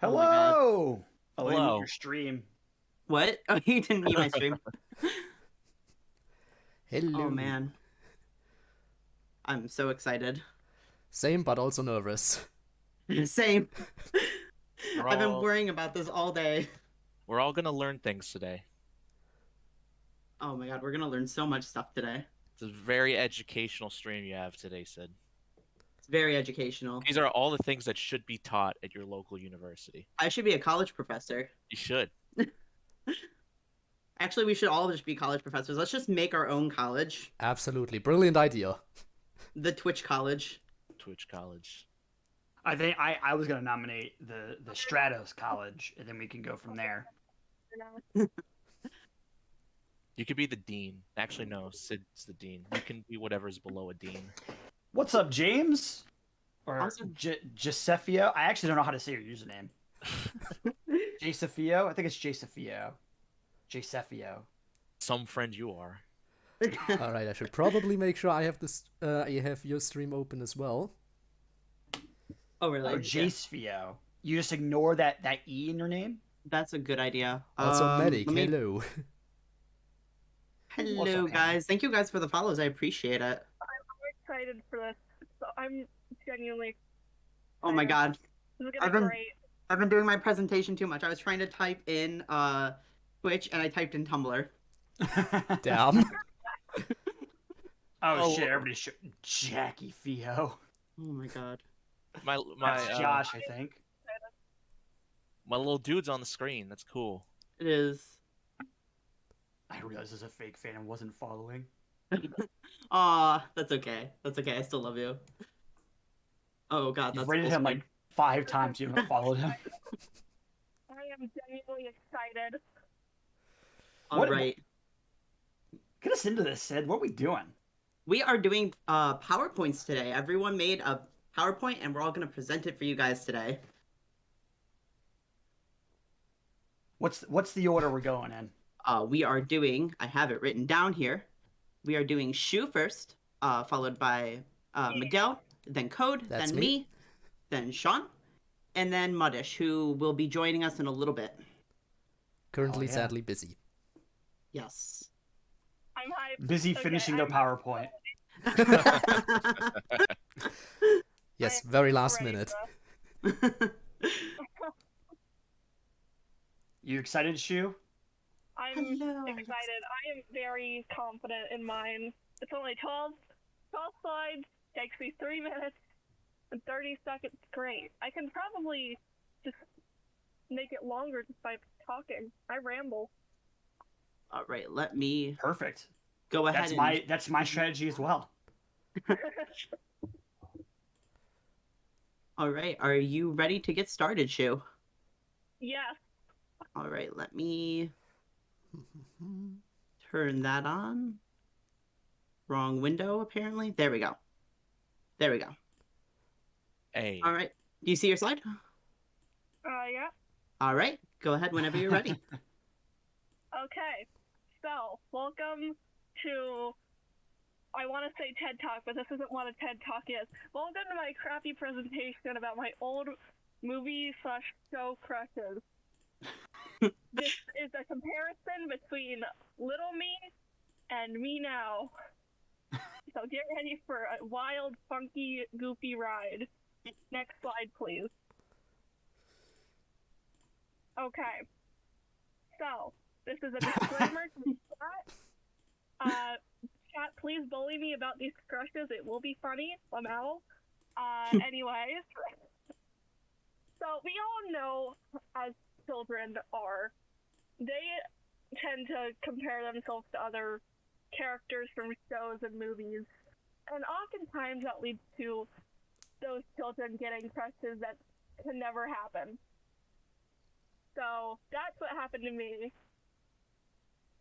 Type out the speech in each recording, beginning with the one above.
Oh my god. Hello! Oh, I Hello. mean your stream. What? Oh, you didn't meet my stream. Hello. Oh man. I'm so excited. Same, but also nervous. Same. We're I've been all- worrying about this all day. We're all gonna learn things today. Oh my god, we're gonna learn so much stuff today. It's a very educational stream you have today, Sid. It's very educational. These are all the things that should be taught at your local university. I should be a college professor. You should. Actually, we should all just be college professors. Let's just make our own college. Absolutely. Brilliant idea. The Twitch College. Twitch College. I think I was gonna nominate the Stratos College, and then we can go from there. You could be the dean. Actually, no. Sid's the dean. You can be whatever's below a dean. What's up, James? Or Awesome. Josefio? I actually don't know how to say your username. Josefio? I think it's Josefio. Josefio. Some friend you are. All right, I should probably make sure I have this. I have your stream open as well. Oh really? Or Josefio. You just ignore that E in your name? That's a good idea. Also, Medic. let me- Hello. Hello, What's up, guys. Thank you guys for the follows. I appreciate it. Excited for this. So I'm genuinely. Oh my god. This is I've gonna been- be great. I've been doing my presentation too much. I was trying to type in Twitch and I typed in Tumblr. Damn. Oh shit, everybody's Jackie Fio. Oh my god. My That's Josh, I think. my little dude's on the screen. That's cool. It is. I realized there's a fake fan and wasn't following. Aw, that's okay. That's okay. I still love you. Oh god, You've that's rated full him screen. like 5 times, you haven't followed him. I am genuinely excited. All what- right. Get us into this, Sid. What are we doing? We are doing PowerPoints today. Everyone made a PowerPoint and we're all gonna present it for you guys today. What's the order we're going in? We are doing, I have it written down here. We are doing Shu first, followed by Miguel, then Code, That's then me, then Sean, and then Mudish, who will be joining us in a little bit. Currently, yeah. sadly busy. Yes. I'm hyped. Busy Okay, finishing their I'm PowerPoint. Yes, I'm very last ready minute. for this. You excited, Shu? I'm Hello. excited. I am very confident in mine. It's only 12 slides. Takes me 3 minutes and 30 seconds. Great. I can probably just make it longer just by talking. I ramble. All right, let me Perfect. go ahead That's my strategy as well. All right, are you ready to get started, Shu? Yes. All right, let me turn that on. Wrong window, apparently. There we go. There we go. Hey. All right. Do you see your slide? Yeah. All right. Go ahead whenever you're ready. Okay. So, welcome to. I want to say TED Talk, but this isn't what a TED Talk is. Welcome to my crappy presentation about my old movie/show crushes. This is a comparison between Little Me and Me Now. So get ready for a wild, funky, goofy ride. Next slide, please. Okay. So, this is a disclaimer to the chat. Chat, please bully me about these crushes. It will be funny somehow. Anyways. So, we all know, as children are, they tend to compare themselves to other characters from shows and movies. And oftentimes that leads to those children getting crushes that can never happen. So that's what happened to me.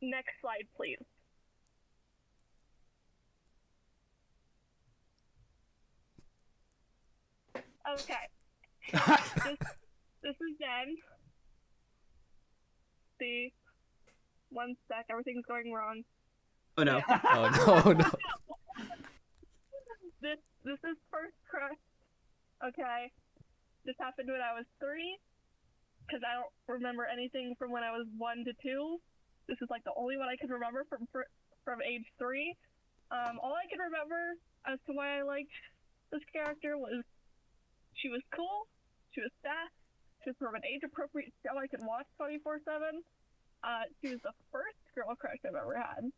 Next slide, please. Okay. This is Jen. See? One sec, everything's going wrong. Oh no. Oh no, no. This is first crush. Okay. This happened when I was 3. because I don't remember anything from when I was 1 to 2. This is like the only one I can remember from age 3. All I can remember as to why I liked this character was she was cool, she was fast, she was from an age-appropriate show I could watch 24/7. She was the first girl crush I've ever had.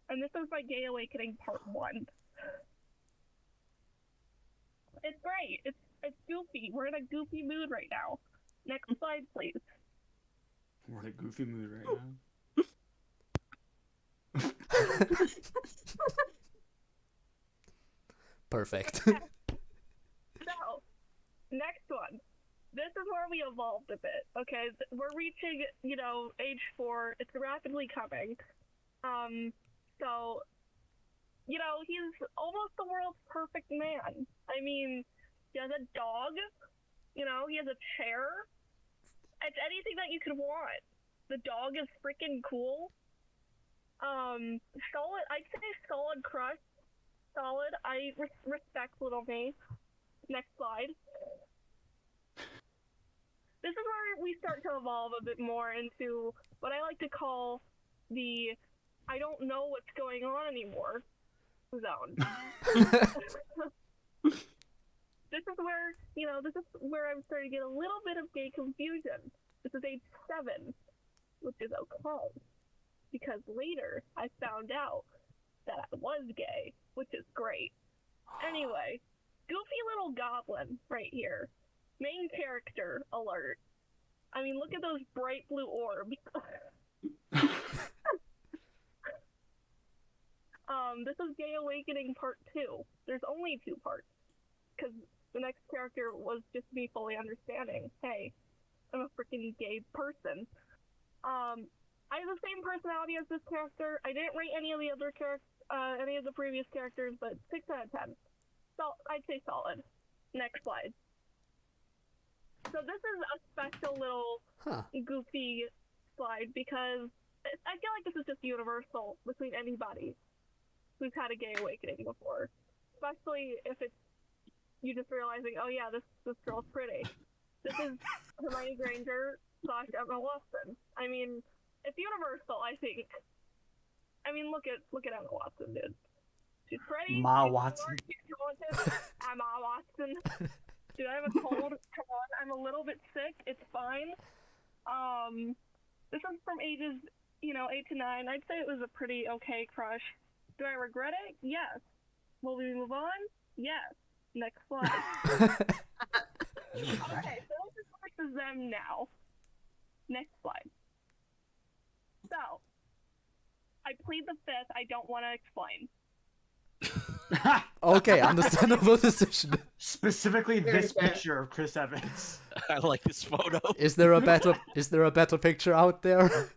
And this was my Gay Awakening Part 1. It's great. It's goofy. We're in a goofy mood right now. Next slide, please. We're in a goofy mood right now. Perfect. So, next one. This is where we evolved a bit, okay? We're reaching, age 4. It's rapidly coming. So, he's almost the world's perfect man. I mean, he has a dog, he has a chair. It's anything that you could want. The dog is freaking cool. Solid, I'd say solid crush. Solid, I respect little me. Next slide. This is where we start to evolve a bit more into what I like to call the I don't know what's going on anymore zone. This is where, I'm starting to get a little bit of gay confusion. This is age 7, which is okay. Because later, I found out that I was gay, which is great. Anyway, goofy little goblin right here. Main character alert. I mean, look at those bright blue orbs. This is Gay Awakening Part 2. There's only 2 parts. Because the next character was just me fully understanding, hey, I'm a freaking gay person. I have the same personality as this character. I didn't rate any of the other any of the previous characters, but 6 out of 10. So I'd say solid. Next slide. So this is a special little goofy slide because I feel like this is just universal between anybody who's had a gay awakening before. Especially if it's you just realizing, oh yeah, this girl's pretty. This is Hermione Granger / Emma Watson. I mean, it's universal, I think. I mean, look at Emma Watson, dude. She's pretty. Ma she's Watson. Smart, she's talented. Emma Watson. Dude, I have a cold. Come on, I'm a little bit sick. It's fine. This one's from ages, 8 to 9. I'd say it was a pretty okay crush. Do I regret it? Yes. Will we move on? Yes. Next slide. Okay, so this is versus them now. Next slide. So, I plead the fifth. I don't want to explain. Okay, understandable decision. Specifically this picture of Chris Evans. I like this photo. Is there a better picture out there?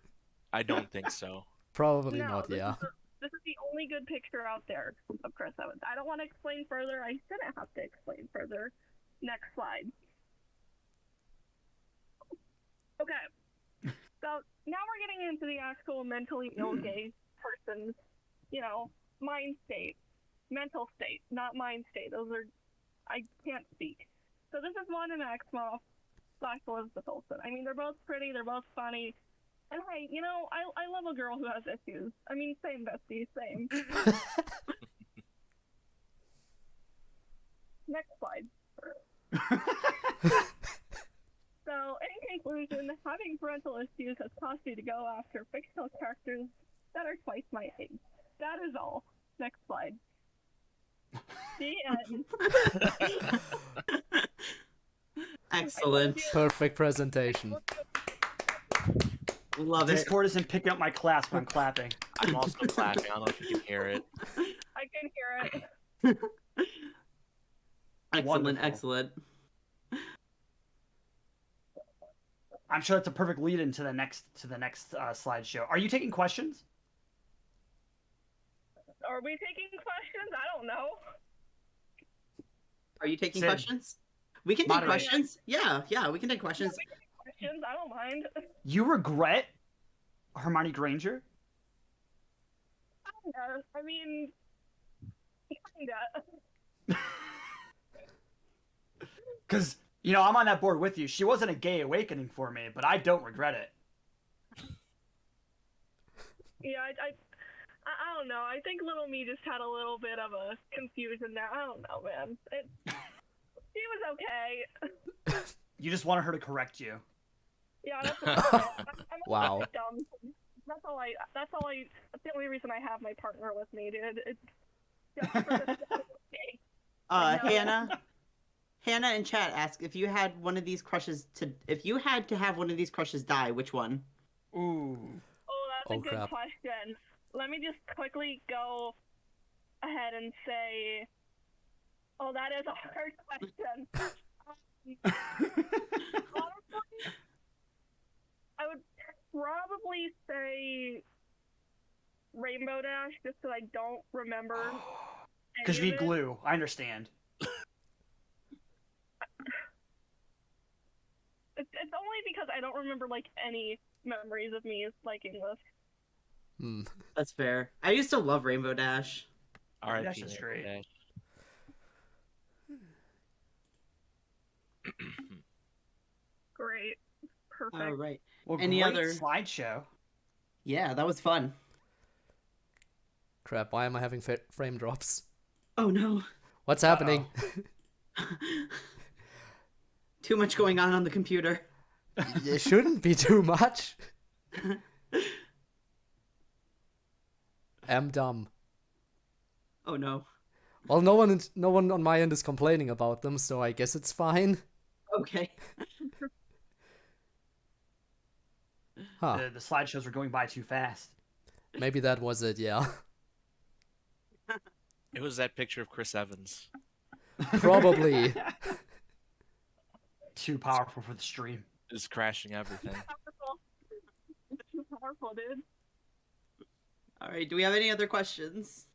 I don't think so. Probably No, not, yeah. This is the only good picture out there of Chris Evans. I don't want to explain further. I shouldn't have to explain further. Next slide. Okay. So now we're getting into the actual mentally ill gay person's, mind state. Mental state, not mind state. Those are, I can't speak. So this is Wanda Maximoff / Elizabeth Olsen. I mean, they're both pretty, they're both funny. And hey, I love a girl who has issues. I mean, same, bestie, same. Next slide. So, in conclusion, having parental issues has caused me to go after fictional characters that are twice my age. That is all. Next slide. The end. Excellent. Perfect presentation. Love it. Discord isn't picking up my class when I'm clapping. I'm also clapping. I don't know if you can hear it. I can hear it. Excellent, Wonderful. excellent. I'm sure that's a perfect lead into the next slideshow. Are you taking questions? Are we taking questions? I don't know. Are you taking Sid. questions? We can take Moderate. questions. Yeah, we can take questions. Questions? I don't mind. You regret Hermione Granger? Kinda. I mean, kinda. Because You know, I'm on that board with you. She wasn't a gay awakening for me, but I don't regret it. Yeah, I don't know. I think little me just had a little bit of a confusion there. I don't know, man. She was okay. You just wanted her to correct you. Yeah, that's what I'm Wow. dumb. That's the only reason I have my partner with me, dude. It's just for the sake. I know. Hannah in chat asked if you had one of these crushes if you had to have one of these crushes die, which one? Ooh. Oh, that's Oh, a good crap. question. Let me just quickly go ahead and say, oh, that is a hard question. Honestly, I would probably say Rainbow Dash, just because I don't remember. Because you need glue. I understand. It's only because I don't remember like any memories of me liking this. Hmm. That's fair. I used to love Rainbow Dash. R.I.P. That's just great. Dash. Great. Perfect. All right. Well, Any great other- slideshow. Yeah, that was fun. Crap, why am I having frame drops? Oh no. What's happening? Too much going on the computer. It shouldn't be too much. I'm dumb. Oh no. Well, no one on my end is complaining about them, so I guess it's fine. Okay. Huh. The slideshows were going by too fast. Maybe that was it, yeah. It was that picture of Chris Evans. Probably. Too powerful for the stream. Just crashing everything. Powerful. Too powerful, dude. All right. Do we have any other questions?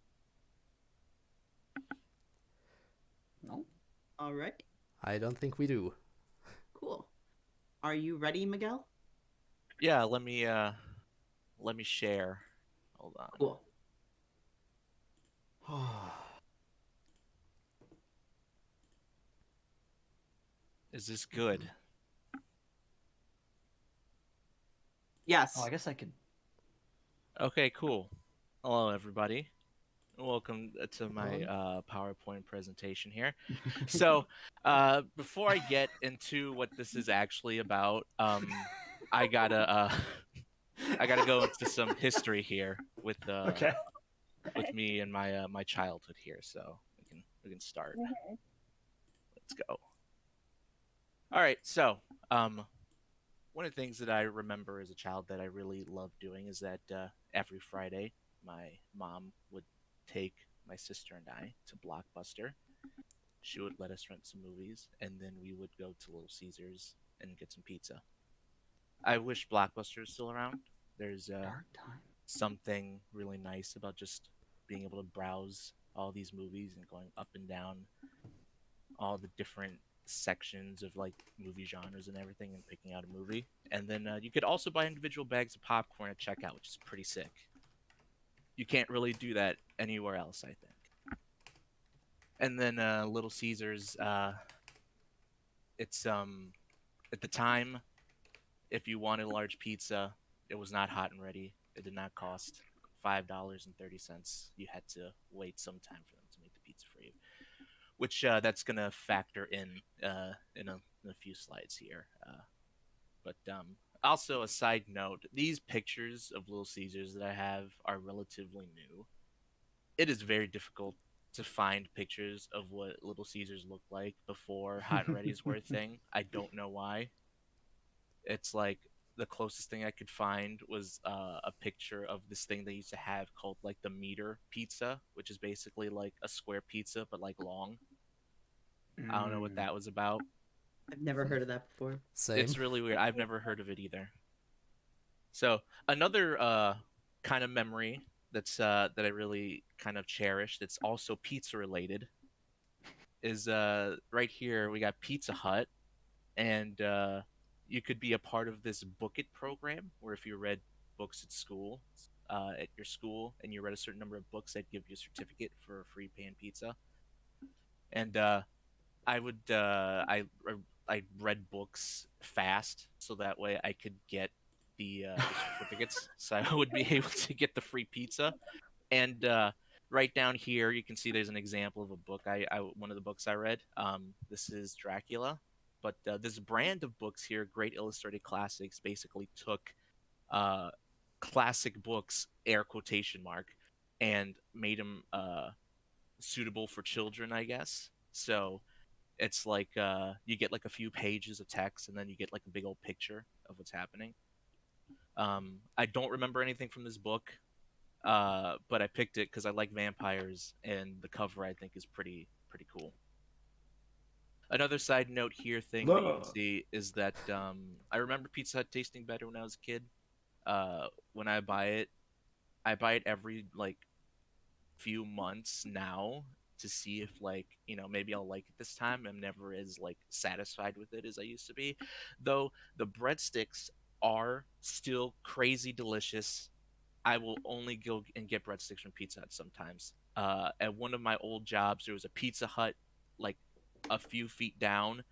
No. All right. I don't think we do. Cool. Are you ready, Miguel? Yeah, let me share. Hold on. Cool. Is this good? Yes. Oh, I guess I could. Okay, cool. Hello, everybody. Welcome to my PowerPoint presentation here. So, before I get into what this is actually about, I gotta go into some history here with Okay. with me and my my childhood here. So we can start. Let's go. All right. So, one of the things that I remember as a child that I really loved doing is that every Friday, my mom would take my sister and I to Blockbuster. She would let us rent some movies, and then we would go to Little Caesars and get some pizza. I wish Blockbuster is still around. There's Dark time. something really nice about just being able to browse all these movies and going up and down all the different sections of like movie genres and everything and picking out a movie. And then you could also buy individual bags of popcorn at checkout, which is pretty sick. You can't really do that anywhere else, I think. And then Little Caesars, it's at the time, if you wanted a large pizza, it was not hot and ready. It did not cost $5.30. You had to wait some time for them to make the pizza for you, which that's gonna factor in a few slides here. But also a side note: these pictures of Little Caesars that I have are relatively new. It is very difficult to find pictures of what Little Caesars looked like before Hot and Ready's were a thing. I don't know why. It's like the closest thing I could find was a picture of this thing they used to have called like the meter pizza, which is basically like a square pizza but like long. I don't know what that was about. I've never heard of that before. Same. It's really weird. I've never heard of it either. So another kind of memory that's that I really kind of cherish that's also pizza related is right here we got Pizza Hut, and you could be a part of this Book It program where if you read books at school, at your school, and you read a certain number of books, they'd give you a certificate for a free pan pizza. And I I read books fast, so that way I could get the certificates, so I would be able to get the free pizza. And right down here, you can see there's an example of a book. One of the books I read. This is Dracula, but this brand of books here, Great Illustrated Classics, basically took uh, classic books, air quotation mark, and made them suitable for children, I guess. So it's like you get like a few pages of text, and then you get like a big old picture of what's happening. I don't remember anything from this book, but I picked it because I like vampires, and the cover I think is pretty cool. Another side note here thing that you can see is that I remember Pizza Hut tasting better when I was a kid. When I buy it every like few months now to see if like maybe I'll like it this time. I'm never as like satisfied with it as I used to be, though the breadsticks are still crazy delicious. I will only go and get breadsticks from Pizza Hut sometimes. At one of my old jobs, there was a Pizza Hut like a few feet down,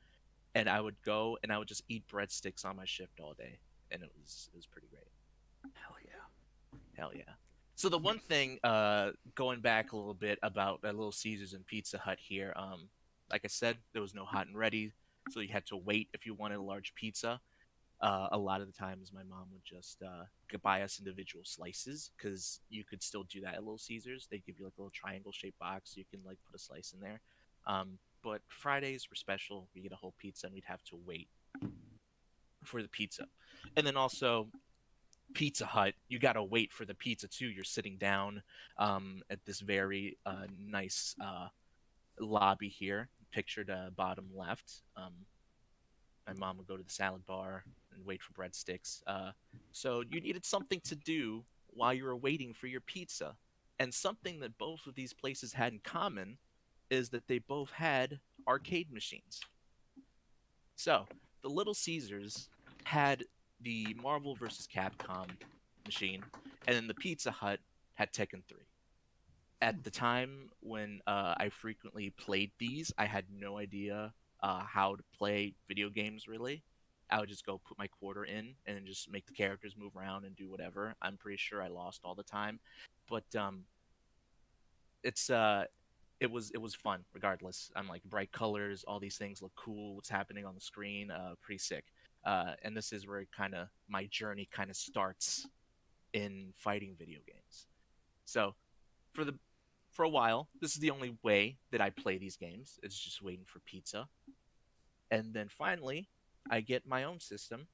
and I would go and I would just eat breadsticks on my shift all day, and it was pretty great. Hell yeah. Hell yeah. So the one thing, going back a little bit about Little Caesars and Pizza Hut here, like I said, there was no hot and ready, so you had to wait if you wanted a large pizza. A lot of the times, my mom would just buy us individual slices because you could still do that at Little Caesars. They give you like a little triangle-shaped box, so you can like put a slice in there. But Fridays were special. We get a whole pizza, and we'd have to wait for the pizza. And then also Pizza Hut, you gotta wait for the pizza too. You're sitting down at this very nice lobby here, pictured bottom left. My mom would go to the salad bar and wait for breadsticks. So you needed something to do while you were waiting for your pizza. And something that both of these places had in common is that they both had arcade machines. So the Little Caesars had the Marvel vs. Capcom machine, and then the Pizza Hut had Tekken 3. At the time when I frequently played these, I had no idea how to play video games really. I would just go put my quarter in and then just make the characters move around and do whatever. I'm pretty sure I lost all the time, but it's it was fun regardless. I'm like bright colors, all these things look cool. What's happening on the screen? Pretty sick. And this is where kind of my journey kind of starts in fighting video games. So for the for a while, this is the only way that I play these games. It's just waiting for pizza. And then finally, I get my own system,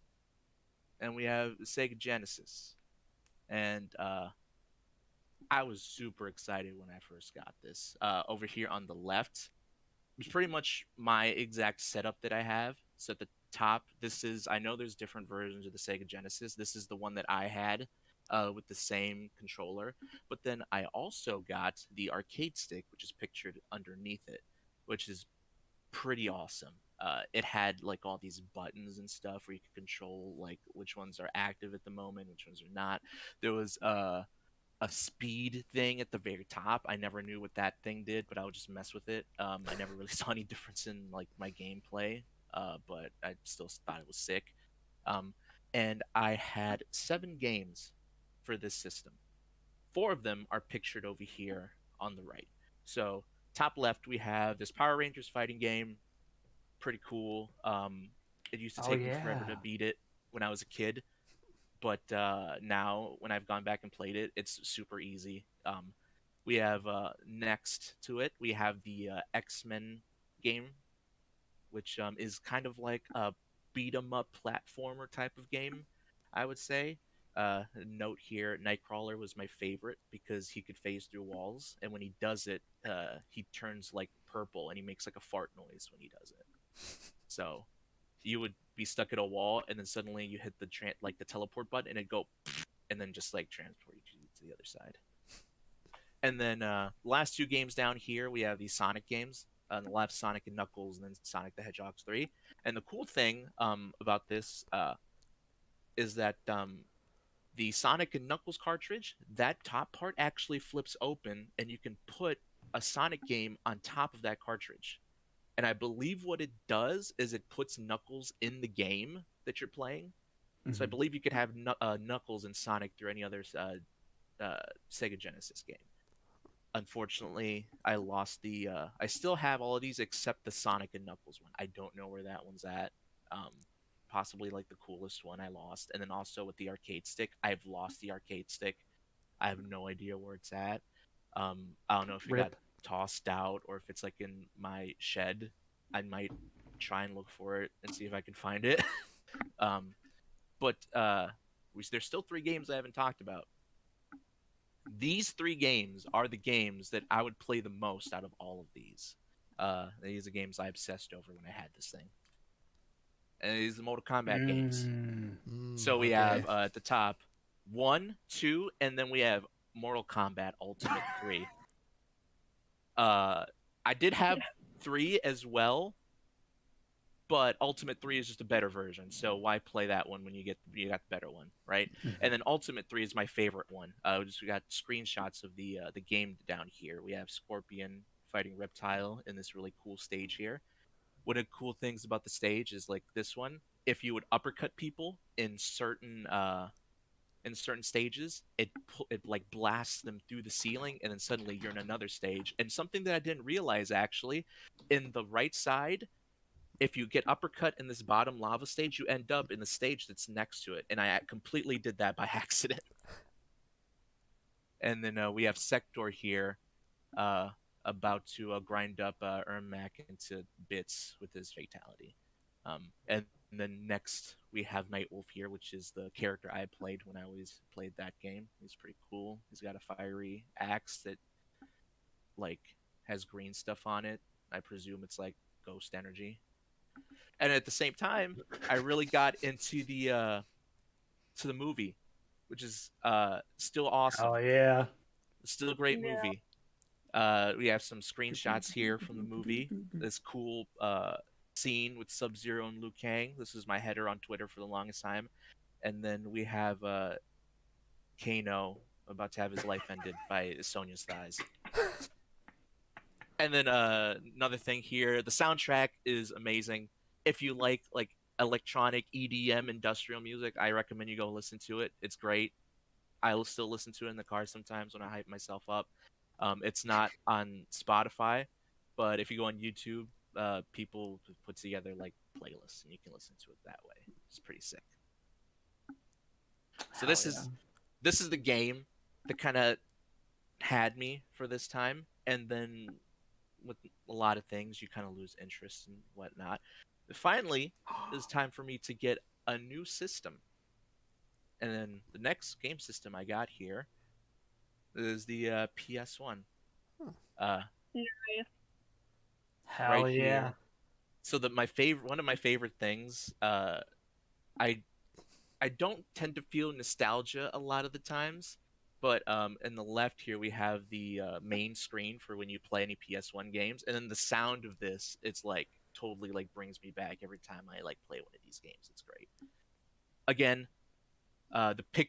and we have the Sega Genesis. And I was super excited when I first got this. Over here on the left, it's pretty much my exact setup that I have. So at the top, this is, I know there's different versions of the Sega Genesis. This is the one that I had with the same controller. But then I also got the arcade stick, which is pictured underneath it, which is pretty awesome. It had like all these buttons and stuff where you could control like which ones are active at the moment, which ones are not. There was a speed thing at the very top. I never knew what that thing did, but I would just mess with it. I never really saw any difference in like my gameplay, but I still thought it was sick. Um, and I had 7 games for this system. 4 of them are pictured over here on the right. So top left we have this Power Rangers fighting game. Pretty cool. It used to Oh take me forever to yeah. beat it when I was a kid, but now when I've gone back and played it, it's super easy. We have next to it, we have the X-Men game, which is kind of like a beat 'em up platformer type of game, I would say. Note here, Nightcrawler was my favorite because he could phase through walls, and when he does it, he turns like purple and he makes like a fart noise when he does it. So you would be stuck at a wall, and then suddenly you hit the like the teleport button, and it'd go, and then just like transport you to the other side. And then last 2 games down here, we have these Sonic games. On the left, Sonic and Knuckles, and then Sonic the Hedgehog 3. And the cool thing about this is that the Sonic and Knuckles cartridge, that top part actually flips open, and you can put a Sonic game on top of that cartridge. And I believe what it does is it puts Knuckles in the game that you're playing. So I believe you could have Knuckles and Sonic through any other Sega Genesis game. Unfortunately, I lost the. I still have all of these except the Sonic and Knuckles one. I don't know where that one's at. Possibly like the coolest one I lost, and then also with the arcade stick, I've lost the arcade stick. I have no idea where it's at. I don't know if it got Rip. tossed out or if it's like in my shed. I might try and look for it and see if I can find it. But there's still 3 games I haven't talked about. These 3 games are the games that I would play the most out of all of these. These are games I obsessed over when I had this thing. And these are the Mortal Kombat games. So we have at the top 1, 2, and then we have Mortal Kombat Ultimate 3. I did have 3 as well, but Ultimate 3 is just a better version. So why play that one when you got the better one, right? And then Ultimate 3 is my favorite one. We got screenshots of the game down here. We have Scorpion fighting Reptile in this really cool stage here. One of the cool things about the stage is like this one. If you would uppercut people in certain stages, it like blasts them through the ceiling, and then suddenly you're in another stage. And something that I didn't realize actually, in the right side, if you get uppercut in this bottom lava stage, you end up in the stage that's next to it. And I completely did that by accident. And then we have Sector here, about to grind up Ermac into bits with his fatality. And then next we have Nightwolf here, which is the character I played when I always played that game. He's pretty cool. He's got a fiery axe that like has green stuff on it. I presume it's like ghost energy. And at the same time, I really got into the movie, which is still awesome. Oh yeah. Still a great Yeah. movie. We have some screenshots here from the movie. This cool scene with Sub-Zero and Liu Kang. This is my header on Twitter for the longest time. And then we have Kano about to have his life ended by Sonya's thighs. And then another thing here, the soundtrack is amazing. If you like electronic EDM industrial music, I recommend you go listen to it. It's great. I will still listen to it in the car sometimes when I hype myself up. It's not on Spotify, but if you go on YouTube, people put together like playlists and you can listen to it that way. It's pretty sick. So this is the game that kind of had me for this time, and then with a lot of things you kind of lose interest and whatnot. But finally, it's time for me to get a new system. And then the next game system I got here is the PS1. Nice. Hell right yeah. here. So one of my favorite things, I don't tend to feel nostalgia a lot of the times, but in the left here we have the main screen for when you play any PS1 games, and then the sound of this, it's like totally like brings me back every time I like play one of these games. It's great. Again,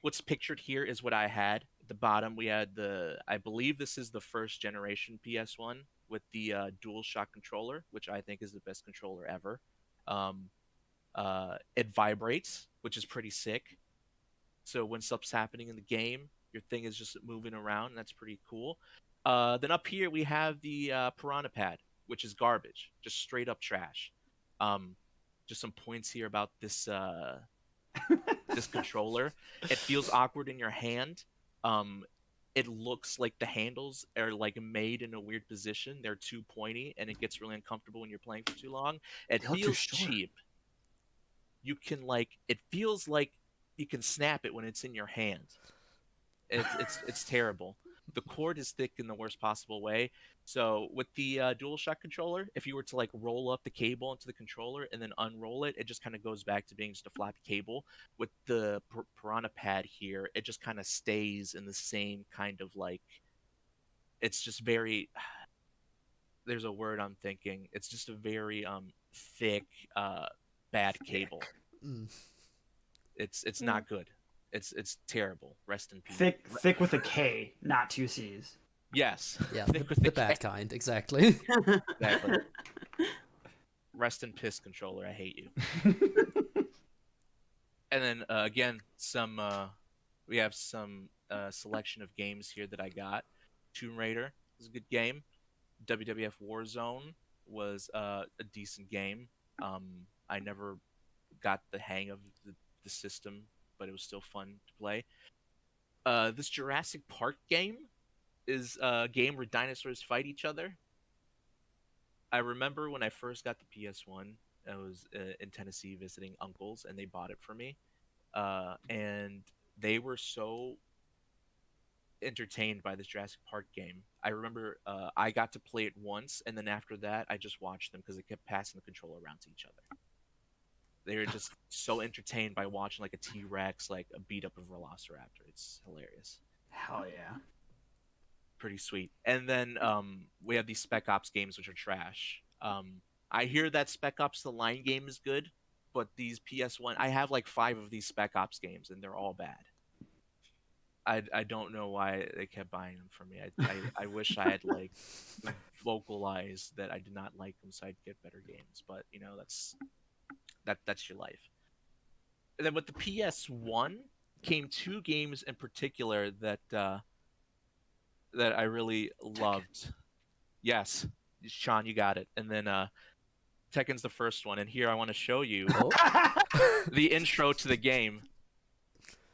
what's pictured here is what I had. At the bottom we had I believe this is the first generation PS1 with the DualShock controller, which I think is the best controller ever. It vibrates, which is pretty sick. So when stuff's happening in the game, your thing is just moving around, and that's pretty cool. Then up here we have the Piranha Pad, which is garbage, just straight up trash. Just some points here about this this controller. It feels awkward in your hand. It looks like the handles are like made in a weird position. They're too pointy, and it gets really uncomfortable when you're playing for too long. It They look too feels short. cheap. It feels like you can snap it when it's in your hand. It's terrible. The cord is thick in the worst possible way. So with the DualShock controller, if you were to like roll up the cable into the controller and then unroll it, it just kind of goes back to being just a floppy cable. With the Piranha Pad here, it just kind of stays in the same kind of like. It's just very. There's a word I'm thinking. It's just a very thick bad cable. It's not good. It's terrible. Rest in peace. Thick with a K, not 2 C's. Yes. Yeah, Thick with the K. bad kind, exactly. Exactly. Rest in piss controller. I hate you. And then again, we have some selection of games here that I got. Tomb Raider was a good game. WWF Warzone was a decent game. I never got the hang of the system, but it was still fun to play. This Jurassic Park game is a game where dinosaurs fight each other. I remember when I first got the PS1, I was in Tennessee visiting uncles, and they bought it for me. And they were so entertained by this Jurassic Park game. I remember I got to play it once, and then after that, I just watched them because they kept passing the controller around to each other. They were just so entertained by watching like a T-Rex, like a beat up of Velociraptor. It's hilarious. Hell yeah. Pretty sweet. And then we have these Spec Ops games, which are trash. I hear that Spec Ops The Line game is good, but these PS1, I have like 5 of these Spec Ops games, and they're all bad. I don't know why they kept buying them for me. I wish I had like vocalized that I did not like them so I'd get better games. But you know, that's your life. And then with the PS1 came 2 games in particular that that I really loved. Yes, Sean, you got it. And then Tekken's the first one, and here I want to show you Oh, the intro to the game.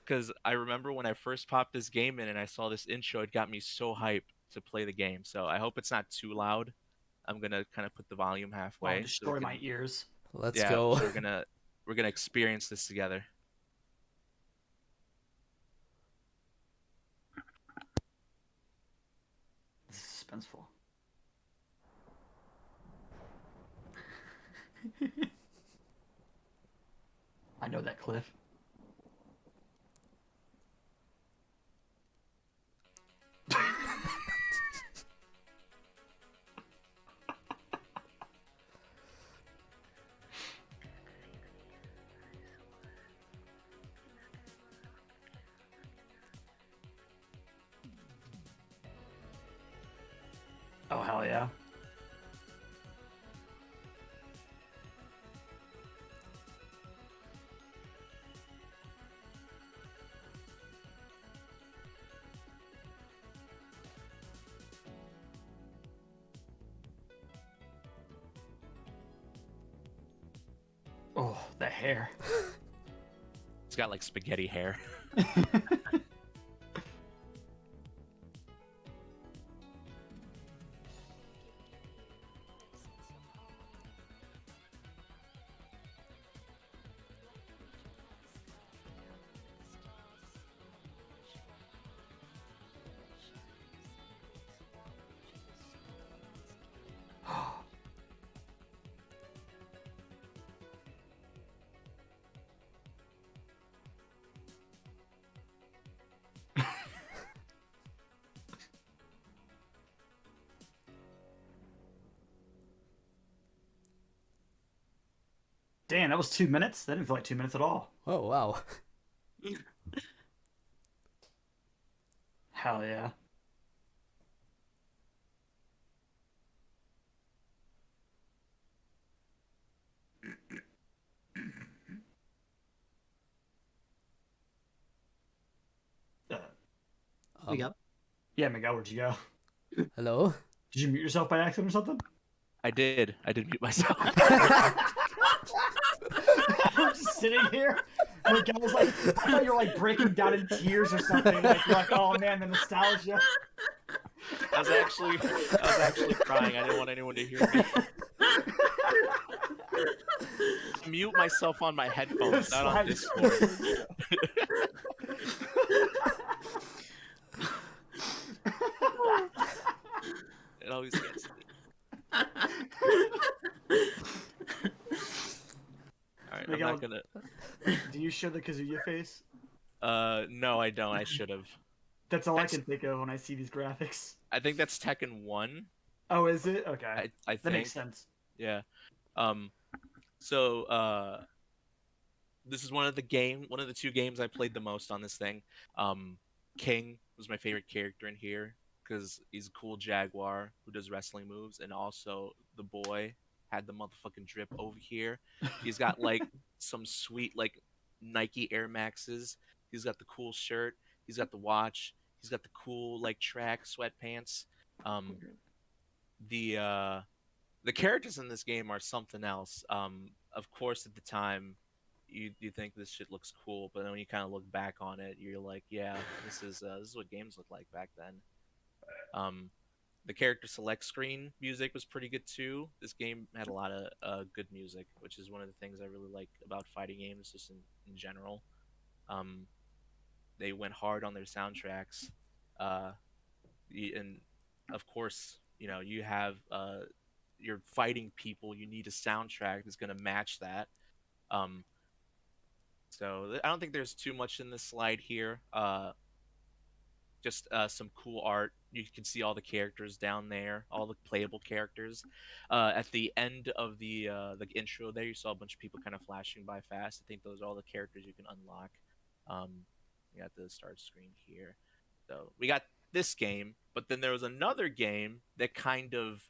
Because I remember when I first popped this game in and I saw this intro, it got me so hyped to play the game. So I hope it's not too loud. I'm gonna kind of put the volume halfway. Well, destroy my ears. let's Yeah, go. so we're gonna experience this together. This is suspenseful. I know that cliff. Oh, hell yeah. Oh, the hair. It's got like spaghetti hair. Damn, that was 2 minutes? That didn't feel like 2 minutes at all. Oh, wow. Hell yeah. We go. Yeah, Miguel, where'd you go? Hello? Did you mute yourself by accident or something? I did mute myself. I'm just sitting here. And Miguel was like, I thought you were like breaking down in tears or something. Like, you're like, oh man, the nostalgia. I was actually crying. I didn't want anyone to hear me. Mute myself on my headphones, not on Discord. It always gets me. Alright, I'm Miguel, not gonna. do you show the Kazuya face? No, I don't. I should have. That's all That's- I can think of when I see these graphics. I think that's Tekken 1. Oh, is it? Okay. I think. That makes sense. Yeah. So this is one of the 2 games I played the most on this thing. King was my favorite character in here because he's a cool jaguar who does wrestling moves, and also the boy had the motherfucking drip over here. He's got like some sweet like Nike Air Maxes. He's got the cool shirt. He's got the watch. He's got the cool like track sweatpants. Um, the the characters in this game are something else. Of course, at the time, you think this shit looks cool, but then when you kind of look back on it, you're like, yeah, this is what games looked like back then. Um, the character select screen music was pretty good too. This game had a lot of good music, which is one of the things I really like about fighting games, just in general. Um, they went hard on their soundtracks, uh, and of course, you have you're fighting people. You need a soundtrack that's going to match that. Um, I don't think there's too much in this slide here. Just some cool art. You can see all the characters down there, all the playable characters. At the end of the intro, there you saw a bunch of people kind of flashing by fast. I think those are all the characters you can unlock. Um, you got the start screen here. So we got this game, but then there was another game that kind of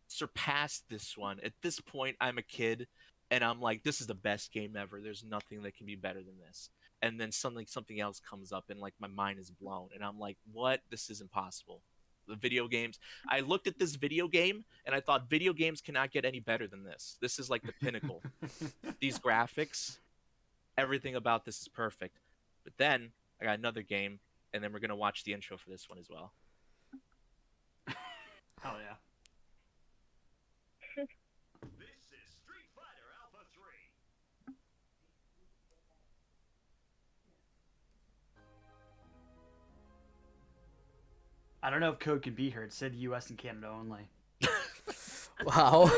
surpassed this one. At this point, I'm a kid, and I'm like, this is the best game ever. There's nothing that can be better than this. And then something else comes up, and like my mind is blown, and I'm like, what? This is impossible. The video games. I looked at this video game, and I thought video games cannot get any better than this. This is like the pinnacle. These graphics, everything about this is perfect. But then I got another game, and then we're gonna watch the intro for this one as well. Hell yeah. This is Street Fighter Alpha 3. I don't know if code can be here. It said U.S. and Canada only. Wow.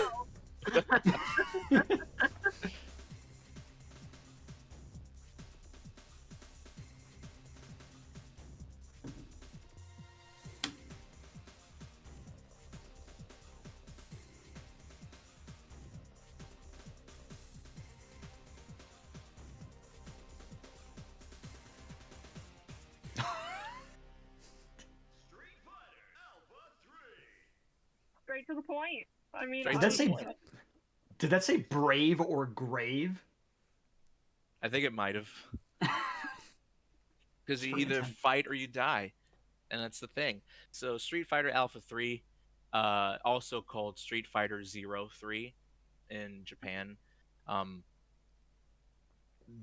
Street Fighter Alpha 3. Straight to the point. I mean, Straight Did to that the say? point. Did that say brave or grave? I think it might have. Because you Pretty either intense. fight or you die, and that's the thing. So Street Fighter Alpha 3, also called Street Fighter Zero 3 in Japan. Um,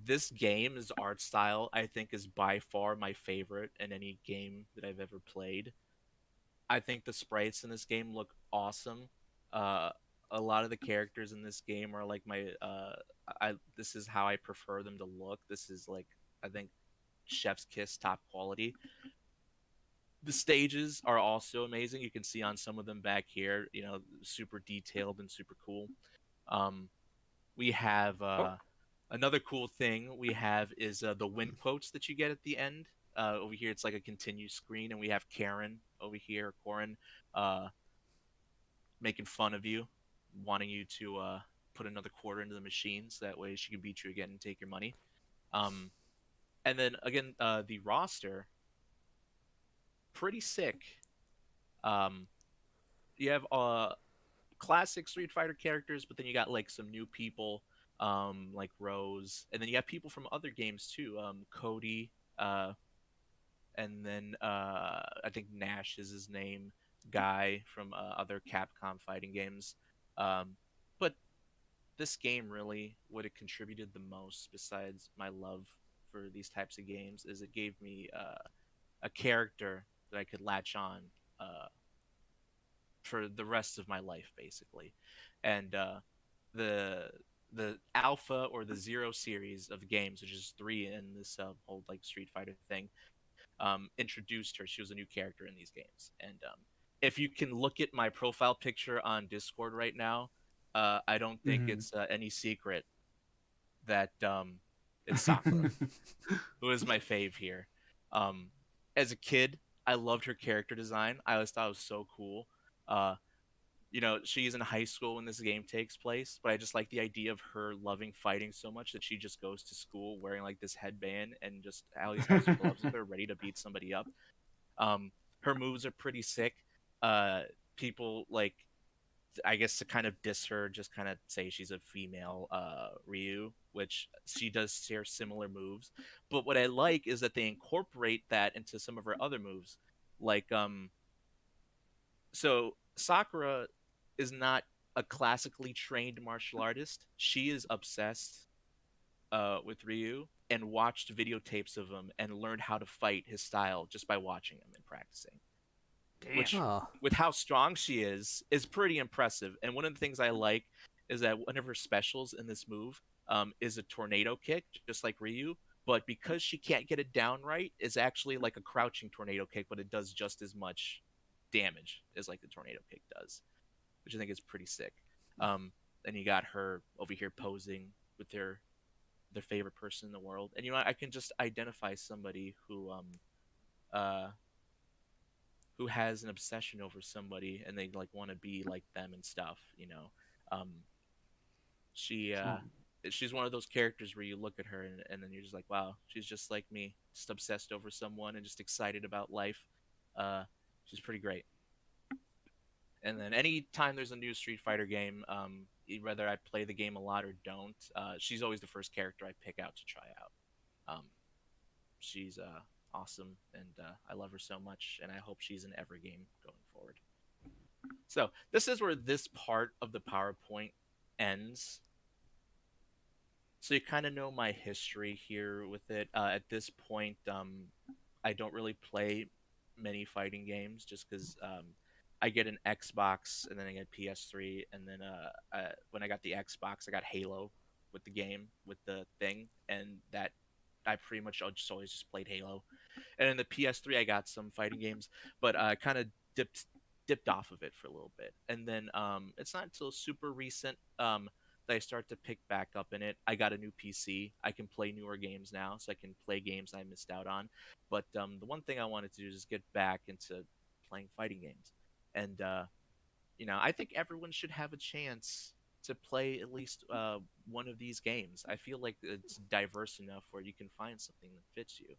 this game's art style, I think, is by far my favorite in any game that I've ever played. I think the sprites in this game look awesome. Uh, a lot of the characters in this game are like my. This is how I prefer them to look. This is like, I think, chef's kiss top quality. The stages are also amazing. You can see on some of them back here, super detailed and super cool. Um, we have another cool thing we have is the win quotes that you get at the end. Over here, it's like a continue screen, and we have Karen over here, Corin, uh, making fun of you, wanting you to put another quarter into the machine, so that way she can beat you again and take your money. Um, and then again, the roster, pretty sick. Um, you have classic Street Fighter characters, but then you got like some new people, like Rose, and then you have people from other games too, Cody, and then I think Nash is his name, Guy from other Capcom fighting games. But this game really, what it contributed the most, besides my love for these types of games, is it gave me a character that I could latch on uh, for the rest of my life, basically. And the the Alpha or the Zero series of games, which is three in this whole like Street Fighter thing, introduced her. She was a new character in these games, and if you can look at my profile picture on Discord right now, I don't think Mhm. it's any secret that it's Sakura, who is my fave here. Um, as a kid, I loved her character design. I always thought it was so cool. Uh, she's in high school when this game takes place, but I just like the idea of her loving fighting so much that she just goes to school wearing like this headband and just always has her gloves with her, ready to beat somebody up. Um, her moves are pretty sick. Uh, People like I guess to kind of diss her, just kind of say she's a female Ryu, which she does share similar moves. But what I like is that they incorporate that into some of her other moves. Like so Sakura is not a classically trained martial artist. She is obsessed with Ryu and watched videotapes of him and learned how to fight his style just by watching him and practicing. Damn. Which, Oh, with how strong she is pretty impressive. And one of the things I like is that one of her specials in this move is a tornado kick, just like Ryu. But because she can't get it down right, it's actually like a crouching tornado kick, but it does just as much damage as like the tornado kick does, which I think is pretty sick. And you got her over here posing with their favorite person in the world, and I can just identify somebody uh who has an obsession over somebody and they like want to be like them and stuff. um she she's one of those characters where you look at her and then you're just like, wow, she's just like me, just obsessed over someone and just excited about life. uh she's pretty great. And then anytime there's a new Street Fighter game, whether I play the game a lot or don't, she's always the first character I pick out to try out. She's awesome, and I love her so much, and I hope she's in every game going forward. So this is where this part of the PowerPoint ends. So you kind of know my history here with it. At this point, I don't really play many fighting games just because I get an Xbox and then I get PS3, and then when I got the Xbox, I got Halo with the game with the thing, and that I pretty much just always just played Halo. And in the PS3, I got some fighting games, but I kind of dipped off of it for a little bit, and then it's not until super recent that I start to pick back up in it. I got a new PC. I can play newer games now, so I can play games I missed out on. But the one thing I wanted to do is get back into playing fighting games, and I think everyone should have a chance to play at least one of these games. I feel like it's diverse enough where you can find something that fits you.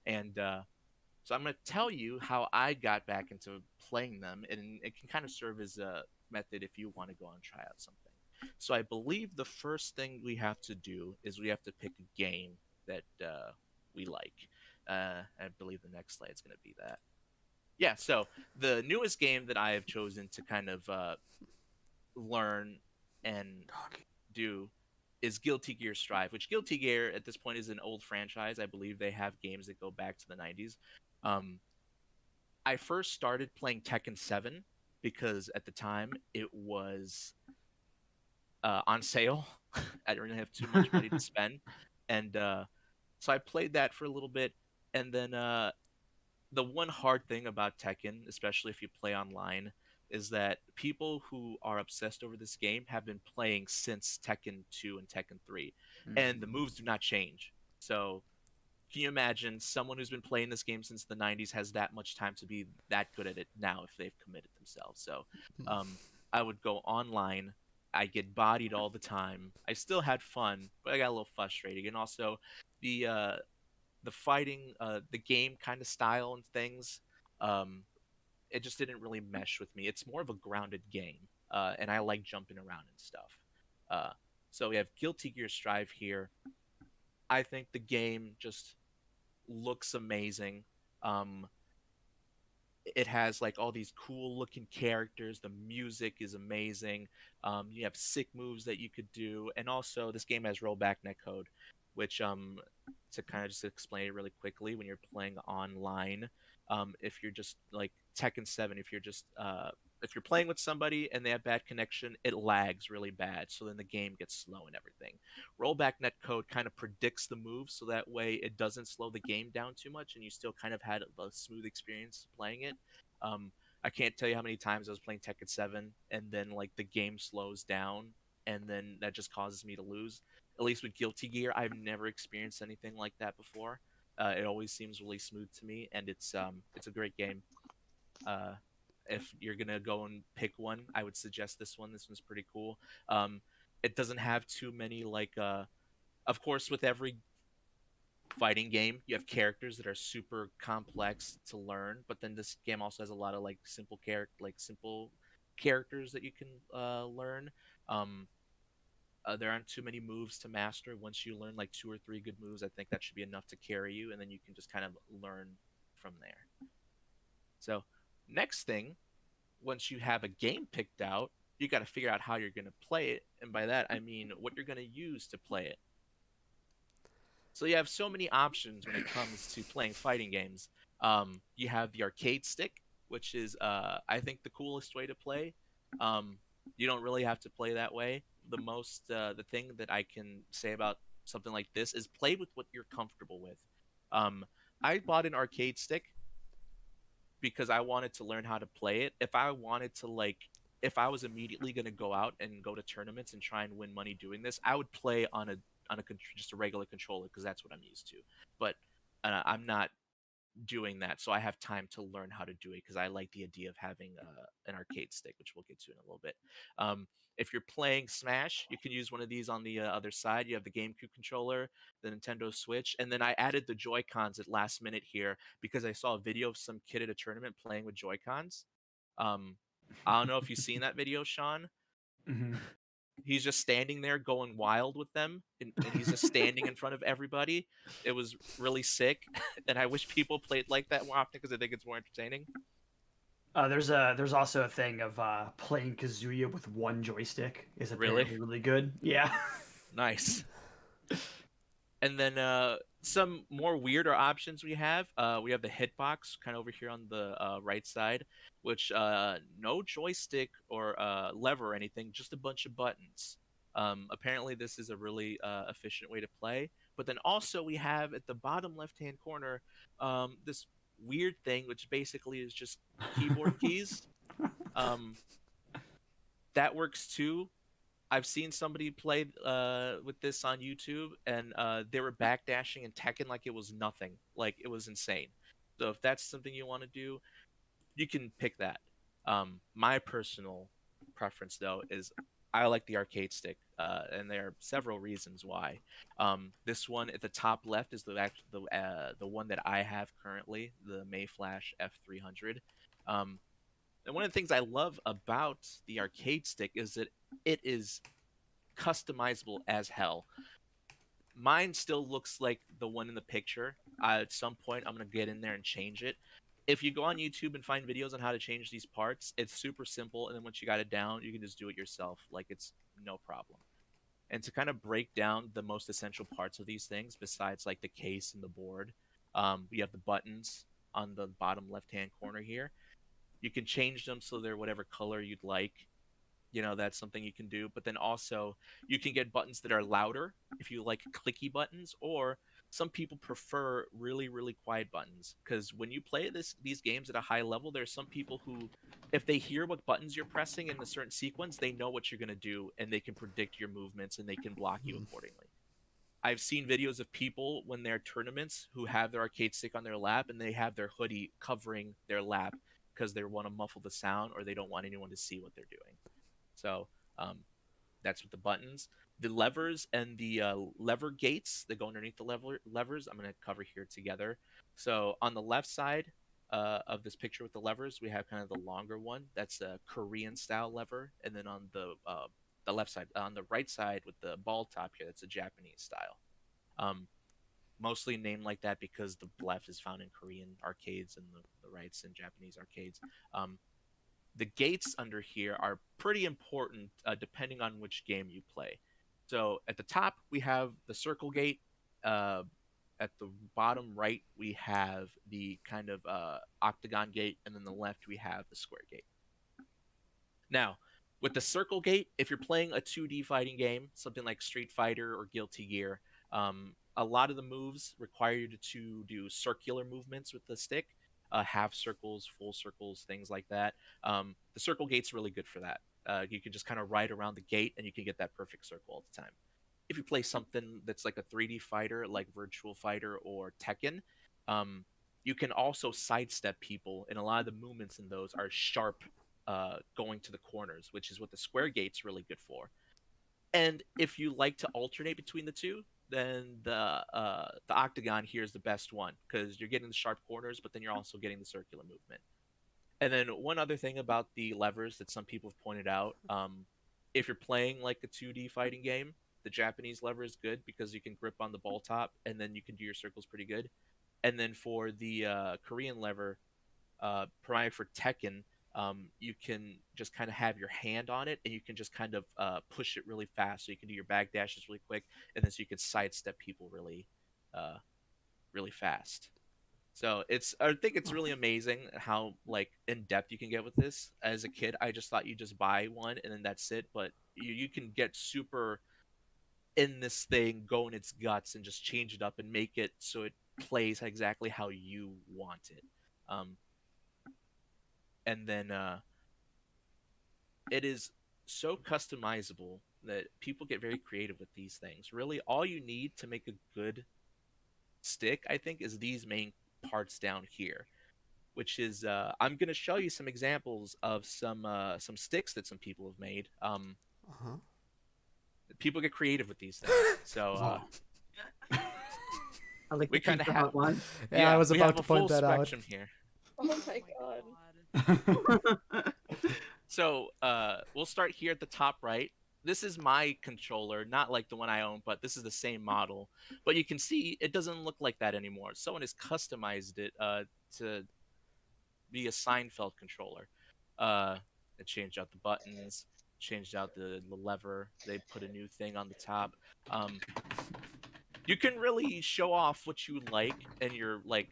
And so I'm going to tell you how I got back into playing them, and it can kind of serve as a method if you want to go and try out something. So I believe the first thing we have to do is we have to pick a game that we like. I believe the next slide is going to be that. Yeah, so the newest game that I have chosen to kind of learn and do is Guilty Gear Strive, which Guilty Gear at this point is an old franchise. I believe they have games that go back to the 90s. Um, I first started playing Tekken 7 because at the time it was on sale. I didn't really have too much money to spend. And so I played that for a little bit. And then the one hard thing about Tekken, especially if you play online, is that people who are obsessed over this game have been playing since Tekken 2 and Tekken 3, and the moves do not change. So, can you imagine someone who's been playing this game since the 90s has that much time to be that good at it now if they've committed themselves? So, I would go online. I get bodied all the time. I still had fun, but I got a little frustrating. And also, the uh, the fighting, the game kind of style and things, um, it just didn't really mesh with me. It's more of a grounded game, and I like jumping around and stuff. Uh, so we have Guilty Gear Strive here. I think the game just looks amazing. Um, it has like all these cool looking characters. The music is amazing. You have sick moves that you could do, and also this game has rollback netcode, which to kind of just explain it really quickly, when you're playing online, if you're just like Tekken 7, if you're playing with somebody and they have bad connection, it lags really bad. So then the game gets slow and everything. Rollback netcode kind of predicts the move, so that way it doesn't slow the game down too much, and you still kind of had a smooth experience playing it. Um, I can't tell you how many times I was playing Tekken 7 and then like the game slows down, and then that just causes me to lose. At least with Guilty Gear, I've never experienced anything like that before. It always seems really smooth to me, and it's a great game. Uh, if you're gonna go and pick one, I would suggest this one. This one's pretty cool. It doesn't have too many of course, with every fighting game, you have characters that are super complex to learn, but then this game also has a lot of like simple characters that you can learn. Um, there aren't too many moves to master. Once you learn like 2 or 3 good moves, I think that should be enough to carry you, and then you can just kind of learn from there. So, next thing, once you have a game picked out, you got to figure out how you're going to play it, and by that I mean what you're going to use to play it. So you have so many options when it comes to playing fighting games. You have the arcade stick, which is I think the coolest way to play. Um, you don't really have to play that way. The thing that I can say about something like this is play with what you're comfortable with. Um, I bought an arcade stick because I wanted to learn how to play it. If I was immediately going to go out and go to tournaments and try and win money doing this, I would play on just a regular controller because that's what I'm used to. But I'm not doing that, so I have time to learn how to do it because I like the idea of having an arcade stick, which we'll get to in a little bit. Um, if you're playing Smash, you can use one of these on the other side. You have the GameCube controller, the Nintendo Switch, and then I added the Joy Cons at last minute here because I saw a video of some kid at a tournament playing with Joy Cons. Um, I don't know if you've seen that video, Sean. Mm-hmm. He's just standing there going wild with them, and he's just standing in front of everybody. It was really sick, and I wish people played like that more often because I think it's more entertaining. There's also a thing of playing Kazuya with one joystick is Really? apparently really good. Yeah. Nice. And then some more weirder options we have. We have the hitbox kind of over here on the right side, which no joystick or lever or anything, just a bunch of buttons. Apparently, this is a really efficient way to play. But then also we have at the bottom left-hand corner this weird thing, which basically is just keyboard keys. Um, that works too. I've seen somebody play with this on YouTube, and they were backdashing and Tekken like it was nothing, like it was insane. So if that's something you want to do, you can pick that. My personal preference, though, is I like the arcade stick, and there are several reasons why. This one at the top left is the one that I have currently, the Mayflash F300. And one of the things I love about the arcade stick is that it is customizable as hell. Mine still looks like the one in the picture. At some point, I'm going to get in there and change it. If you go on YouTube and find videos on how to change these parts, it's super simple. And then once you got it down, you can just do it yourself. Like, it's no problem. And to kind of break down the most essential parts of these things, besides like the case and the board, we have the buttons on the bottom left hand corner here. You can change them so they're whatever color you'd like. That's something you can do. But then also you can get buttons that are louder if you like clicky buttons, or some people prefer really, really quiet buttons, because when you play these games at a high level, there's some people who, if they hear what buttons you're pressing in a certain sequence, they know what you're going to do and they can predict your movements and they can block you accordingly. I've seen videos of people when they're tournaments who have their arcade stick on their lap and they have their hoodie covering their lap because they want to muffle the sound or they don't want anyone to see what they're doing. So that's with the buttons. The levers and the lever gates that go underneath the levers, I'm going to cover here together. So on the left side of this picture with the levers, we have kind of the longer one. That's a Korean style lever. And then on the left side, on the right side with the ball top here, that's a Japanese style. Mostly named like that because the left is found in Korean arcades and the right's in Japanese arcades. The gates under here are pretty important depending on which game you play. So at the top, we have the circle gate. At the bottom right, we have the kind of octagon gate. And then the left, we have the square gate. Now, with the circle gate, if you're playing a 2D fighting game, something like Street Fighter or Guilty Gear, a lot of the moves require you to do circular movements with the stick. Half circles, full circles, things like that. The circle gate's really good for that. You can just kind of ride around the gate and you can get that perfect circle all the time. If you play something that's like a 3D fighter, like Virtual Fighter or Tekken, you can also sidestep people, and a lot of the movements in those are sharp, going to the corners, which is what the square gate's really good for. And if you like to alternate between the two, then the octagon here is the best one because you're getting the sharp corners, but then you're also getting the circular movement. And then one other thing about the levers that some people have pointed out, if you're playing like a 2D fighting game, the Japanese lever is good because you can grip on the ball top and then you can do your circles pretty good. And then for the Korean lever, primarily for Tekken, you can just kind of have your hand on it and you can just kind of push it really fast. So you can do your back dashes really quick, and then so you can sidestep people uh, really fast. So I think it's really amazing how like in depth you can get with this. As a kid, I just thought you just buy one and then that's it, but you can get super in this thing, go in its guts, and just change it up and make it so it plays exactly how you want it. Um, and then it is so customizable that people get very creative with these things. Really, all you need to make a good stick, I think, is these main parts down here, which is I'm gonna show you some examples of some sticks that some people have made. Uh-huh. People get creative with these things, so I like we the kind of pizza have hut one. Yeah, I was we about have to a full point that out. spectrum here. Oh my god. So we'll start here at the top right. This is my controller, not like the one I own, but this is the same model. But you can see it doesn't look like that anymore. Someone has customized it to be a Seinfeld controller. They changed out the buttons, changed out the lever. They put a new thing on the top. You can really show off what you like, and you're like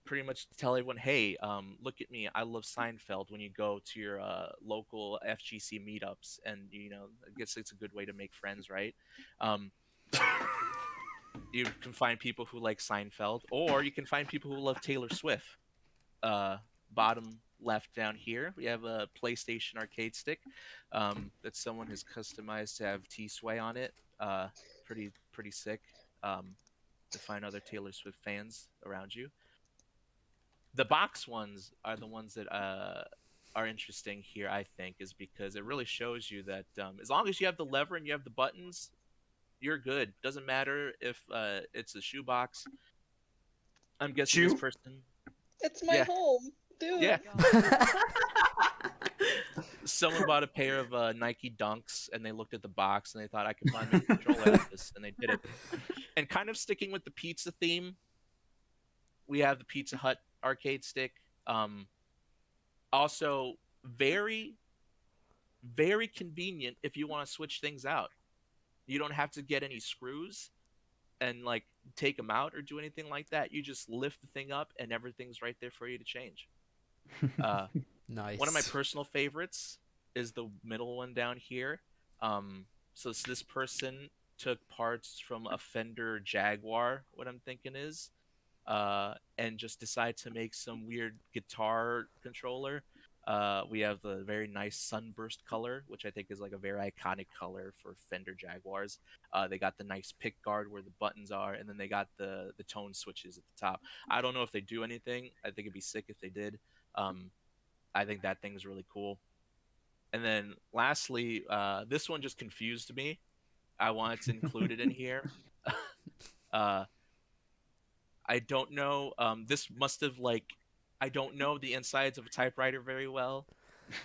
pretty much tell everyone, hey, look at me, I love Seinfeld, when you go to your local FGC meetups, and I guess it's a good way to make friends, right? Um, you can find people who like Seinfeld, or you can find people who love Taylor Swift. Bottom left down here, we have a PlayStation arcade stick that someone has customized to have T-Sway on it. Pretty sick. To find other Taylor Swift fans around you. The box ones are the ones that are interesting here, I think, is because it really shows you that as long as you have the lever and you have the buttons, you're good. Doesn't matter if it's a shoebox. I'm guessing this Shoe? person. It's my Yeah. home. Do Yeah. it. Someone bought a pair of Nike Dunks and they looked at the box and they thought I could finally make a controller out of this, and they did it. And kind of sticking with the pizza theme, we have the Pizza Hut arcade stick. Also, very, very convenient if you want to switch things out. You don't have to get any screws and like take them out or do anything like that. You just lift the thing up and everything's right there for you to change. Nice. One of my personal favorites is the middle one down here. So this person took parts from a Fender Jaguar, what I'm thinking is, and just decide to make some weird guitar controller. We have the very nice sunburst color, which I think is like a very iconic color for Fender Jaguars. They got the nice pick guard where the buttons are, and then they got the tone switches at the top. I don't know if they do anything. I think it'd be sick if they did. I think that thing's really cool. And then lastly, this one just confused me. I wanted to include it in here. uh, I don't know. This must have like, I don't know the insides of a typewriter very well.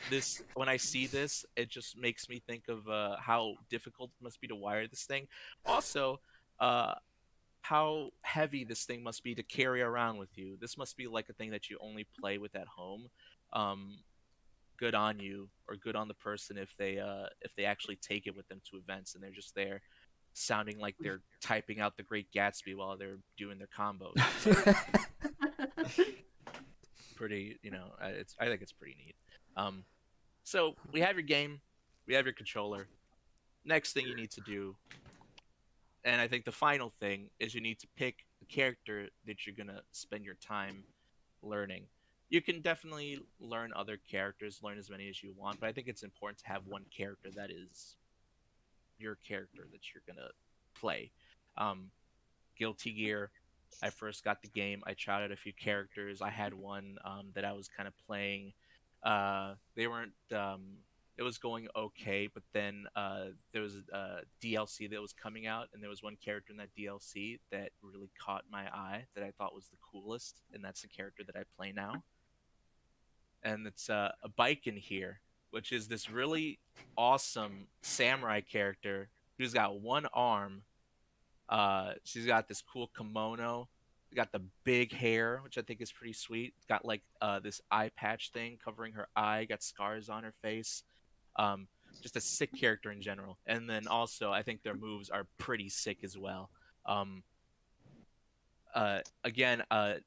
This, when I see this, it just makes me think of how difficult it must be to wire this thing. Also, uh, how heavy this thing must be to carry around with you. This must be like a thing that you only play with at home. Um, Good on you, or good on the person if they actually take it with them to events and they're just there sounding like they're typing out the Great Gatsby while they're doing their combos. Pretty, I think it's pretty neat. So we have your game, we have your controller. Next thing you need to do, and I think the final thing, is you need to pick a character that you're gonna spend your time learning. You can definitely learn other characters, learn as many as you want, but I think it's important to have one character that is your character that you're gonna play. Um, Guilty Gear. I first got the game. I tried out a few characters. I had one that I was kind of playing. They weren't. It was going okay, but then there was a DLC that was coming out, and there was one character in that DLC that really caught my eye that I thought was the coolest, and that's the character that I play now. and it's a Biken here, which is this really awesome samurai character who's got one arm. She's got this cool kimono. Got the big hair, which I think is pretty sweet. Got like this eye patch thing covering her eye. Got scars on her face. Um, just a sick character in general. And then also, I think their moves are pretty sick as well. Um, again, I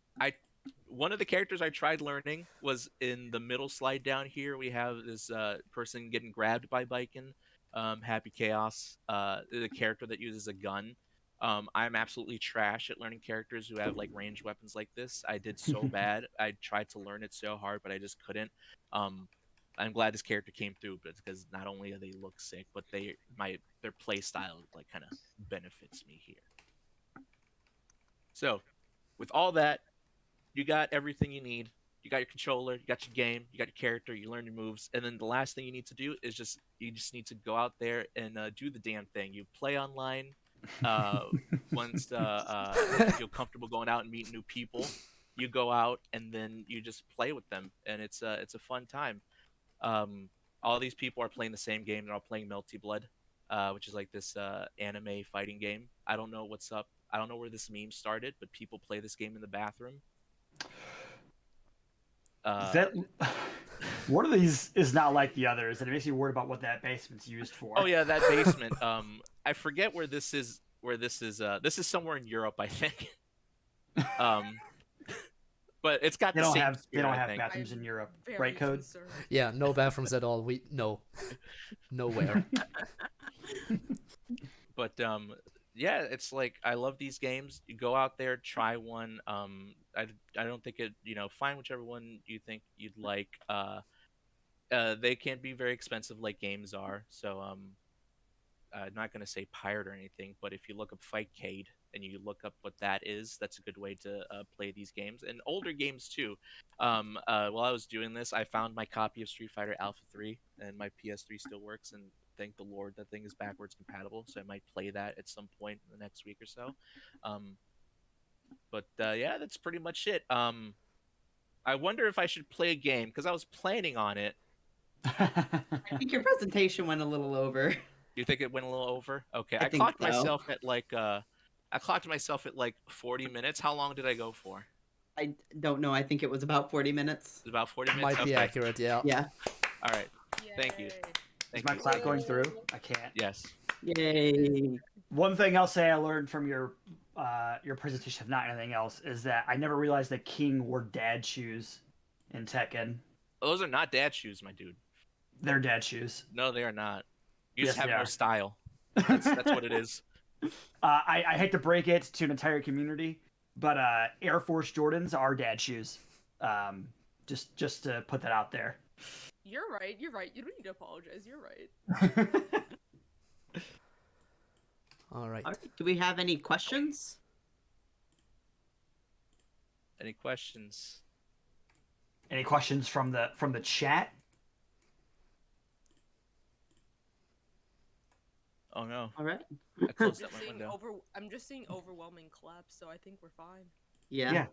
one of the characters I tried learning was in the middle slide down here. We have this person getting grabbed by Biken, Happy Chaos, the character that uses a gun. I'm absolutely trash at learning characters who have like ranged weapons like this. I did so bad. I tried to learn it so hard, but I just couldn't. I'm glad this character came through, but because not only do they look sick, but their play style like kind of benefits me here. So, with all that, you got everything you need. You got your controller, you got your game, you got your character, you learn your moves, and then the last thing you need to do is you just need to go out there and do the damn thing. You play online. Once you feel comfortable going out and meeting new people, you go out and then you just play with them, and it's a fun time. All these people are playing the same game. They're all playing Melty Blood, which is like this anime fighting game. I don't know what's up. I don't know where this meme started, but people play this game in the bathroom. One of these is not like the others, and it makes me worried about what that basement's used for. Oh yeah, that basement. I forget where this is. This is somewhere in Europe, I think. But it's got they the don't same have spirit, they don't I have think. bathrooms in Europe, Very right? Code. concerned. Yeah, no bathrooms at all. Nowhere. But yeah, it's like I love these games. You go out there, try one. I don't think it. Find whichever one you think you'd like. They can be very expensive, like games are. So I'm not gonna say pirate or anything, but if you look up Fightcade and you look up what that is, that's a good way to play these games and older games too. While I was doing this, I found my copy of Street Fighter Alpha 3, and my PS3 still works, and thank the Lord that thing is backwards compatible, so I might play that at some point in the next week or so. But yeah, that's pretty much it. I wonder if I should play a game because I was planning on it. I think your presentation went a little over. You think it went a little over? Okay, I think clocked so. myself at like 40 minutes. How long did I go for? I don't know. I think it was about 40 minutes. It was about 40 minutes. Might be Okay. accurate, yeah. Yeah. All right. Thank you. Yay. Is Thank my you. clap going through? I can't. Yes. Yay. One thing I'll say I learned from your presentation, if not anything else, is that I never realized that King wore dad shoes in Tekken. Those are not dad shoes, my dude. They're dad shoes. No, they are not. You Yes, just have they no are. style. That's what it is. I hate to break it to an entire community, but Air Force Jordans are dad shoes. Just to put that out there. You're right. You're right. You don't need to apologize. You're right. All right. All right. Do we have any questions? Any questions? Any questions from the chat? Oh no. All right. I closed up my Seeing window. I'm just seeing overwhelming claps, so I think we're fine. Yeah. Yeah.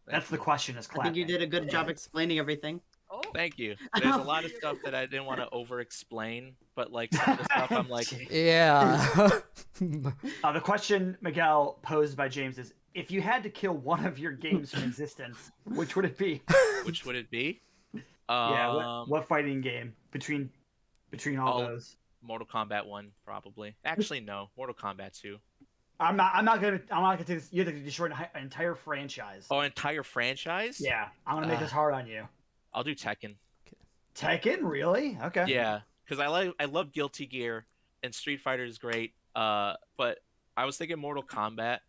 That's the question. Is I think you clapping. did a good job explaining everything. Oh, Thank you. There's a lot of stuff that I didn't want to over-explain, but like some of the stuff I'm like, Yeah. The question Miguel posed by James is: if you had to kill one of your games from existence, which would it be? which would it be? Yeah. What fighting game between all Oh. those? Mortal Kombat 1, probably. Actually, no. Mortal Kombat 2. I'm not gonna take this. You have to destroy an entire franchise. Oh, entire franchise? Yeah, I'm gonna make this hard on you. I'll do Tekken. Tekken, really? Okay. Yeah, because I love Guilty Gear, and Street Fighter is great. But I was thinking Mortal Kombat,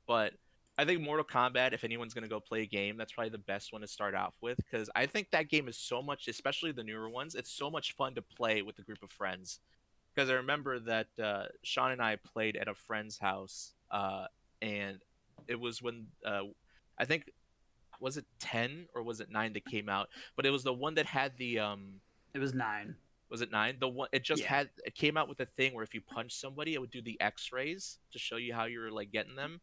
but I think Mortal Kombat, if anyone's gonna go play a game, that's probably the best one to start off with, because I think that game is so much, especially the newer ones, it's so much fun to play with a group of friends. Because I remember that Sean and I played at a friend's house, and it was when I think, was it 10 or was it 9 that came out? But it was the one that had the It was 9. was it 9? The one it just Yeah. it came out with a thing where if you punch somebody, it would do the X-rays to show you how you were like getting them.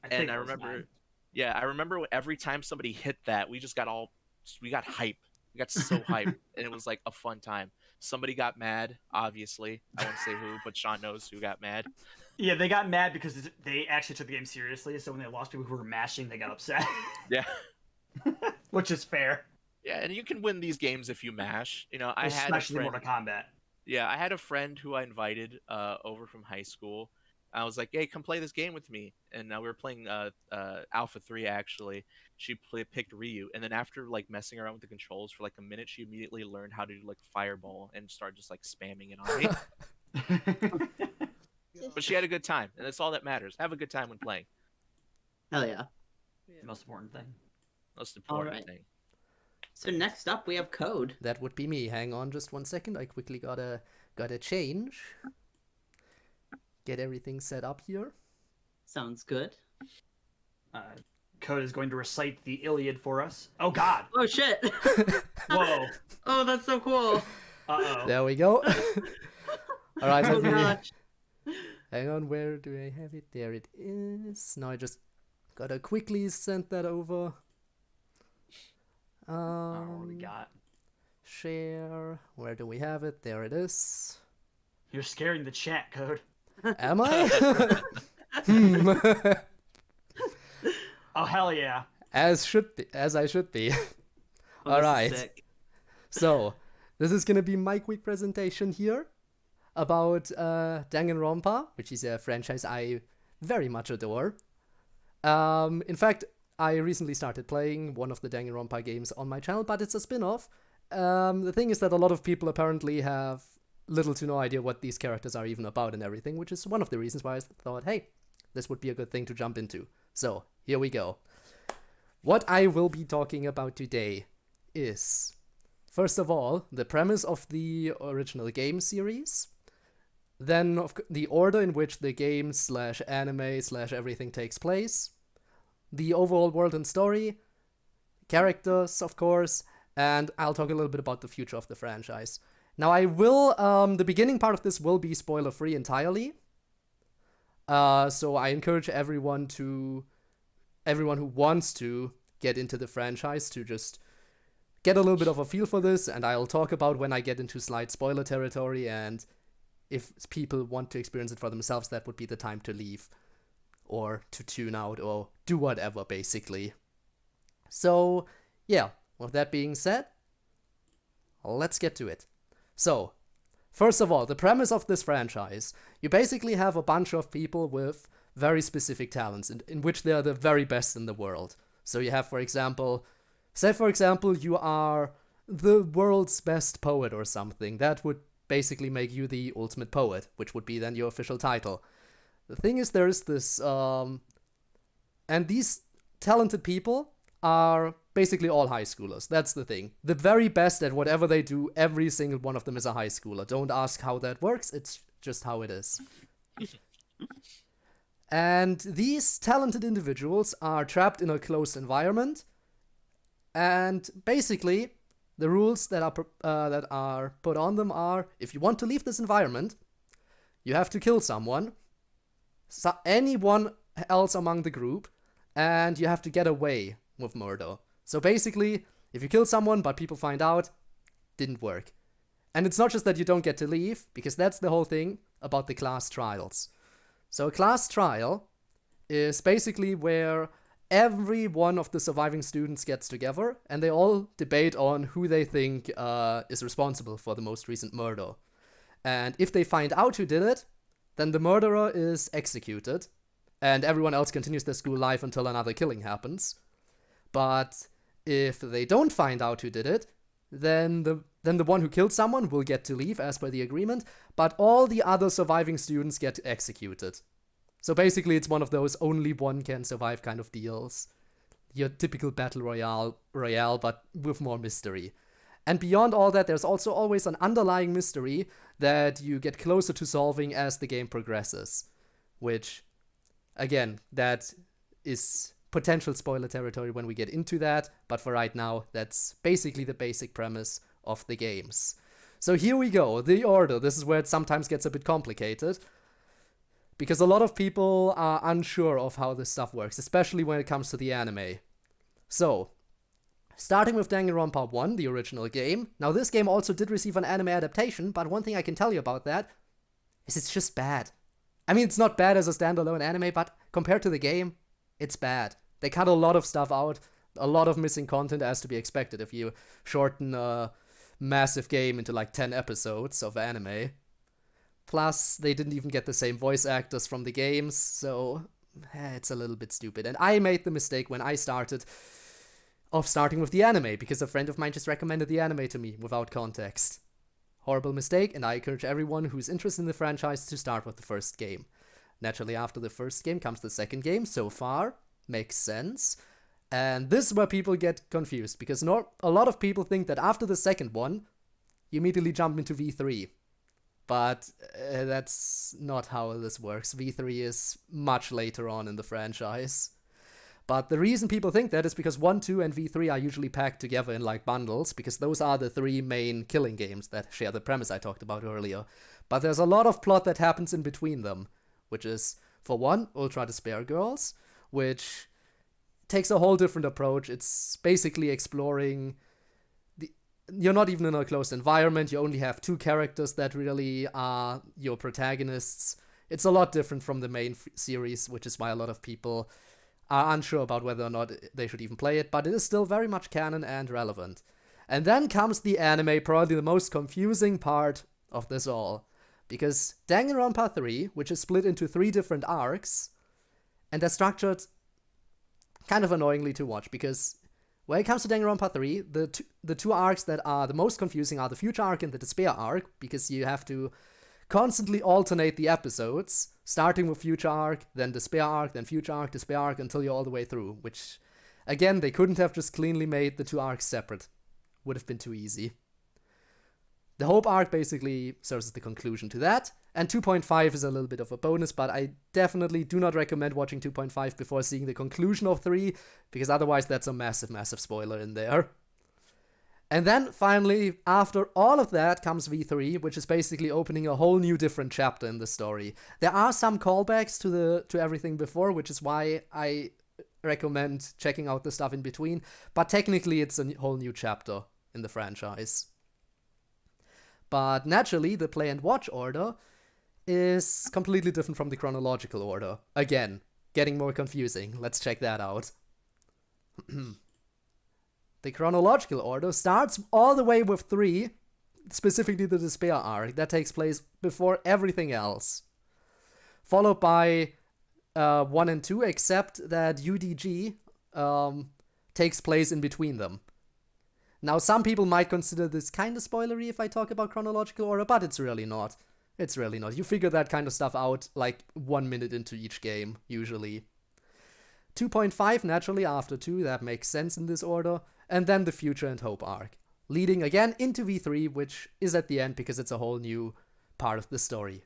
think I it was remember, 9. yeah, I remember every time somebody hit that, we got hype. We got so hyped, and it was like a fun time. Somebody got mad, obviously. I won't say who, but Sean knows who got mad. Yeah, they got mad because they actually took the game seriously. So when they lost people who were mashing, they got upset. Yeah. Which is fair. Yeah, and you can win these games if you mash. You know, Especially Mortal Kombat. Yeah, I had a friend who I invited over from high school. I was like, "Hey, come play this game with me." And we were playing Alpha 3 actually. She picked Ryu, and then after like messing around with the controls for like a minute, she immediately learned how to do like Fireball and started just like spamming it on me. But she had a good time, and that's all that matters. Have a good time when playing. Hell yeah. Yeah. Most important thing. Most important Alright. thing. So next up, we have Code. That would be me. Hang on just 1 second. I quickly gotta change. Get everything set up here. Sounds good. Code is going to recite the Iliad for us. Oh God! Oh shit! Whoa! Oh, that's so cool. Uh-oh. There we go. All right, Oh let me... gosh. Hang on, where do I have it? There it is. Now I just gotta quickly send that over. What we got? Share. Where do we have it? There it is. You're scaring the chat, Code. Am I? Oh hell yeah! As I should be. Oh, All this is right. sick. So, this is gonna be my quick presentation here about Danganronpa, which is a franchise I very much adore. In fact, I recently started playing one of the Danganronpa games on my channel, but it's a spin-off. The thing is that a lot of people apparently have little to no idea what these characters are even about and everything, which is one of the reasons why I thought, hey, this would be a good thing to jump into. So, here we go. What I will be talking about today is, first of all, the premise of the original game series, then the order in which the game / anime / everything takes place, the overall world and story, characters, of course, and I'll talk a little bit about the future of the franchise. Now I will, the beginning part of this will be spoiler-free entirely, so I encourage everyone who wants to get into the franchise to just get a little bit of a feel for this, and I'll talk about when I get into slight spoiler territory, and if people want to experience it for themselves, that would be the time to leave, or to tune out, or do whatever, basically. So, yeah, with that being said, let's get to it. So, first of all, the premise of this franchise, you basically have a bunch of people with very specific talents, in which they are the very best in the world. So you have, for example, you are the world's best poet or something. That would basically make you the ultimate poet, which would be then your official title. The thing is, there is this, and these talented people are basically all high schoolers. That's the thing. The very best at whatever they do, every single one of them is a high schooler. Don't ask how that works, it's just how it is. And these talented individuals are trapped in a closed environment, and basically, the rules that are put on them are, if you want to leave this environment, you have to kill someone, anyone else among the group, and you have to get away with murder. So basically, if you kill someone but people find out, didn't work. And it's not just that you don't get to leave, because that's the whole thing about the class trials. So a class trial is basically where every one of the surviving students gets together, and they all debate on who they think is responsible for the most recent murder. And if they find out who did it, then the murderer is executed, and everyone else continues their school life until another killing happens. But if they don't find out who did it, then the one who killed someone will get to leave as per the agreement, but all the other surviving students get executed. So basically it's one of those only one can survive kind of deals. Your typical battle royale, but with more mystery. And beyond all that, there's also always an underlying mystery that you get closer to solving as the game progresses. Which, again, that is potential spoiler territory when we get into that, but for right now, that's basically the basic premise of the games. So here we go, the order. This is where it sometimes gets a bit complicated, because a lot of people are unsure of how this stuff works, especially when it comes to the anime. So, Starting with Danganronpa 1, the original game. Now, this game also did receive an anime adaptation, but one thing I can tell you about that is it's just bad. I mean, it's not bad as a standalone anime, but compared to the game, it's bad. They cut a lot of stuff out, a lot of missing content as to be expected if you shorten a massive game into like 10 episodes of anime. Plus, they didn't even get the same voice actors from the games, so it's a little bit stupid. And I made the mistake when I started of starting with the anime, because a friend of mine just recommended the anime to me without context. Horrible mistake, and I encourage everyone who's interested in the franchise to start with the first game. Naturally, after the first game comes the second game, so far. Makes sense. And this is where people get confused, because a lot of people think that after the second one, you immediately jump into V3. But that's not how this works. V3 is much later on in the franchise. But the reason people think that is because 1, 2, and V3 are usually packed together in like bundles, because those are the 3 main killing games that share the premise I talked about earlier. But there's a lot of plot that happens in between them, which is, for one, Ultra Despair Girls, which takes a whole different approach. It's basically exploring you're not even in a closed environment, you only have 2 characters that really are your protagonists. It's a lot different from the main series, which is why a lot of people are unsure about whether or not they should even play it, but it is still very much canon and relevant. And then comes the anime, probably the most confusing part of this all. Because Danganronpa 3, which is split into 3 different arcs, and they're structured kind of annoyingly to watch, because when it comes to Danganronpa 3, the two arcs that are the most confusing are the Future arc and the Despair arc, because you have to constantly alternate the episodes, starting with Future arc, then Despair arc, then Future arc, Despair arc, until you're all the way through, which, again, they couldn't have just cleanly made the 2 arcs separate. Would have been too easy. The Hope arc basically serves as the conclusion to that, and 2.5 is a little bit of a bonus, but I definitely do not recommend watching 2.5 before seeing the conclusion of 3, because otherwise that's a massive, massive spoiler in there. And then, finally, after all of that comes V3, which is basically opening a whole new different chapter in the story. There are some callbacks to everything before, which is why I recommend checking out the stuff in between, but technically it's a whole new chapter in the franchise. But naturally, the play and watch order is completely different from the chronological order. Again, getting more confusing. Let's check that out. The chronological order starts all the way with 3, specifically the Despair arc, that takes place before everything else. Followed by 1 and 2, except that UDG takes place in between them. Now, some people might consider this kind of spoilery if I talk about chronological order, but it's really not. It's really not. You figure that kind of stuff out like 1 minute into each game, usually. 2.5, naturally, after 2, that makes sense in this order. And then the Future and Hope arc, leading again into V3, which is at the end because it's a whole new part of the story.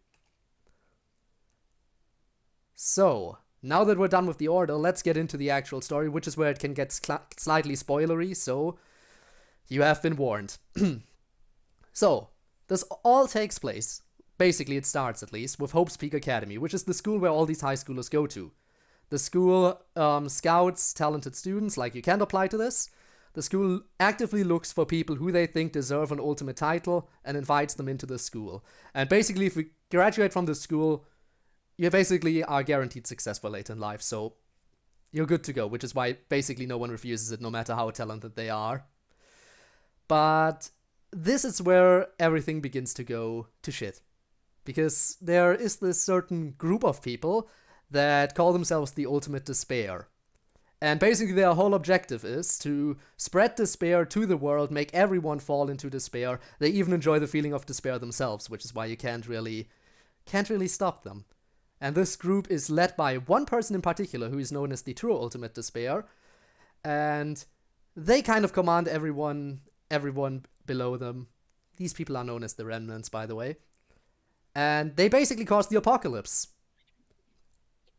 So, now that we're done with the order, let's get into the actual story, which is where it can get slightly spoilery, so you have been warned. So, this all takes place, basically it starts at least, with Hope's Peak Academy, which is the school where all these high schoolers go to. The school scouts talented students, like you can't apply to this. The school actively looks for people who they think deserve an ultimate title and invites them into the school. And basically, if we graduate from the school, you basically are guaranteed success for later in life, so you're good to go, which is why basically no one refuses it, no matter how talented they are. But this is where everything begins to go to shit. Because there is this certain group of people that call themselves the Ultimate Despair. And basically their whole objective is to spread despair to the world, make everyone fall into despair. They even enjoy the feeling of despair themselves, which is why you can't really stop them. And this group is led by one person in particular who is known as the True Ultimate Despair. And they kind of command everyone below them. These people are known as the Remnants, by the way. And they basically cause the apocalypse.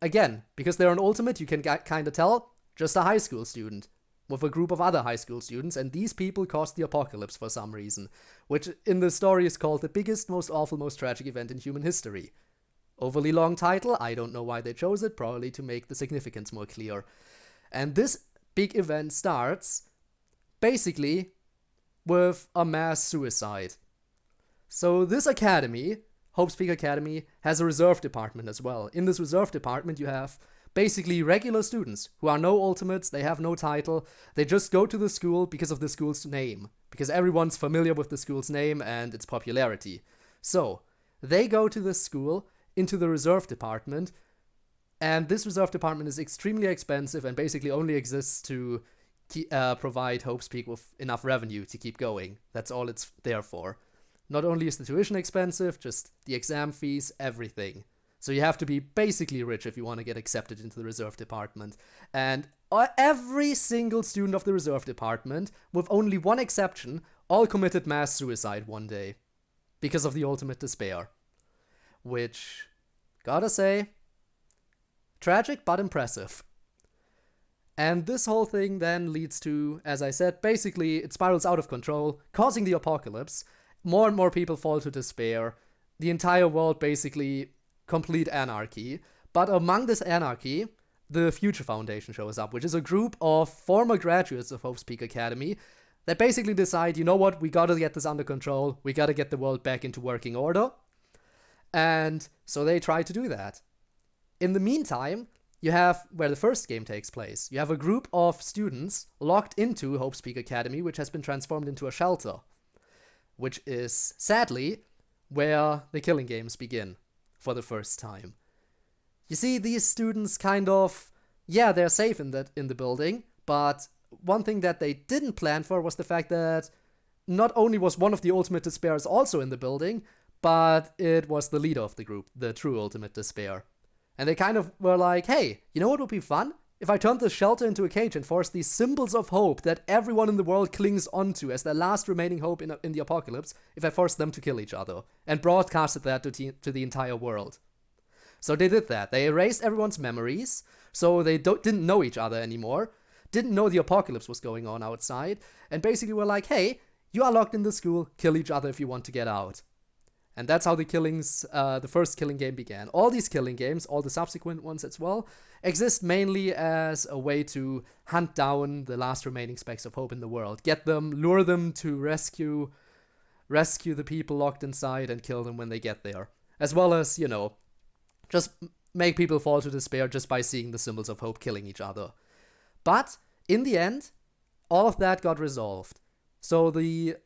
Again, because they're an ultimate, you can kind of tell, just a high school student with a group of other high school students, and these people caused the apocalypse for some reason, which in the story is called the biggest, most awful, most tragic event in human history. Overly long title, I don't know why they chose it, probably to make the significance more clear. And this big event starts basically with a mass suicide. So this academy, Hope's Peak Academy, has a reserve department as well. In this reserve department, you have basically regular students who are no ultimates, they have no title, they just go to the school because of the school's name, because everyone's familiar with the school's name and its popularity. So, they go to this school, into the reserve department, and this reserve department is extremely expensive and basically only exists to provide Hope's Peak with enough revenue to keep going. That's all it's there for. Not only is the tuition expensive, just the exam fees, everything. So you have to be basically rich if you want to get accepted into the reserve department. And every single student of the reserve department, with only one exception, all committed mass suicide one day. Because of the ultimate despair. Which, gotta say, tragic but impressive. And this whole thing then leads to, as I said, basically it spirals out of control, causing the apocalypse. More and more people fall to despair. The entire world basically complete anarchy. But among this anarchy, the Future Foundation shows up, which is a group of former graduates of Hope's Peak Academy that basically decide, you know what, we gotta get this under control, we gotta get the world back into working order. And so they try to do that. In the meantime, you have where the first game takes place. You have a group of students locked into Hope's Peak Academy, which has been transformed into a shelter. Which is, sadly, where the killing games begin. For the first time. You see, these students kind of, yeah, they're safe in the building, but one thing that they didn't plan for was the fact that not only was one of the Ultimate Despairs also in the building, but it was the leader of the group, the true Ultimate Despair. And they kind of were like, hey, you know what would be fun? If I turned this shelter into a cage and forced these symbols of hope that everyone in the world clings onto as their last remaining hope in the apocalypse, if I forced them to kill each other, and broadcasted that to the entire world. So they did that. They erased everyone's memories, so they didn't know each other anymore, didn't know the apocalypse was going on outside, and basically were like, hey, you are locked in the school, kill each other if you want to get out. And that's how the killings, the first killing game began. All these killing games, all the subsequent ones as well, exist mainly as a way to hunt down the last remaining specks of hope in the world. Get them, lure them to rescue the people locked inside and kill them when they get there. As well as, you know, just make people fall to despair just by seeing the symbols of hope killing each other. But, in the end, all of that got resolved. So the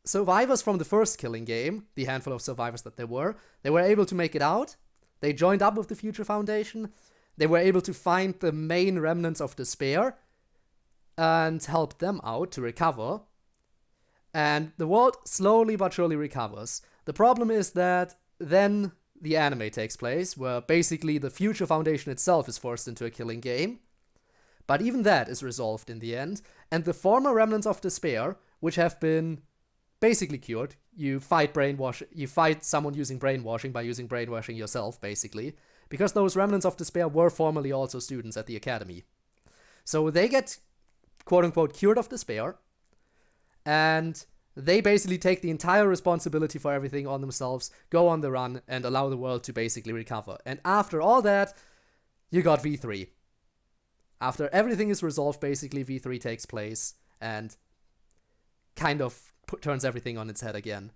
survivors from the first killing game, the handful of survivors that there were able to make it out. They joined up with the Future Foundation. They were able to find the main remnants of despair and help them out to recover. And the world slowly but surely recovers. The problem is that then the anime takes place, where basically the Future Foundation itself is forced into a killing game. But even that is resolved in the end, and the former remnants of despair, which have been basically cured, you fight someone using brainwashing by using brainwashing yourself, basically, because those remnants of despair were formerly also students at the academy. So they get, quote-unquote, cured of despair, and they basically take the entire responsibility for everything on themselves, go on the run, and allow the world to basically recover. And after all that, you got V3. After everything is resolved, basically, V3 takes place, and kind of turns everything on its head again.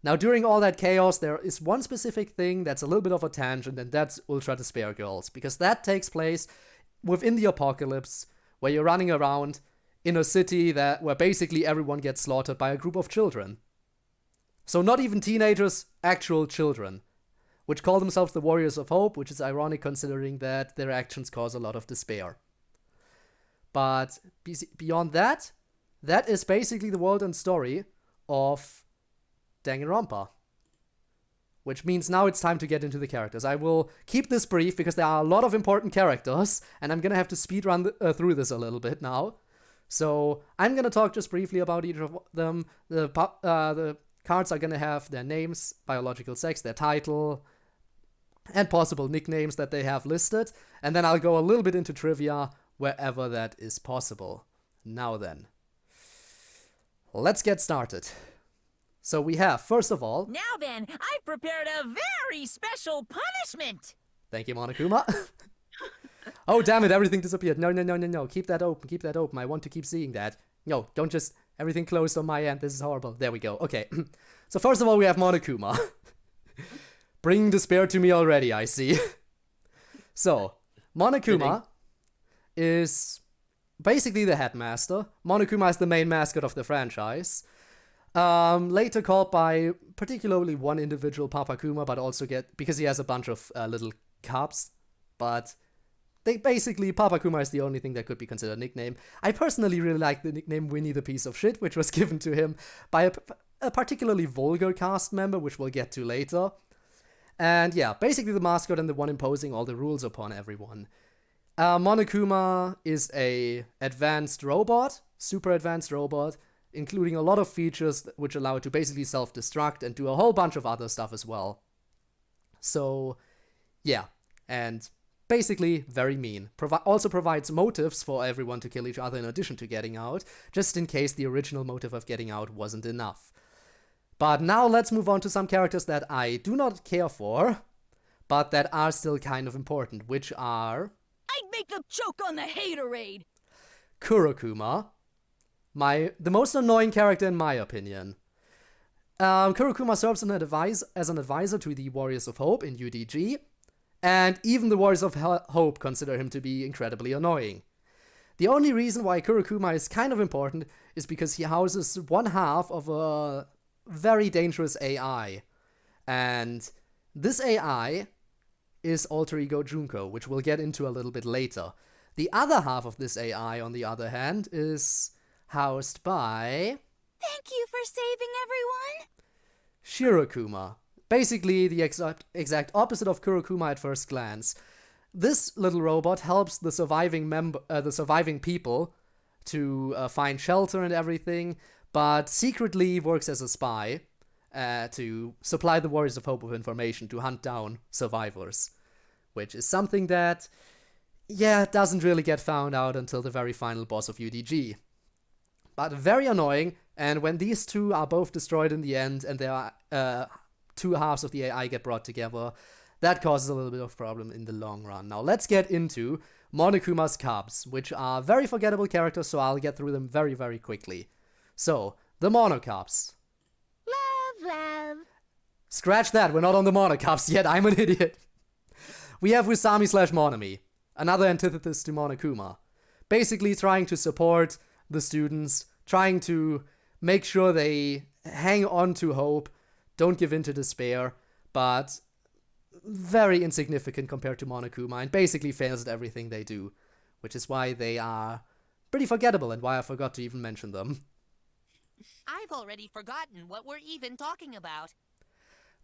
Now, during all that chaos, there is one specific thing that's a little bit of a tangent, and that's Ultra Despair Girls, because that takes place within the apocalypse, where you're running around in a city where basically everyone gets slaughtered by a group of children. So not even teenagers, actual children, which call themselves the Warriors of Hope, which is ironic considering that their actions cause a lot of despair. But beyond that, that is basically the world and story of Danganronpa. Which means now it's time to get into the characters. I will keep this brief because there are a lot of important characters, and I'm gonna have to speedrun through this a little bit now. So I'm gonna talk just briefly about each of them. The cards are gonna have their names, biological sex, their title, and possible nicknames that they have listed. And then I'll go a little bit into trivia wherever that is possible. Now then, let's get started. So we have, first of all... Now then, I've prepared a very special punishment! Thank you, Monokuma. Oh, damn it, everything disappeared. No. Keep that open, I want to keep seeing that. No, don't just... Everything closed on my end. This is horrible. There we go. Okay. So first of all, we have Monokuma. Bringing despair to me already, I see. So, Monokuma is basically the headmaster. Monokuma is the main mascot of the franchise. Later called by particularly one individual, Papakuma, but also because he has a bunch of little cubs. But Papakuma is the only thing that could be considered a nickname. I personally really like the nickname Winnie the Piece of Shit, which was given to him by a particularly vulgar cast member, which we'll get to later. And yeah, basically the mascot and the one imposing all the rules upon everyone. Monokuma is a advanced robot, super advanced robot, including a lot of features which allow it to basically self-destruct and do a whole bunch of other stuff as well. So, yeah, and basically very mean. Also provides motives for everyone to kill each other in addition to getting out, just in case the original motive of getting out wasn't enough. But now let's move on to some characters that I do not care for, but that are still kind of important, which are... I'd make them choke on the haterade! Kurokuma. The most annoying character in my opinion. Kurokuma serves as an advisor to the Warriors of Hope in UDG, and even the Warriors of Hope consider him to be incredibly annoying. The only reason why Kurokuma is kind of important is because he houses one half of a very dangerous AI. And this AI is alter ego Junko, which we'll get into a little bit later. The other half of this AI, on the other hand, is housed by... Thank you for saving everyone! Shirokuma. Basically the exact opposite of Kurokuma at first glance. This little robot helps the surviving people to find shelter and everything, but secretly works as a spy to supply the Warriors of Hope with information to hunt down survivors, which is something that, yeah, doesn't really get found out until the very final boss of UDG. But very annoying, and when these two are both destroyed in the end and there are two halves of the AI get brought together, that causes a little bit of problem in the long run. Now let's get into Monokuma's cubs, which are very forgettable characters, so I'll get through them very, very quickly. So, the Monocubs. Love. Scratch that, we're not on the Monocubs yet, I'm an idiot. We have Wisami/Monami, another antithesis to Monokuma. Basically trying to support the students, trying to make sure they hang on to hope, don't give in to despair, but very insignificant compared to Monokuma, and basically fails at everything they do, which is why they are pretty forgettable and why I forgot to even mention them. I've already forgotten what we're even talking about.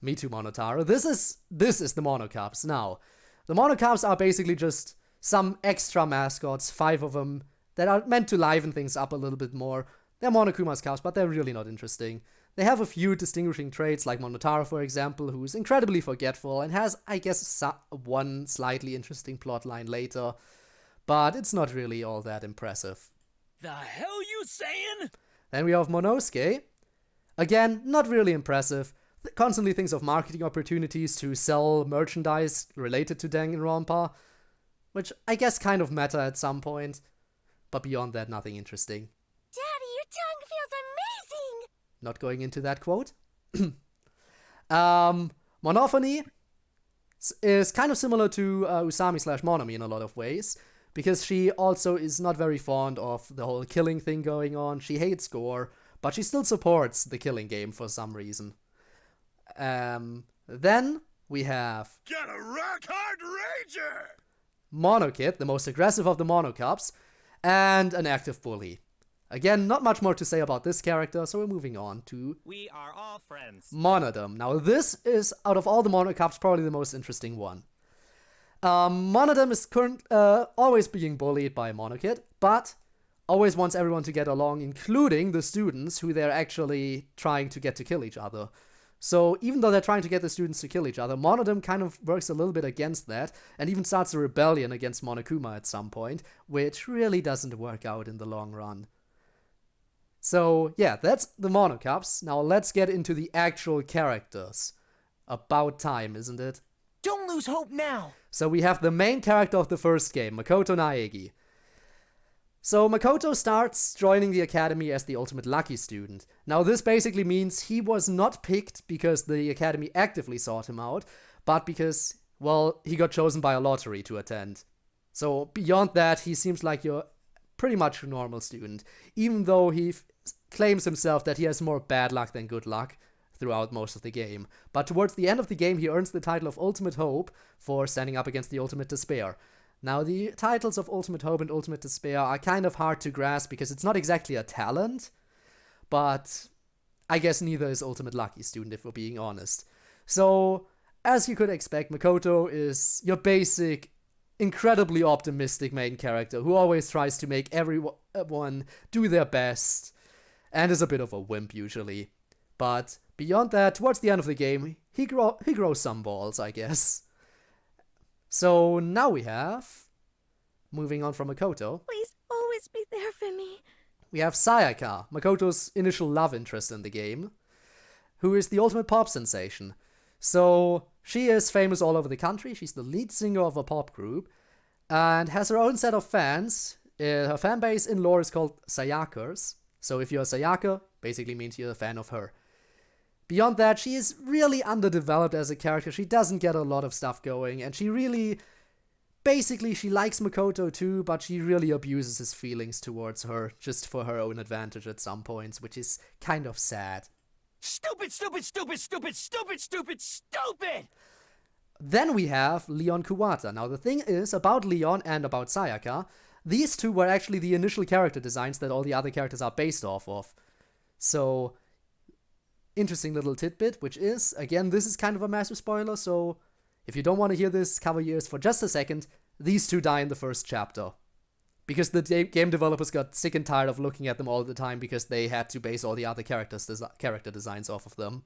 Me too, Monotaro. This is the Monocubs. Now, the Monocubs are basically just some extra mascots, 5 of them, that are meant to liven things up a little bit more. They're Monokuma's cubs, but they're really not interesting. They have a few distinguishing traits, like Monotaro, for example, who's incredibly forgetful and has, I guess, one slightly interesting plotline later, but it's not really all that impressive. The hell you saying? Then we have Monosuke. Again, not really impressive. Constantly thinks of marketing opportunities to sell merchandise related to Danganronpa, which I guess kind of meta at some point, but beyond that, nothing interesting. Daddy, your tongue feels amazing! Not going into that quote. Monophony is kind of similar to Usami/Monami in a lot of ways, because she also is not very fond of the whole killing thing going on. She hates gore, but she still supports the killing game for some reason. Then we have... Get a rock-hard rager! Monokid, the most aggressive of the Monocubs, and an active bully. Again, not much more to say about this character, so we're moving on to... We are all friends. Monodam. Now this is, out of all the Monocubs, probably the most interesting one. Monodam is always being bullied by Monokid, but always wants everyone to get along, including the students who they're actually trying to get to kill each other. So even though they're trying to get the students to kill each other, Monodam kind of works a little bit against that, and even starts a rebellion against Monokuma at some point, which really doesn't work out in the long run. So yeah, that's the Monocubs. Now let's get into the actual characters. About time, isn't it? Don't lose hope now! So we have the main character of the first game, Makoto Naegi. So Makoto starts joining the academy as the ultimate lucky student. Now this basically means he was not picked because the academy actively sought him out, but because, well, he got chosen by a lottery to attend. So beyond that, he seems like you're pretty much a normal student, even though he claims himself that he has more bad luck than good luck throughout most of the game. But towards the end of the game, he earns the title of Ultimate Hope for standing up against the Ultimate Despair. Now, the titles of Ultimate Hope and Ultimate Despair are kind of hard to grasp because it's not exactly a talent, but I guess neither is Ultimate Lucky Student, if we're being honest. So, as you could expect, Makoto is your basic, incredibly optimistic main character who always tries to make everyone do their best, and is a bit of a wimp usually. But beyond that, towards the end of the game, he grows some balls, I guess. So now we have, moving on from Makoto, Please always be there for me. we have Sayaka, Makoto's initial love interest in the game, who is the ultimate pop sensation. So she is famous all over the country, she's the lead singer of a pop group, and has her own set of fans. Her fan base in lore is called Sayakers, so if you're a Sayaka, basically means you're a fan of her. Beyond that, she is really underdeveloped as a character. She doesn't get a lot of stuff going, and she likes Makoto too, but she really abuses his feelings towards her just for her own advantage at some points, which is kind of sad. Stupid, stupid, stupid, stupid, stupid, stupid, stupid! Then we have Leon Kuwata. Now the thing is, about Leon and about Sayaka, these two were actually the initial character designs that all the other characters are based off of. So, interesting little tidbit, which is, again, this is kind of a massive spoiler, so if you don't want to hear this, cover your ears for just a second. These two die in the first chapter. Because the game developers got sick and tired of looking at them all the time because they had to base all the other character designs off of them.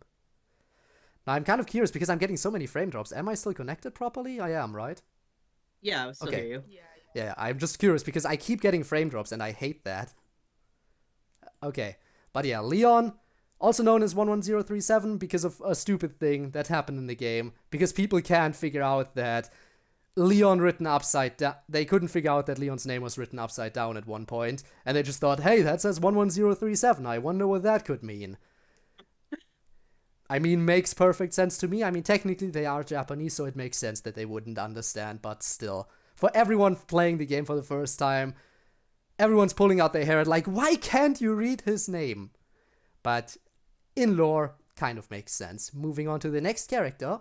Now, I'm kind of curious because I'm getting so many frame drops. Am I still connected properly? I am, right? Yeah, I still Okay. hear you. Yeah, I'm just curious because I keep getting frame drops and I hate that. Okay, but yeah, Leon, also known as 11037 because of a stupid thing that happened in the game, because people can't figure out that Leon written upside down. They couldn't figure out that Leon's name was written upside down at one point, and they just thought, hey, that says 11037, I wonder what that could mean. I mean, makes perfect sense to me. I mean, technically they are Japanese, so it makes sense that they wouldn't understand, but still. For everyone playing the game for the first time, everyone's pulling out their hair like, why can't you read his name? But in lore, kind of makes sense. Moving on to the next character,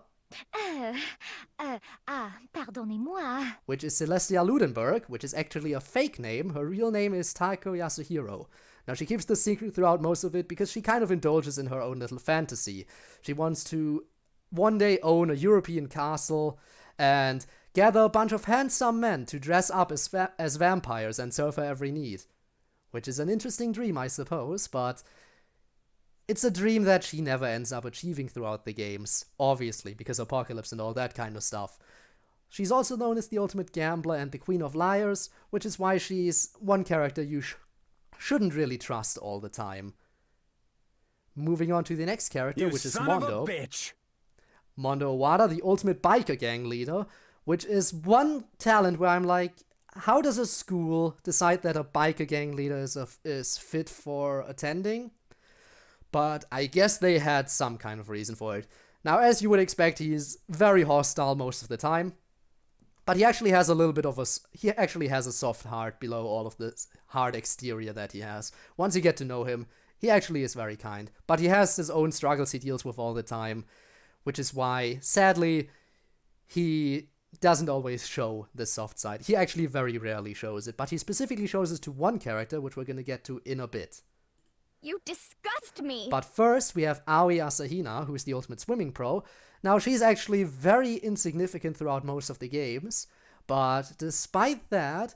Pardonnez-moi. which is Celestia Ludenburg, which is actually a fake name. Her real name is Taiko Yasuhiro. Now, she keeps the secret throughout most of it because she kind of indulges in her own little fantasy. She wants to one day own a European castle and gather a bunch of handsome men to dress up as vampires and serve her every need. Which is an interesting dream, I suppose, but it's a dream that she never ends up achieving throughout the games, obviously, because Apocalypse and all that kind of stuff. She's also known as the ultimate gambler and the queen of liars, which is why she's one character you shouldn't really trust all the time. Moving on to the next character, which is Mondo. Of a bitch. Mondo Owada, the ultimate biker gang leader, which is one talent where I'm like, how does a school decide that a biker gang leader is fit for attending? But I guess they had some kind of reason for it. Now, as you would expect, he's very hostile most of the time, but he actually has a soft heart below all of the hard exterior that he has. Once you get to know him, he actually is very kind, but he has his own struggles he deals with all the time, which is why, sadly, he doesn't always show the soft side. He actually very rarely shows it, but he specifically shows it to one character, which we're gonna get to in a bit. You disgust me. But first, we have Aoi Asahina, who is the ultimate swimming pro. Now, she's actually very insignificant throughout most of the games, but despite that,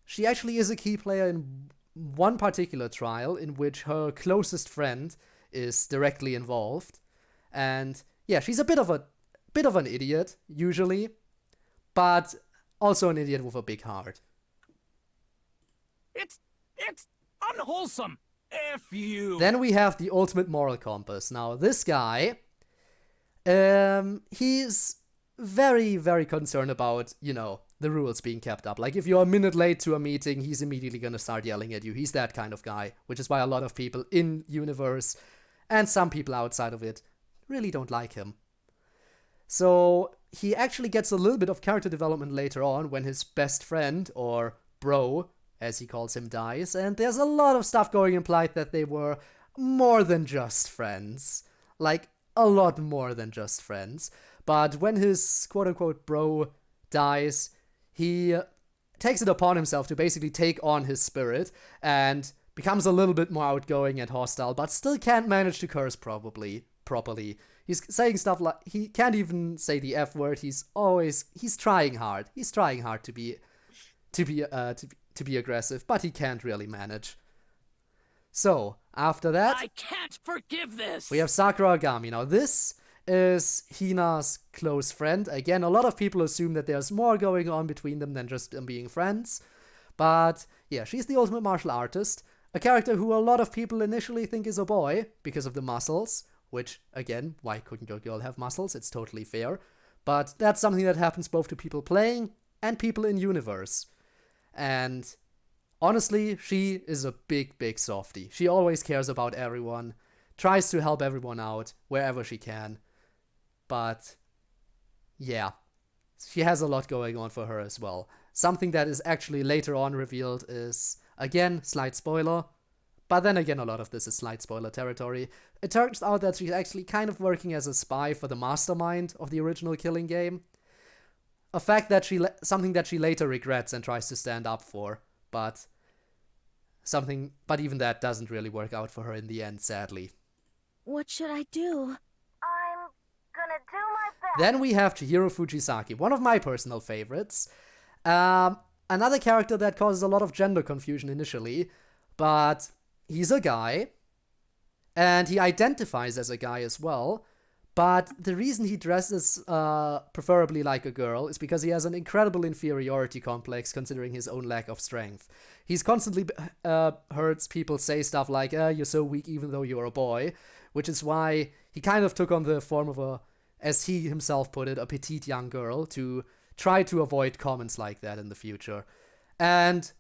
she actually is a key player in one particular trial in which her closest friend is directly involved. And yeah, she's a bit of an idiot, usually, but also an idiot with a big heart. It's unwholesome. F you. Then we have the ultimate moral compass. Now, this guy, he's very, very concerned about, the rules being kept up. Like, if you're a minute late to a meeting, he's immediately gonna start yelling at you. He's that kind of guy, which is why a lot of people in universe and some people outside of it really don't like him. So he actually gets a little bit of character development later on when his best friend, or bro, as he calls him, dies, and there's a lot of stuff going implied that they were more than just friends. Like, a lot more than just friends. But when his quote-unquote bro dies, he takes it upon himself to basically take on his spirit and becomes a little bit more outgoing and hostile, but still can't manage to curse properly. He's saying stuff like, he can't even say the F word. He's trying hard. He's trying hard to be aggressive, but he can't really manage. So, after that, I can't forgive this! we have Sakura Agami. Now, this is Hina's close friend. Again, a lot of people assume that there's more going on between them than just them being friends. But, yeah, she's the ultimate martial artist. A character who a lot of people initially think is a boy, because of the muscles. Which, again, why couldn't your girl have muscles? It's totally fair. But that's something that happens both to people playing and people in universe. And honestly, she is a big, big softie. She always cares about everyone, tries to help everyone out wherever she can. But, yeah, she has a lot going on for her as well. Something that is actually later on revealed is, again, slight spoiler, but then again, a lot of this is slight spoiler territory. It turns out that she's actually kind of working as a spy for the mastermind of the original Killing game. A fact that something that she later regrets and tries to stand up for, but even that doesn't really work out for her in the end, sadly. What should I do? I'm gonna do my best. Then we have Hiro Fujisaki, one of my personal favorites. Another character that causes a lot of gender confusion initially, but he's a guy, and he identifies as a guy as well. But the reason he dresses preferably like a girl is because he has an incredible inferiority complex considering his own lack of strength. He's constantly heard people say stuff like, you're so weak even though you're a boy, which is why he kind of took on the form of a, as he himself put it, a petite young girl to try to avoid comments like that in the future. And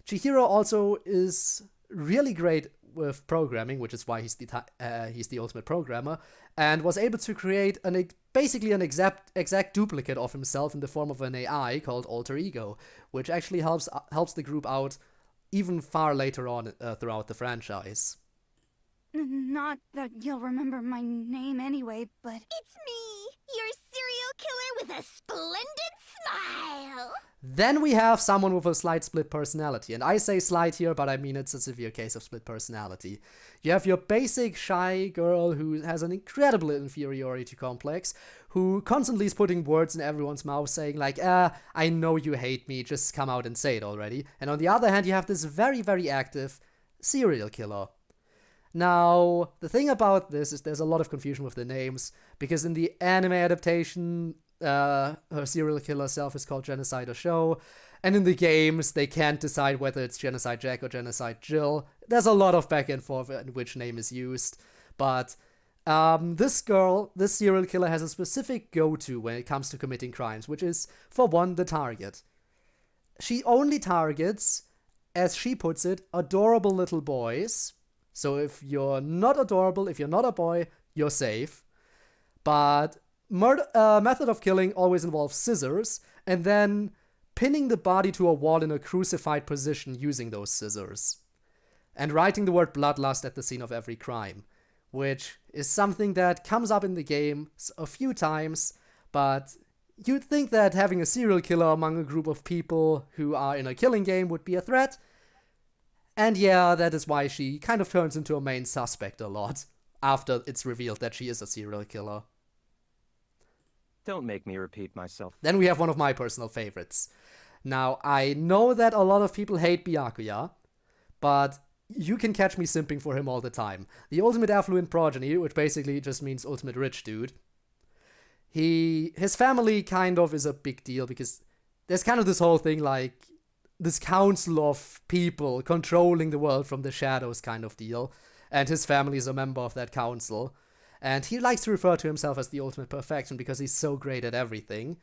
Chihiro also is really great with programming, which is why he's the ultimate programmer, and was able to create basically an exact duplicate of himself in the form of an AI called Alter Ego, which actually helps the group out even far later on throughout the franchise. Not that you'll remember my name anyway, but... It's me, your serial killer with a splendid smile! Then we have someone with a slight split personality, and I say slight here, but I mean it's a severe case of split personality. You have your basic shy girl who has an incredible inferiority complex, who constantly is putting words in everyone's mouth saying like, I know you hate me, just come out and say it already. And on the other hand, you have this very, very active serial killer. Now, the thing about this is there's a lot of confusion with the names, because in the anime adaptation, her serial killer self is called Genocide Show, and in the games, they can't decide whether it's Genocide Jack or Genocide Jill. There's a lot of back and forth in which name is used, but this serial killer has a specific go-to when it comes to committing crimes, which is, for one, the target. She only targets, as she puts it, adorable little boys. So if you're not adorable, if you're not a boy, you're safe. But method of killing always involves scissors, and then pinning the body to a wall in a crucified position using those scissors. And writing the word bloodlust at the scene of every crime, which is something that comes up in the game a few times, but you'd think that having a serial killer among a group of people who are in a killing game would be a threat. And yeah, that is why she kind of turns into a main suspect a lot, after it's revealed that she is a serial killer. Don't make me repeat myself. Then we have one of my personal favorites. Now, I know that a lot of people hate Byakuya, but you can catch me simping for him all the time. The ultimate affluent progeny, which basically just means ultimate rich dude. His family kind of is a big deal, because there's kind of this whole thing like this council of people controlling the world from the shadows kind of deal, and his family is a member of that council. And he likes to refer to himself as the ultimate perfection because he's so great at everything.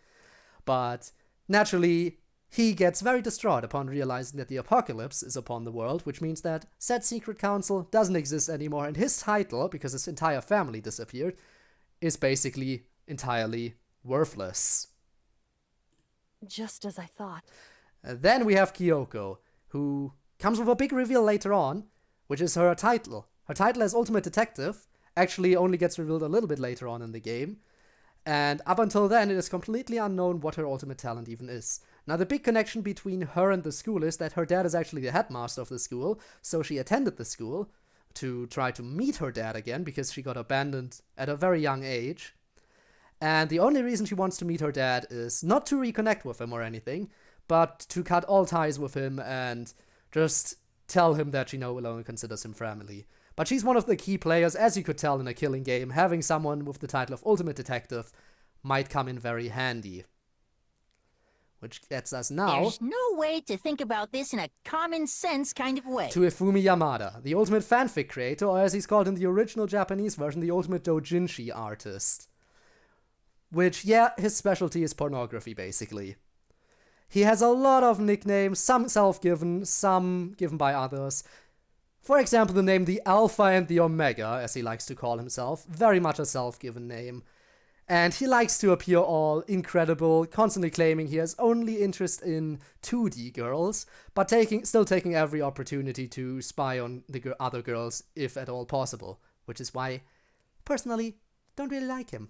But naturally, he gets very distraught upon realizing that the apocalypse is upon the world, which means that said secret council doesn't exist anymore, and his title, because his entire family disappeared, is basically entirely worthless. Just as I thought. Then we have Kyoko, who comes with a big reveal later on, which is her title. Her title as Ultimate Detective actually only gets revealed a little bit later on in the game, and up until then it is completely unknown what her ultimate talent even is. Now, the big connection between her and the school is that her dad is actually the headmaster of the school, so she attended the school to try to meet her dad again because she got abandoned at a very young age. And the only reason she wants to meet her dad is not to reconnect with him or anything, but to cut all ties with him and just tell him that she no longer considers him family. But she's one of the key players, as you could tell in a killing game. Having someone with the title of Ultimate Detective might come in very handy. Which gets us now There's no way to think about this in a common sense kind of way. to Ifumi Yamada, the ultimate fanfic creator, or as he's called in the original Japanese version, the ultimate doujinshi artist. Which, yeah, his specialty is pornography, basically. He has a lot of nicknames, some self-given, some given by others. For example, the name the Alpha and the Omega, as he likes to call himself, very much a self-given name. And he likes to appear all incredible, constantly claiming he has only interest in 2D girls, but still taking every opportunity to spy on the other girls, if at all possible. Which is why, personally, don't really like him.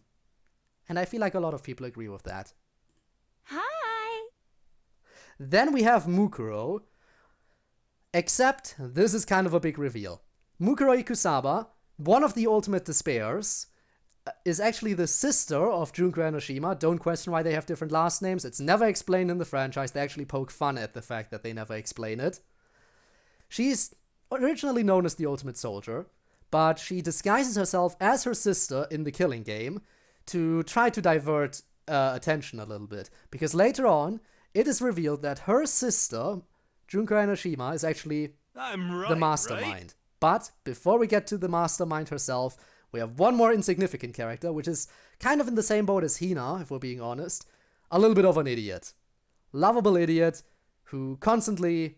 And I feel like a lot of people agree with that. Hi! Then we have Mukuro, except this is kind of a big reveal. Mukuro Ikusaba, one of the Ultimate Despairs, is actually the sister of Junko Enoshima. Don't question why they have different last names. It's never explained in the franchise. They actually poke fun at the fact that they never explain it. She's originally known as the Ultimate Soldier, but she disguises herself as her sister in the killing game to try to divert attention a little bit. Because later on, it is revealed that her sister, Junko Enoshima, is actually the mastermind. Right? But before we get to the mastermind herself, we have one more insignificant character, which is kind of in the same boat as Hina, if we're being honest. A little bit of an idiot. Lovable idiot who constantly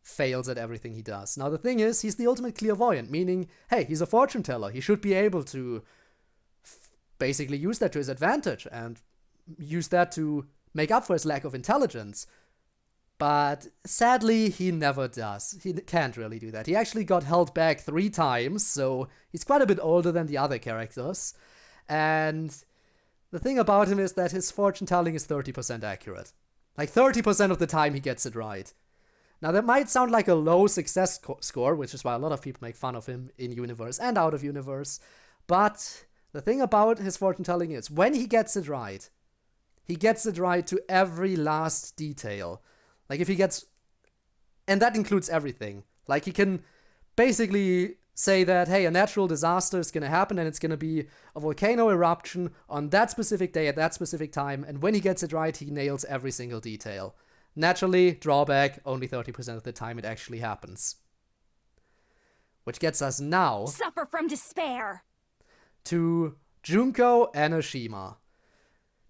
fails at everything he does. Now the thing is, he's the ultimate clairvoyant, meaning, hey, he's a fortune teller. He should be able to basically use that to his advantage and use that to make up for his lack of intelligence. But sadly, he never does. He can't really do that. He actually got held back 3 times, so he's quite a bit older than the other characters. And the thing about him is that his fortune telling is 30% accurate. Like 30% of the time he gets it right. Now that might sound like a low success score, which is why a lot of people make fun of him in universe and out of universe. But the thing about his fortune telling is when he gets it right to every last detail. Like if he gets, and that includes everything. Like he can basically say that, hey, a natural disaster is going to happen and it's going to be a volcano eruption on that specific day at that specific time. And when he gets it right, he nails every single detail. Naturally, drawback, only 30% of the time it actually happens. Which gets us now Suffer from despair! to Junko Enoshima.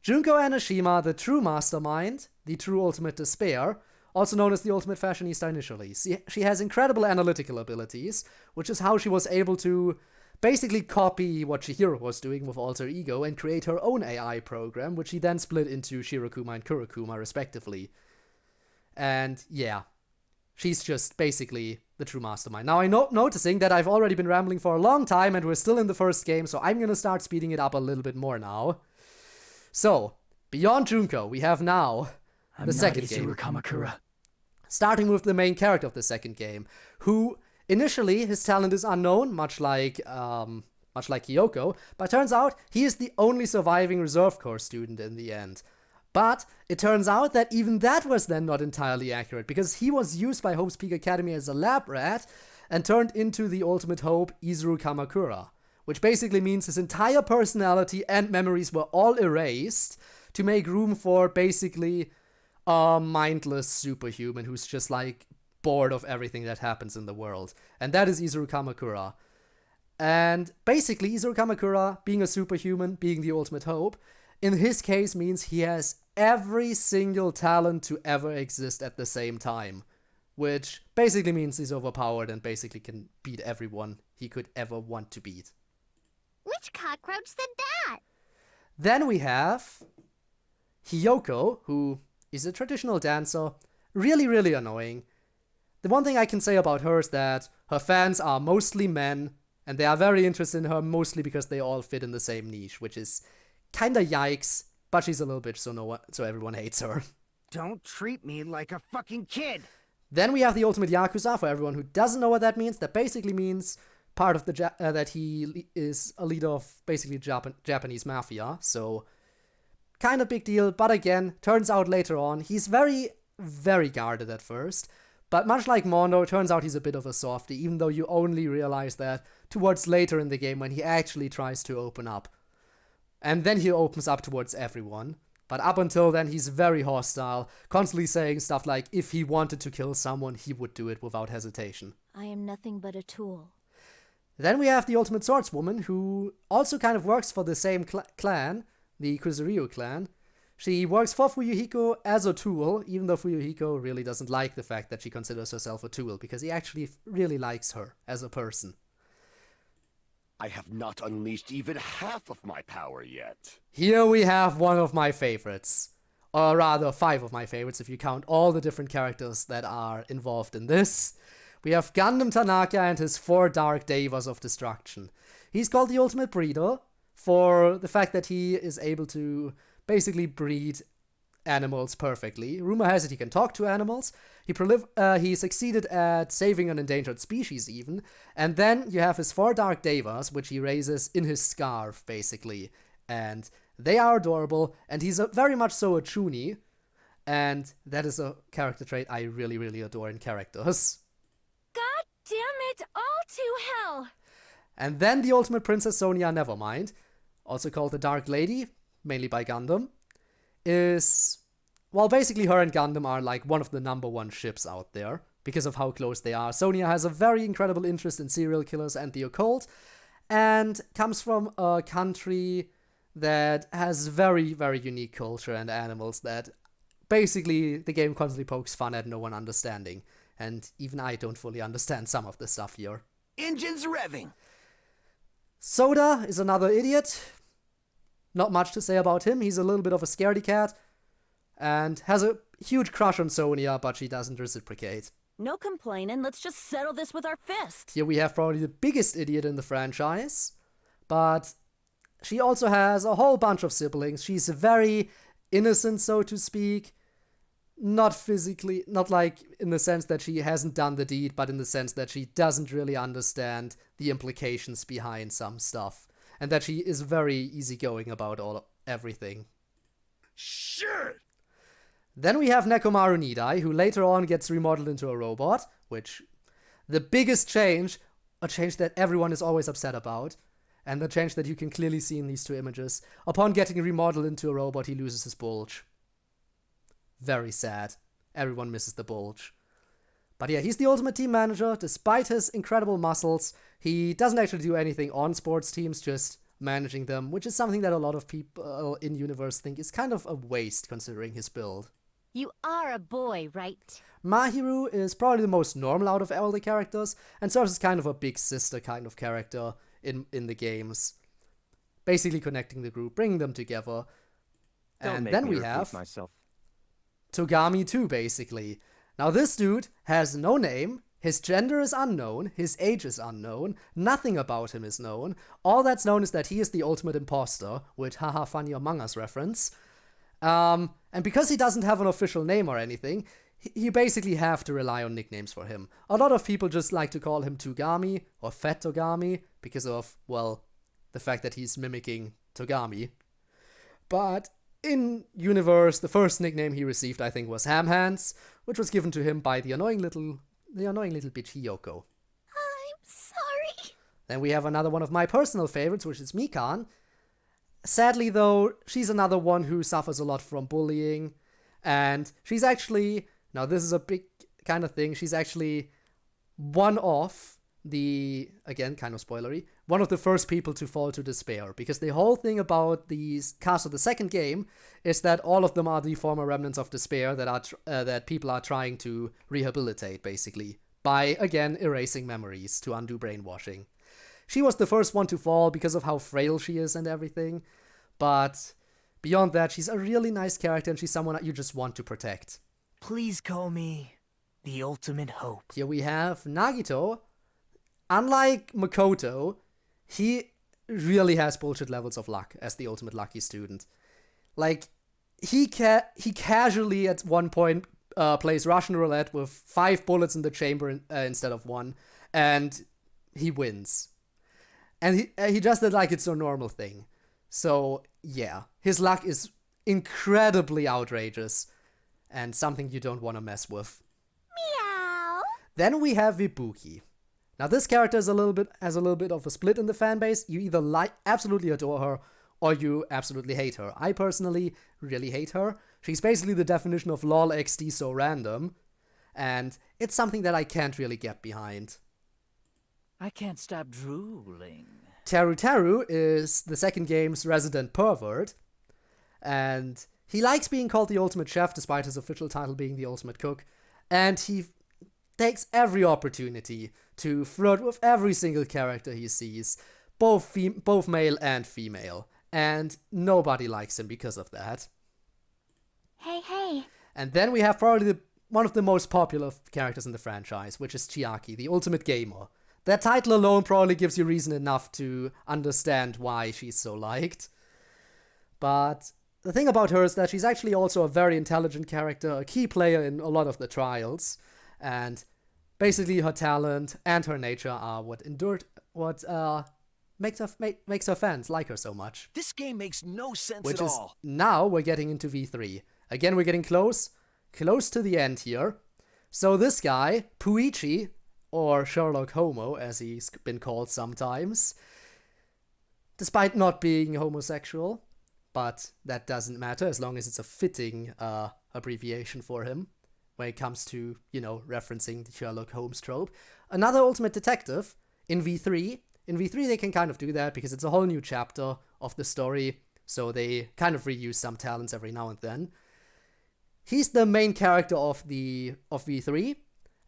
Junko Enoshima, the true mastermind, the true ultimate despair, also known as the ultimate fashionista initially. She has incredible analytical abilities, which is how she was able to basically copy what Chihiro was doing with Alter Ego and create her own AI program, which she then split into Shirokuma and Kurokuma, respectively. And yeah, she's just basically the true mastermind. Now, I'm noticing that I've already been rambling for a long time and we're still in the first game, so I'm gonna start speeding it up a little bit more now. So, beyond Junko, we have now the second game. Starting with the main character of the second game, who initially his talent is unknown, much like Kyoko, but turns out he is the only surviving Reserve Corps student in the end. But it turns out that even that was then not entirely accurate, because he was used by Hope's Peak Academy as a lab rat and turned into the ultimate Hope, Izuru Kamakura, which basically means his entire personality and memories were all erased to make room for basically a mindless superhuman who's just like bored of everything that happens in the world. And that is Izuru Kamakura. And basically Izuru Kamakura, being a superhuman, being the ultimate Hope, in his case means he has every single talent to ever exist at the same time, which basically means he's overpowered and basically can beat everyone he could ever want to beat. Which cockroach said that? Then we have Kyoko, who is a traditional dancer, really, really annoying. The one thing I can say about her is that her fans are mostly men, and they are very interested in her mostly because they all fit in the same niche, which is kinda yikes, but she's a little bitch, so everyone hates her. Don't treat me like a fucking kid! Then we have the ultimate Yakuza, for everyone who doesn't know what that means. That basically means part of the that he is a leader of basically Japanese mafia, so kind of big deal, but again, turns out later on, he's very, very guarded at first, but much like Mondo, it turns out he's a bit of a softie, even though you only realize that towards later in the game when he actually tries to open up. And then he opens up towards everyone. But up until then, he's very hostile, constantly saying stuff like if he wanted to kill someone, he would do it without hesitation. I am nothing but a tool. Then we have the Ultimate Swordswoman, who also kind of works for the same clan, the Kuzuryu clan. She works for Fuyuhiko as a tool, even though Fuyuhiko really doesn't like the fact that she considers herself a tool, because he actually really likes her as a person. I have not unleashed even half of my power yet. Here we have one of my favorites. Or rather, 5 of my favorites if you count all the different characters that are involved in this. We have Gundam Tanaka and his 4 Dark Devas of Destruction. He's called the Ultimate Breeder for the fact that he is able to basically breed animals perfectly. Rumor has it he can talk to animals. He succeeded at saving an endangered species even. And then you have his 4 Dark Devas, which he raises in his scarf, basically. And they are adorable, and he's very much so a chuuni. And that is a character trait I really, really adore in characters. God damn it, all to hell! And then the Ultimate Princess Sonia Nevermind, also called the Dark Lady, mainly by Gundam, is... well, basically her and Gundam are like one of the #1 ships out there, because of how close they are. Sonia has a very incredible interest in serial killers and the occult, and comes from a country that has very, very unique culture and animals that basically the game constantly pokes fun at no one understanding. And even I don't fully understand some of the stuff here. Engines revving! Soda is another idiot. Not much to say about him. He's a little bit of a scaredy cat. And has a huge crush on Sonia, but she doesn't reciprocate. No complaining, let's just settle this with our fists. Here we have probably the biggest idiot in the franchise. But she also has a whole bunch of siblings. She's very innocent, so to speak. Not physically, not like in the sense that she hasn't done the deed, but in the sense that she doesn't really understand the implications behind some stuff. And that she is very easygoing about everything. Shit! Then we have Nekomaru Nidai, who later on gets remodeled into a robot, which the biggest change, a change that everyone is always upset about, and the change that you can clearly see in these 2 images. Upon getting remodeled into a robot, he loses his bulge. Very sad. Everyone misses the bulge. But yeah, he's the ultimate team manager. Despite his incredible muscles, he doesn't actually do anything on sports teams, just managing them, which is something that a lot of people in Universe think is kind of a waste considering his build. You are a boy, right? Mahiru is probably the most normal out of all the characters, and serves as kind of a big sister kind of character in the games. Basically connecting the group, bringing them together. And then we have Togami 2, basically. Now this dude has no name, his gender is unknown, his age is unknown, nothing about him is known. All that's known is that he is the ultimate imposter, with haha funny Among Us reference. And because he doesn't have an official name or anything, you basically have to rely on nicknames for him. A lot of people just like to call him Togami or Fat Togami because of, well, the fact that he's mimicking Togami. But in Universe, the first nickname he received, I think, was Ham Hands, which was given to him by the annoying little bitch Kyoko. I'm sorry. Then we have another one of my personal favorites, which is Mikan. Sadly, though, she's another one who suffers a lot from bullying, and she's actually, now this is a big kind of thing, she's actually one of again, kind of spoilery, one of the first people to fall to despair, because the whole thing about these cast of the second game is that all of them are the former remnants of despair that people are trying to rehabilitate, basically, by, again, erasing memories to undo brainwashing. She was the first one to fall because of how frail she is and everything, but beyond that, she's a really nice character and she's someone that you just want to protect. Please call me the ultimate hope. Here we have Nagito. Unlike Makoto, he really has bullshit levels of luck as the ultimate lucky student. Like, he casually at one point plays Russian roulette with 5 bullets in the chamber instead of 1, and he wins. And he just did like it's a normal thing. So, yeah, his luck is incredibly outrageous and something you don't want to mess with. Meow. Then we have Ibuki. Now this character has a little bit of a split in the fan base. You either absolutely adore her or you absolutely hate her. I personally really hate her. She's basically the definition of lol XD so random, and it's something that I can't really get behind. I can't stop drooling. Teru is the second game's resident pervert, and he likes being called the ultimate chef despite his official title being the ultimate cook, and he takes every opportunity to flirt with every single character he sees, both male and female, and nobody likes him because of that. Hey. And then we have probably one of the most popular characters in the franchise, which is Chiaki, the ultimate gamer. That title alone probably gives you reason enough to understand why she's so liked. But the thing about her is that she's actually also a very intelligent character, a key player in a lot of the trials, and basically her talent and her nature are what makes her fans like her so much. This game makes no sense Which at is, all. now we're getting into V3. Again, we're getting close to the end here. So this guy, Puichi, or Sherlock Homo, as he's been called sometimes, despite not being homosexual, but that doesn't matter as long as it's a fitting abbreviation for him when it comes to, referencing the Sherlock Holmes trope. Another ultimate detective in V3. In V3 they can kind of do that because it's a whole new chapter of the story, so they kind of reuse some talents every now and then. He's the main character of V3,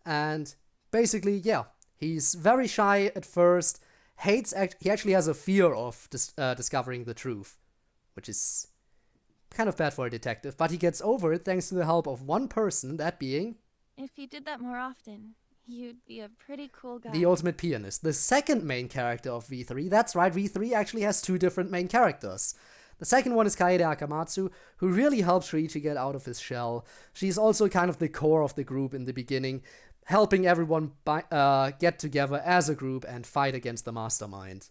and basically, yeah, he's very shy at first, he actually has a fear of discovering the truth, which is kind of bad for a detective, but he gets over it thanks to the help of one person, that being... If you did that more often, you'd be a pretty cool guy. The ultimate pianist, the second main character of V3. That's right, V3 actually has 2 different main characters. The second one is Kaede Akamatsu, who really helps Shuichi get out of his shell. She's also kind of the core of the group in the beginning, helping everyone get together as a group and fight against the mastermind.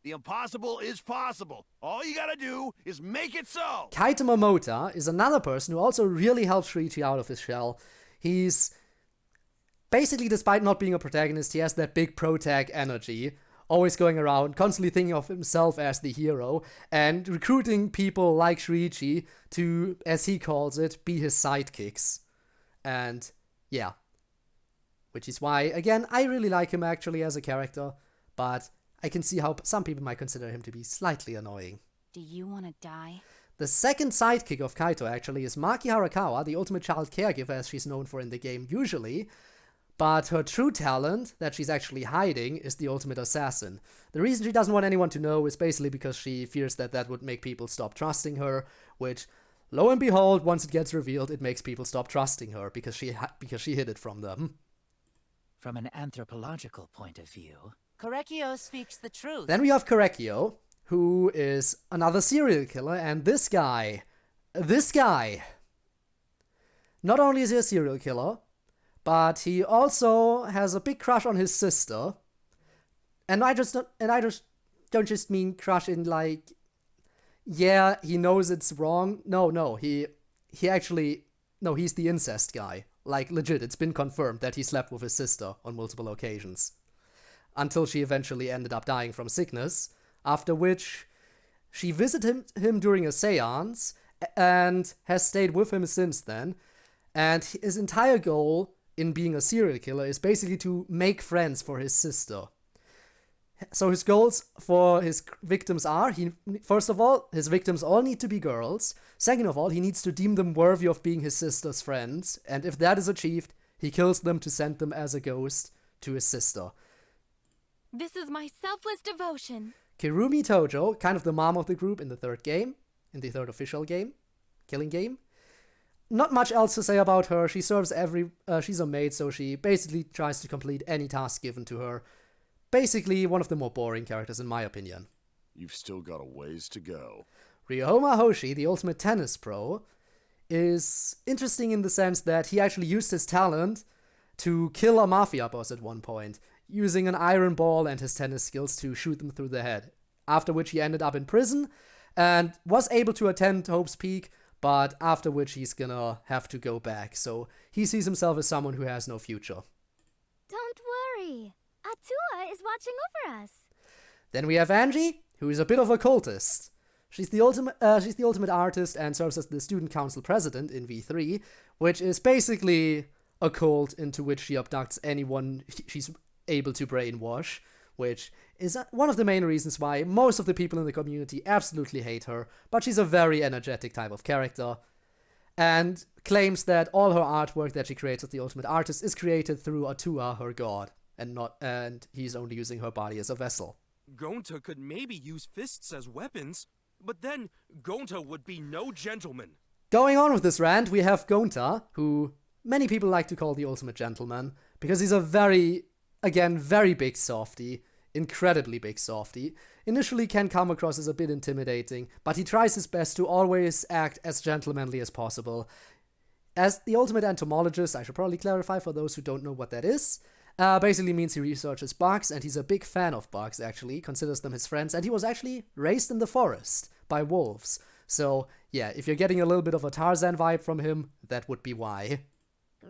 The impossible is possible. All you gotta do is make it so. Kaito Momota is another person who also really helps Shuichi out of his shell. He's basically, despite not being a protagonist, he has that big protag energy, always going around, constantly thinking of himself as the hero, and recruiting people like Shuichi to, as he calls it, be his sidekicks. And, yeah. Which is why, again, I really like him actually as a character, but I can see how some people might consider him to be slightly annoying. Do you want to die? The second sidekick of Kaito, actually, is Maki Harakawa, the ultimate child caregiver, as she's known for in the game usually, but her true talent, that she's actually hiding, is the ultimate assassin. The reason she doesn't want anyone to know is basically because she fears that would make people stop trusting her, which, lo and behold, once it gets revealed, it makes people stop trusting her, because she hid it from them. From an anthropological point of view, Korekio speaks the truth. Then we have Korekio, who is another serial killer, and this guy, not only is he a serial killer, but he also has a big crush on his sister, and I don't just mean crush in like, yeah, he knows it's wrong. No, he's the incest guy. Like, legit, it's been confirmed that he slept with his sister on multiple occasions. Until she eventually ended up dying from sickness, after which she visited him during a seance and has stayed with him since then, and his entire goal in being a serial killer is basically to make friends for his sister. So his goals for his victims are, first of all, his victims all need to be girls. Second of all, he needs to deem them worthy of being his sister's friends. And if that is achieved, he kills them to send them as a ghost to his sister. This is my selfless devotion. Kirumi Tojo, kind of the mom of the group in the third official game, killing game. Not much else to say about her. She serves she's a maid, so she basically tries to complete any task given to her. Basically, one of the more boring characters in my opinion. You've still got a ways to go. Ryohama Hoshi, the ultimate tennis pro, is interesting in the sense that he actually used his talent to kill a mafia boss at one point, using an iron ball and his tennis skills to shoot them through the head. After which he ended up in prison and was able to attend Hope's Peak, but after which he's gonna have to go back. So he sees himself as someone who has no future. Don't worry. Atua is watching over us. Then we have Angie, who is a bit of a cultist. She's the ultimate artist and serves as the student council president in V3, which is basically a cult into which she abducts anyone she's able to brainwash, which is one of the main reasons why most of the people in the community absolutely hate her, but she's a very energetic type of character, and claims that all her artwork that she creates as the ultimate artist is created through Atua, her god, and he's only using her body as a vessel. Gonta could maybe use fists as weapons, but then Gonta would be no gentleman. Going on with this rant, we have Gonta, who many people like to call the ultimate gentleman, because he's a very big softie, incredibly big softie. Initially can come across as a bit intimidating, but he tries his best to always act as gentlemanly as possible. As the ultimate entomologist, I should probably clarify for those who don't know what that is, basically means he researches bugs, and he's a big fan of bugs, actually, considers them his friends, and he was actually raised in the forest by wolves. So, yeah, if you're getting a little bit of a Tarzan vibe from him, that would be why.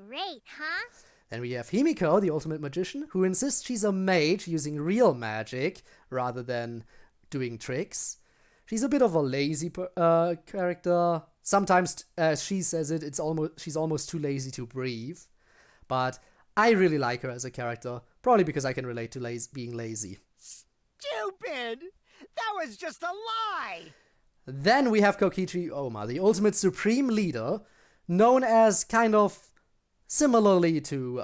Great, huh? Then we have Himiko, the ultimate magician, who insists she's a mage using real magic rather than doing tricks. She's a bit of a lazy character. Sometimes, as she says it, she's almost too lazy to breathe. But I really like her as a character, probably because I can relate to being lazy. Stupid! That was just a lie! Then we have Kokichi Oma, the ultimate supreme leader, known as kind of similarly to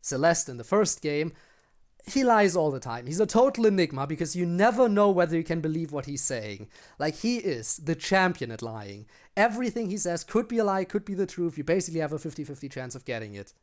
Celeste in the first game. He lies all the time. He's a total enigma because you never know whether you can believe what he's saying. Like, he is the champion at lying. Everything he says could be a lie, could be the truth. You basically have a 50-50 chance of getting it.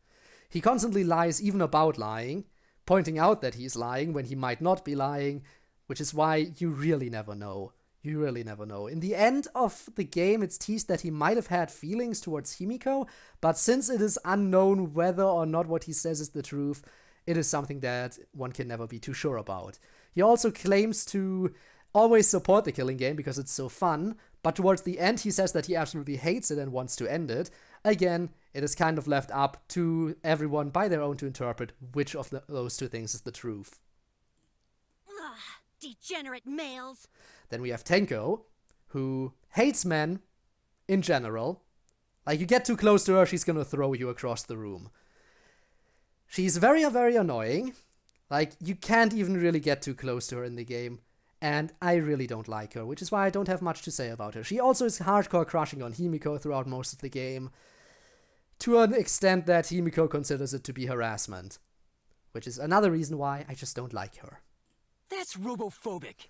He constantly lies even about lying, pointing out that he's lying when he might not be lying, which is why you really never know. You really never know. In the end of the game, it's teased that he might have had feelings towards Himiko, but since it is unknown whether or not what he says is the truth, it is something that one can never be too sure about. He also claims to always support the killing game because it's so fun, but towards the end he says that he absolutely hates it and wants to end it. Again, it is kind of left up to everyone by their own to interpret which of those two things is the truth. Ugh, degenerate males. Then we have Tenko, who hates men in general. Like, you get too close to her, she's gonna throw you across the room. She's very, very annoying. Like, you can't even really get too close to her in the game. And I really don't like her, which is why I don't have much to say about her. She also is hardcore crushing on Himiko throughout most of the game, to an extent that Himiko considers it to be harassment. Which is another reason why I just don't like her. That's robophobic.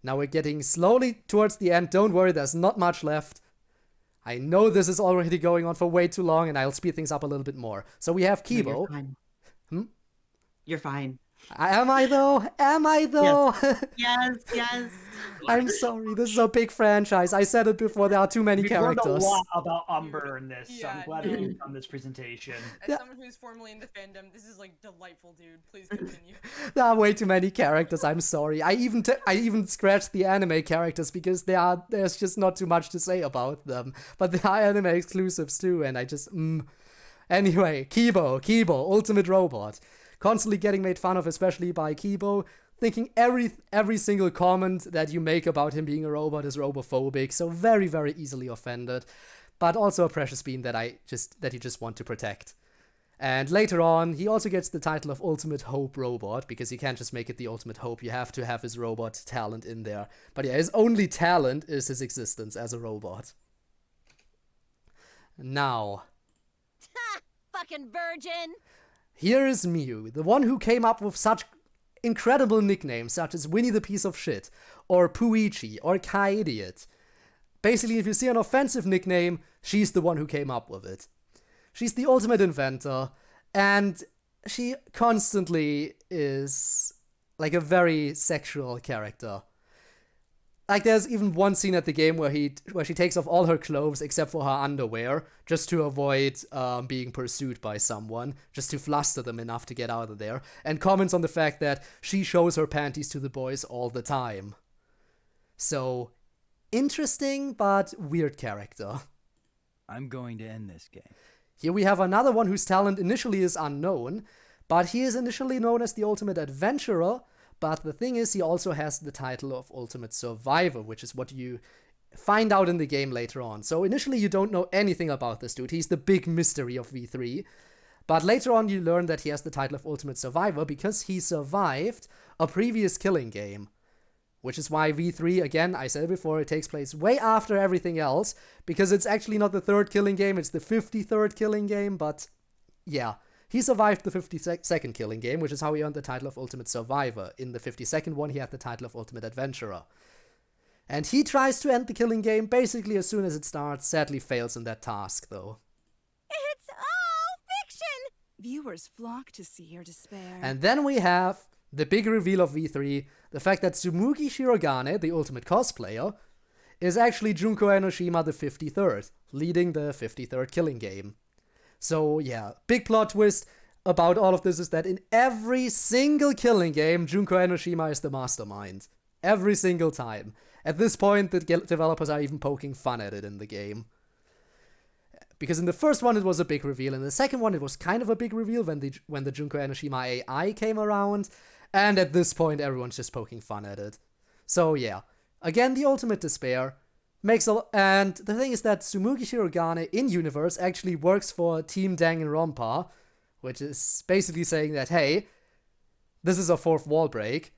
Now we're getting slowly towards the end. Don't worry, there's not much left. I know this is already going on for way too long, and I'll speed things up a little bit more. So we have Kibo. No, you're fine. You're fine. Am I though? Am I though? Yes, yes. I'm sorry, this is a big franchise. I said it before, there are too many characters. We've learned a lot about Umber in this. Yeah, I'm glad you've done this presentation. As someone who's formerly in the fandom, this is like delightful, dude. Please continue. There are way too many characters, I'm sorry. I even scratched the anime characters because there's just not too much to say about them. But there are anime exclusives too, and I just, Anyway, Kibo, ultimate robot. Constantly getting made fun of, especially by Kibo, thinking every single comment that you make about him being a robot is robophobic, so very, very easily offended. But also a precious being that you just want to protect. And later on, he also gets the title of Ultimate Hope Robot, because you can't just make it the Ultimate Hope, you have to have his robot talent in there. But yeah, his only talent is his existence as a robot. Now, Ha! Fucking virgin! here is Miu, the one who came up with such incredible nicknames such as Winnie the Piece of Shit, or Puichi, or Kai Idiot. Basically, if you see an offensive nickname, she's the one who came up with it. She's the ultimate inventor, and she constantly is like a very sexual character. Like, there's even one scene at the game where she takes off all her clothes except for her underwear, just to avoid being pursued by someone, just to fluster them enough to get out of there, and comments on the fact that she shows her panties to the boys all the time. So, interesting but weird character. I'm going to end this game. Here we have another one whose talent initially is unknown, but he is initially known as the Ultimate Adventurer. But the thing is, he also has the title of Ultimate Survivor, which is what you find out in the game later on. So initially you don't know anything about this dude. He's the big mystery of V3. But later on you learn that he has the title of Ultimate Survivor because he survived a previous killing game. Which is why V3, again, I said it before, it takes place way after everything else. Because it's actually not the third killing game, it's the 53rd killing game, but yeah. He survived the 52nd killing game, which is how he earned the title of Ultimate Survivor. In the 52nd one, he had the title of Ultimate Adventurer. And he tries to end the killing game basically as soon as it starts, sadly fails in that task, though. It's all fiction! Viewers flock to see your despair. And then we have the big reveal of V3, the fact that Tsumugi Shirogane, the ultimate cosplayer, is actually Junko Enoshima the 53rd, leading the 53rd killing game. So yeah, big plot twist about all of this is that in every single killing game, Junko Enoshima is the mastermind. Every single time. At this point, the developers are even poking fun at it in the game. Because in the first one it was a big reveal, in the second one it was kind of a big reveal when the Junko Enoshima AI came around, and at this point everyone's just poking fun at it. So yeah, again the ultimate despair. And the thing is that Tsumugi Shirogane in-universe actually works for Team Danganronpa, which is basically saying that, hey, this is a fourth wall break,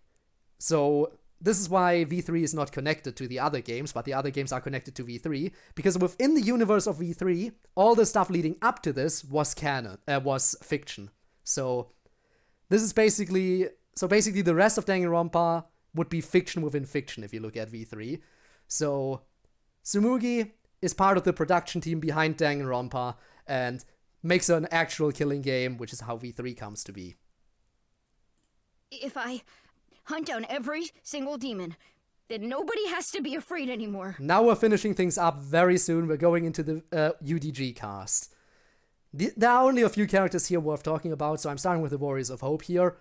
so this is why V3 is not connected to the other games, but the other games are connected to V3, because within the universe of V3, all the stuff leading up to this was was fiction. So this is basically the rest of Danganronpa would be fiction within fiction if you look at V3. So Tsumugi is part of the production team behind Danganronpa and makes an actual killing game, which is how V3 comes to be. If I hunt down every single demon, then nobody has to be afraid anymore. Now we're finishing things up very soon. We're going into the UDG cast. There are only a few characters here worth talking about, so I'm starting with the Warriors of Hope here.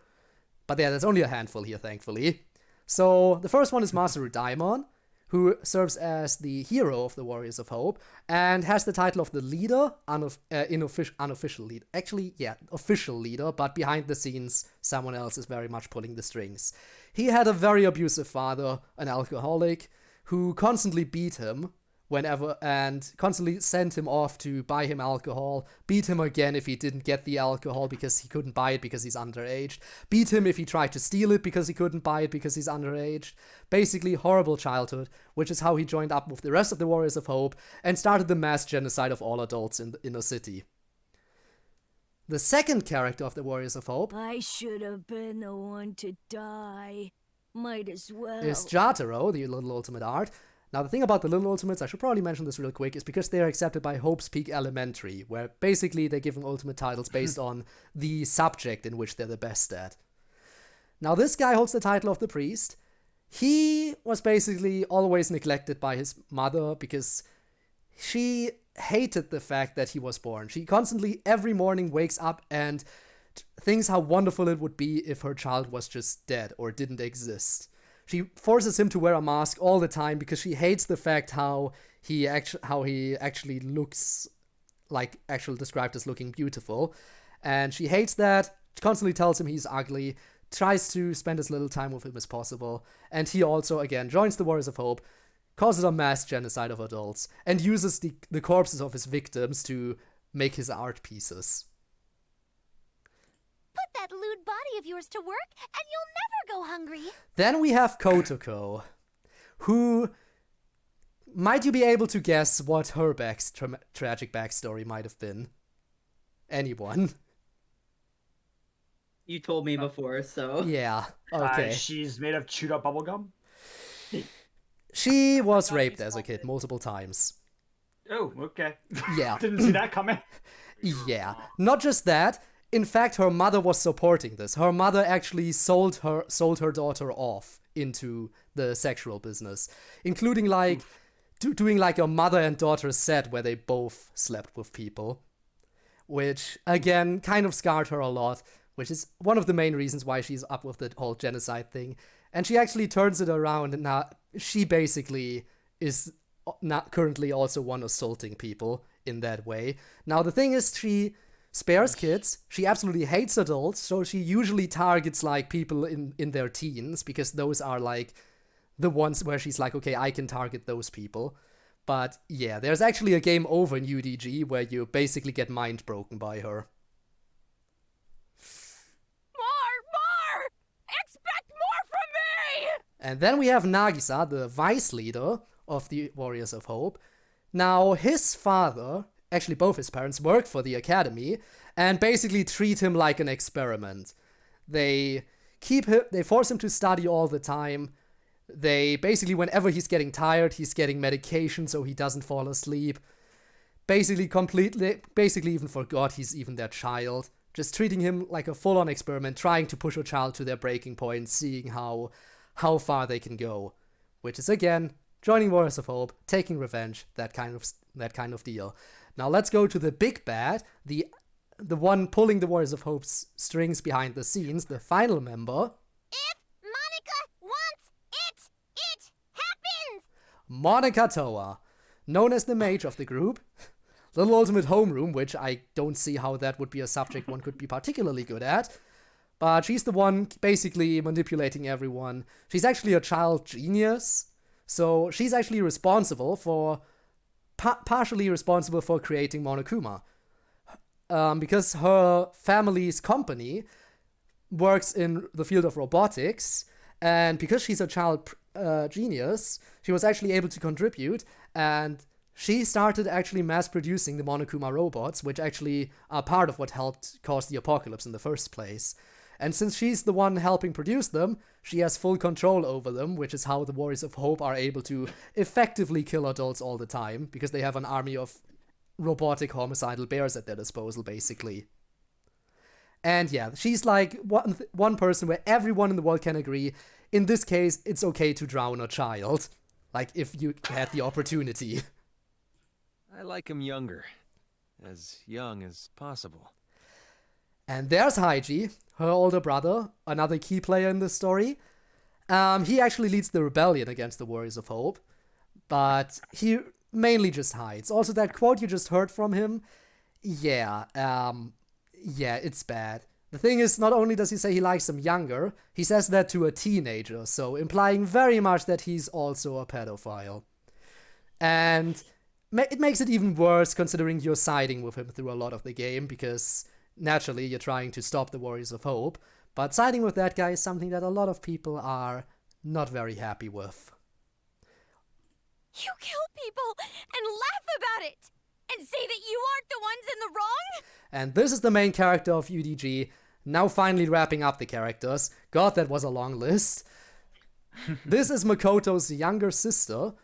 But yeah, there's only a handful here, thankfully. So the first one is Masaru Daimon, who serves as the hero of the Warriors of Hope, and has the title of the leader, unofficial leader. Actually, yeah, official leader, but behind the scenes, someone else is very much pulling the strings. He had a very abusive father, an alcoholic, who constantly beat him and constantly sent him off to buy him alcohol, beat him again if he didn't get the alcohol because he couldn't buy it because he's underage, beat him if he tried to steal it because he couldn't buy it because he's underage. Basically, horrible childhood, which is how he joined up with the rest of the Warriors of Hope and started the mass genocide of all adults in the inner city. The second character of the Warriors of Hope I should have been the one to die. Might as well. is Jataro, the Little Ultimate Art. Now, the thing about the Little Ultimates, I should probably mention this real quick, is because they are accepted by Hope's Peak Elementary, where basically they're giving ultimate titles based on the subject in which they're the best at. Now, this guy holds the title of the Priest. He was basically always neglected by his mother because she hated the fact that he was born. She constantly, every morning, wakes up and thinks how wonderful it would be if her child was just dead or didn't exist. She forces him to wear a mask all the time because she hates the fact how he actually looks like described as looking beautiful. And she hates that, constantly tells him he's ugly, tries to spend as little time with him as possible. And he also, again, joins the Warriors of Hope, causes a mass genocide of adults, and uses the corpses of his victims to make his art pieces. Put that lewd body of yours to work, and you'll never go hungry. Then we have Kotoko, who... Might you be able to guess what her tragic backstory might have been? Anyone? You told me before, so... Yeah, okay. She's made of chewed up bubblegum? She was raped as a kid multiple times. Oh, okay. Yeah. Didn't see that coming. Yeah. Not just that. In fact, her mother was supporting this. Her mother actually sold her daughter off into the sexual business, including like doing like a mother and daughter set where they both slept with people, which again kind of scarred her a lot, which is one of the main reasons why she's up with the whole genocide thing. And she actually turns it around, and now she basically is not currently also one assaulting people in that way. Now the thing is, she spares kids. She absolutely hates adults, so she usually targets like people in their teens, because those are like the ones where she's like, okay, I can target those people. But yeah, there's actually a game over in UDG where you basically get mind broken by her. More! Expect more from me! And then we have Nagisa, the vice leader of the Warriors of Hope. Now, his father, actually both his parents, work for the academy and basically treat him like an experiment. They force him to study all the time. They basically, whenever he's getting tired, he's getting medication so he doesn't fall asleep. Basically even forgot he's even their child. Just treating him like a full-on experiment, trying to push a child to their breaking point, seeing how far they can go. Which is, again, joining Warriors of Hope, taking revenge, that kind of deal. Now let's go to the big bad, the one pulling the Warriors of Hope's strings behind the scenes, the final member. Monica Toa, known as the mage of the group, Little Ultimate Homeroom, which I don't see how that would be a subject one could be particularly good at, but she's the one basically manipulating everyone. She's actually a child genius, so she's actually responsible for, partially responsible for creating Monokuma, because her family's company works in the field of robotics, and because she's a child genius, she was actually able to contribute, and she started actually mass-producing the Monokuma robots, which actually are part of what helped cause the apocalypse in the first place. And since she's the one helping produce them, she has full control over them, which is how the Warriors of Hope are able to effectively kill adults all the time, because they have an army of robotic homicidal bears at their disposal, basically. And yeah, she's like one person where everyone in the world can agree, in this case, it's okay to drown a child. Like, if you had the opportunity. I like him younger. As young as possible. And there's Haiji, her older brother, another key player in this story. He actually leads the rebellion against the Warriors of Hope, but he mainly just hides. Also, that quote you just heard from him, yeah, it's bad. The thing is, not only does he say he likes them younger, he says that to a teenager, so implying very much that he's also a pedophile. And it makes it even worse considering you're siding with him through a lot of the game, because naturally you're trying to stop the Warriors of Hope, but siding with that guy is something that a lot of people are not very happy with. You kill people and laugh about it and say that you aren't the ones in the wrong? And this is the main character of UDG, now finally wrapping up the characters. God, that was a long list. This is Makoto's younger sister,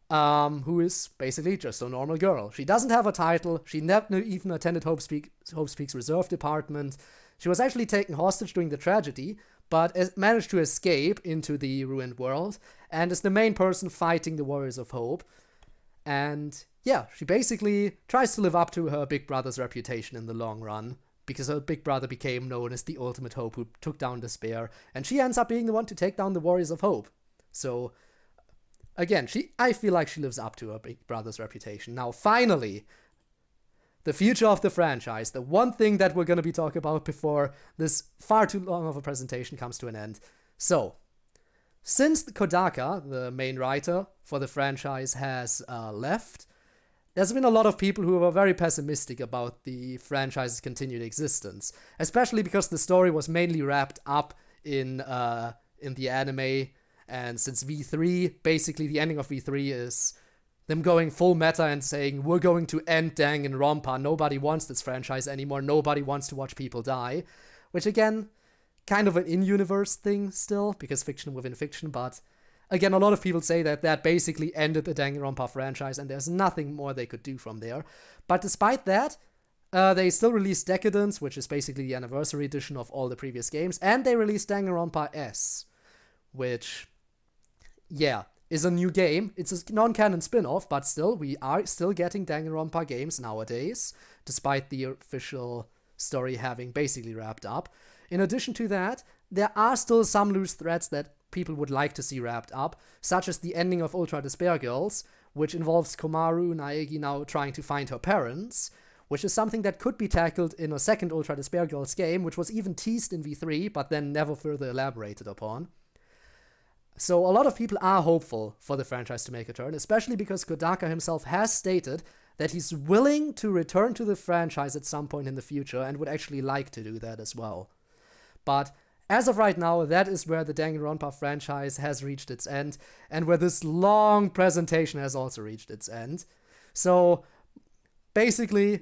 who is basically just a normal girl. She doesn't have a title, she never even attended Hope Speaks Reserve Department. She was actually taken hostage during the tragedy, but managed to escape into the ruined world, and is the main person fighting the Warriors of Hope. And yeah, she basically tries to live up to her big brother's reputation in the long run, because her big brother became known as the ultimate hope who took down despair, and she ends up being the one to take down the Warriors of Hope. So, again, I feel like she lives up to her big brother's reputation. Now, finally, the future of the franchise, the one thing that we're going to be talking about before this far too long of a presentation comes to an end. So, since Kodaka, the main writer for the franchise, has left, there's been a lot of people who were very pessimistic about the franchise's continued existence, especially because the story was mainly wrapped up in the anime, and since V3, basically the ending of V3 is them going full meta and saying, we're going to end Danganronpa, nobody wants this franchise anymore, nobody wants to watch people die, which again, kind of an in-universe thing still, because fiction within fiction, but again, a lot of people say that that basically ended the Danganronpa franchise and there's nothing more they could do from there. But despite that, they still released Decadence, which is basically the anniversary edition of all the previous games, and they released Danganronpa S, which, yeah, is a new game. It's a non-canon spin-off, but still, we are still getting Danganronpa games nowadays, despite the official story having basically wrapped up. In addition to that, there are still some loose threads that people would like to see wrapped up, such as the ending of Ultra Despair Girls, which involves Komaru Naegi now trying to find her parents, which is something that could be tackled in a second Ultra Despair Girls game, which was even teased in V3, but then never further elaborated upon. So a lot of people are hopeful for the franchise to make a turn, especially because Kodaka himself has stated that he's willing to return to the franchise at some point in the future and would actually like to do that as well. But as of right now, that is where the Danganronpa franchise has reached its end, and where this long presentation has also reached its end. So, basically,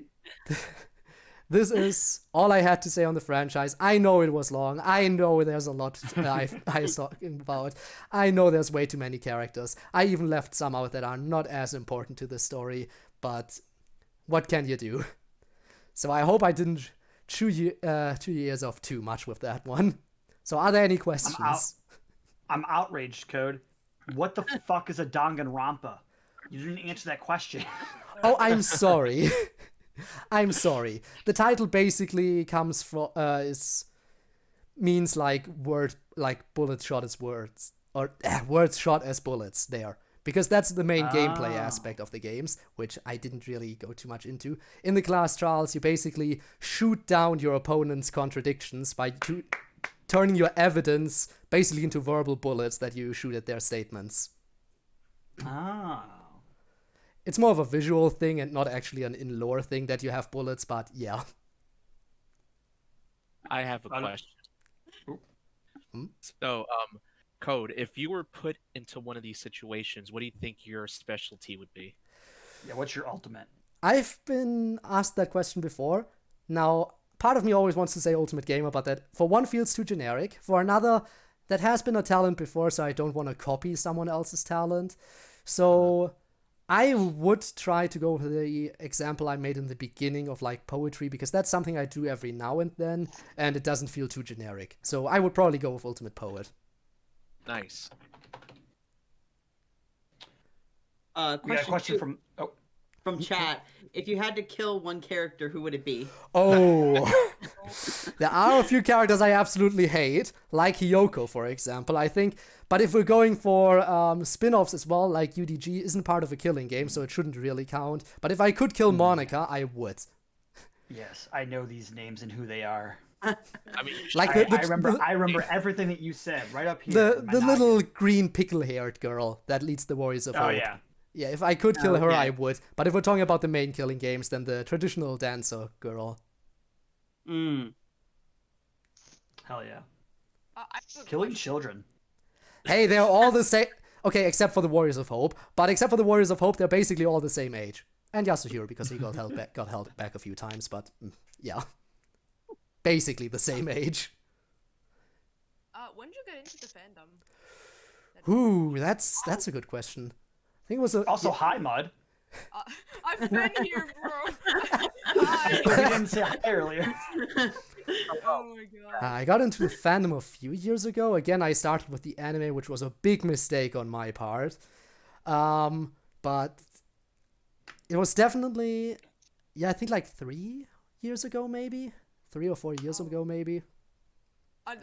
this is all I had to say on the franchise. I know it was long. I know there's a lot I was talking about. I know there's way too many characters. I even left some out that are not as important to the story, but what can you do? So I hope I didn't chew your ears off too much with that one. So are there any questions? I'm outraged, Code. What the fuck is a Danganronpa? You didn't answer that question. Oh, I'm sorry. I'm sorry. The title basically comes from means like bullet shot as words, or words shot as bullets there, because that's the main gameplay aspect of the games, which I didn't really go too much into. In the class trials, you basically shoot down your opponent's contradictions by turning your evidence basically into verbal bullets that you shoot at their statements. It's more of a visual thing and not actually an in-lore thing that you have bullets, but yeah. I have a question. So, Code, if you were put into one of these situations, what do you think your specialty would be? Yeah, what's your ultimate? I've been asked that question before. Now, part of me always wants to say Ultimate Gamer, but that for one feels too generic. For another, that has been a talent before, so I don't want to copy someone else's talent. So I would try to go with the example I made in the beginning of like poetry, because that's something I do every now and then, and it doesn't feel too generic. So I would probably go with Ultimate Poet. Nice. We got a question from chat. If you had to kill one character, who would it be? Oh, there are a few characters I absolutely hate, like Kyoko, for example, I think. But if we're going for spin-offs as well, like UDG isn't part of a killing game, so it shouldn't really count. But if I could kill Monica, I would. Yes, I know these names and who they are. I mean, like I remember everything that you said right up here. The little green pickle-haired girl that leads the Warriors of Hope. Oh yeah. Yeah, if I could kill her, I would. But if we're talking about the main killing games, then the traditional dancer girl. Hell yeah. Killing children. Hey, they're all the same. Okay, except for the Warriors of Hope. But except for the Warriors of Hope, they're basically all the same age. And Yasuhiro, because he got held back a few times. But yeah, basically the same age. When did you get into the fandom? Ooh, that's a good question. I think it was also hi Mud. I've been here, bro. Hi. We didn't say hi earlier. Oh my god. I got into the fandom a few years ago. Again, I started with the anime, which was a big mistake on my part. But it was definitely, I think like 3 years ago, maybe 3 or 4 years ago, maybe.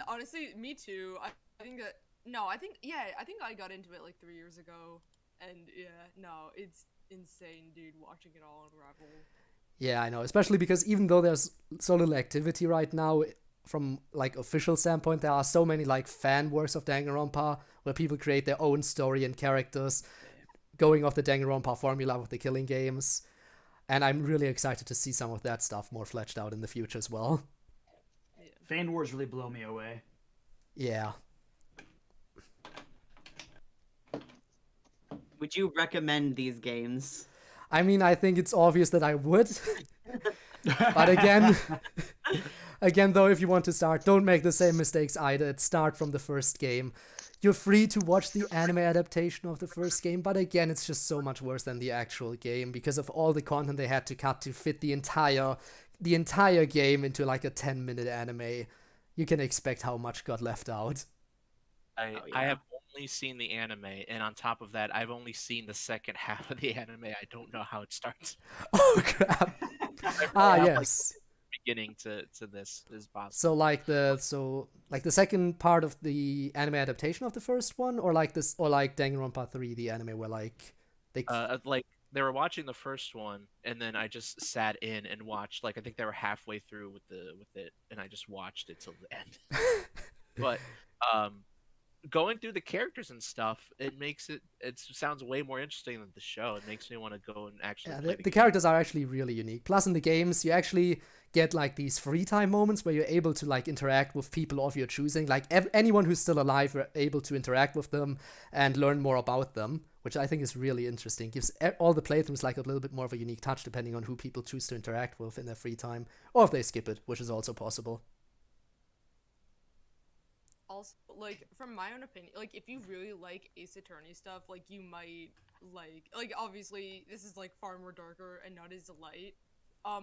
Honestly, me too. I think I got into it like 3 years ago. And it's insane, dude, watching it all unravel. Yeah, I know, especially because even though there's so little activity right now, from like official standpoint, there are so many like fan works of Danganronpa where people create their own story and characters, going off the Danganronpa formula with the killing games. And I'm really excited to see some of that stuff more fleshed out in the future as well. Fan Wars really blow me away. Yeah. Would you recommend these games? I mean, I think it's obvious that I would. But again, though, if you want to start, don't make the same mistakes either. Start from the first game. You're free to watch the anime adaptation of the first game, but again, it's just so much worse than the actual game because of all the content they had to cut to fit the entire game into like a 10-minute anime. You can expect how much got left out. I have only seen the anime, and on top of that, I've only seen the second half of the anime. I don't know how it starts. Oh crap! Yes. Beginning to this is possible. So like the second part of the anime adaptation of the first one, or like Danganronpa 3, the anime where like they were watching the first one, and then I just sat in and watched. Like I think they were halfway through with it, and I just watched it till the end. But going through the characters and stuff, it sounds way more interesting than the show. It makes me want to go and actually play the characters are actually really unique. Plus in the games, you actually get like these free time moments where you're able to like interact with people of your choosing. Like anyone who's still alive, you're able to interact with them and learn more about them, which I think is really interesting. Gives all the playthroughs like a little bit more of a unique touch depending on who people choose to interact with in their free time, or if they skip it, which is also possible. Also, like, from my own opinion, like, if you really like Ace Attorney stuff, like, you might like, obviously, this is, like, far more darker and not as light,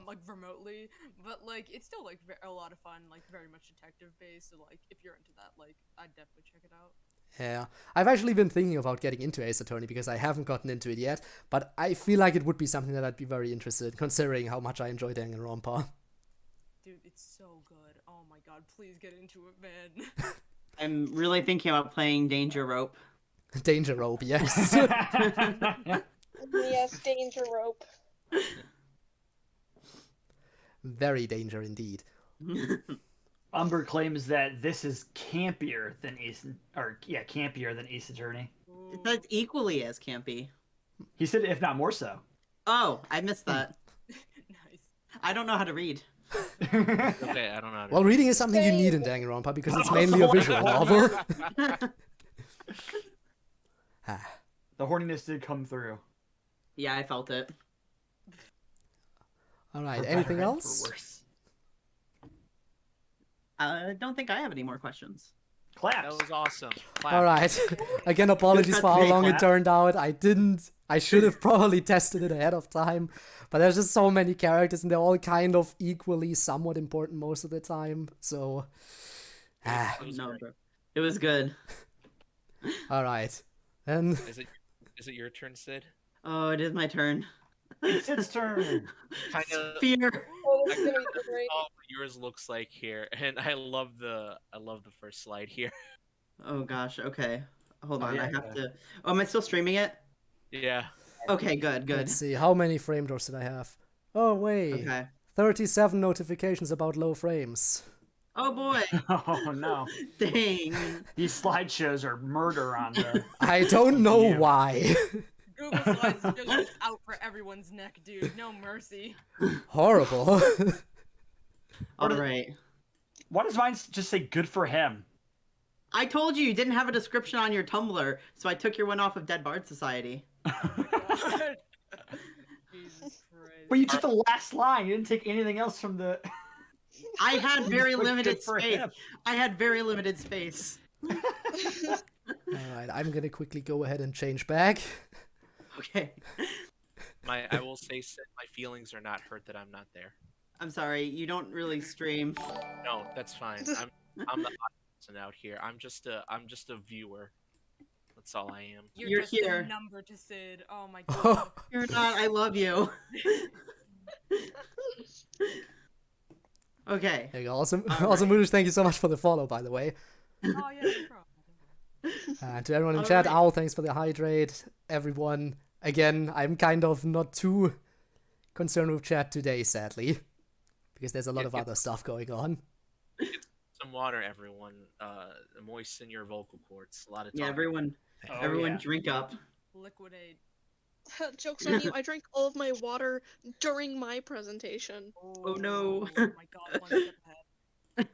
like, remotely, but, like, it's still, like, a lot of fun, like, very much detective-based, so, like, if you're into that, like, I'd definitely check it out. Yeah, I've actually been thinking about getting into Ace Attorney because I haven't gotten into it yet, but I feel like it would be something that I'd be very interested in, considering how much I enjoy Danganronpa. Dude, it's so good. Oh my god, please get into it, man. I'm really thinking about playing Danger Rope. Danger Rope, yes. Yes, Danger Rope. Very danger indeed. Umber claims that this is campier than Ace Attorney. That's equally as campy. He said, if not more so. Oh, I missed that. Nice. I don't know how to read. Okay, I don't know. Well, reading is something you need in Danganronpa because it's mainly a visual novel. The horniness did come through. Yeah, I felt it. All right, anything else? I don't think I have any more questions. Claps. That was awesome. Claps. All right. Again, apologies for how long it turned out. I should have probably tested it ahead of time, but there's just so many characters and they're all kind of equally somewhat important most of the time. So, No, bro. It was good. All right. Then Is it your turn, Sid? Oh, it is my turn. It's his turn. Kind of fear. Oh, this is gonna be great. what yours looks like here, and I love the first slide here. Oh gosh. Okay. Hold on. yeah, I have to. Oh, am I still streaming it? Yeah. Okay. Good. Good. let's see. How many frame drops did I have? Oh, wait. Okay. 37 notifications about low frames. Oh boy. Oh no. Dang. These slideshows are murder on there. I don't know why. Google Slides is just out for everyone's neck, dude. No mercy. Horrible. All right. Why does mine just say good for him? I told you didn't have a description on your Tumblr, so I took your one off of Dead Bard Society. Jesus Christ. But you took the last line. You didn't take anything else from the... I had very Good limited for space. him. I had very limited space. All right, I'm going to quickly go ahead and change back. Okay. I will say, Sid, my feelings are not hurt that I'm not there. I'm sorry, you don't really stream. No, that's fine. I'm the odd person out here. I'm just a viewer. That's all I am. You're just here. a number to Sid. Oh my god. You're not. I love you. Okay. There you go. Awesome, awesome, Mudish. Thank you so much for the follow, by the way. Oh yeah, no problem. To everyone in chat, Owl, thanks for the hydrate. Everyone, again, I'm kind of not too concerned with chat today, sadly, because there's a lot of other stuff going on. Get some water, everyone. Moisten your vocal cords. A lot of Yeah, talking. everyone drink up. Liquidate. Joke's on you, I drank all of my water during my presentation. Oh no. Oh my god, one step ahead.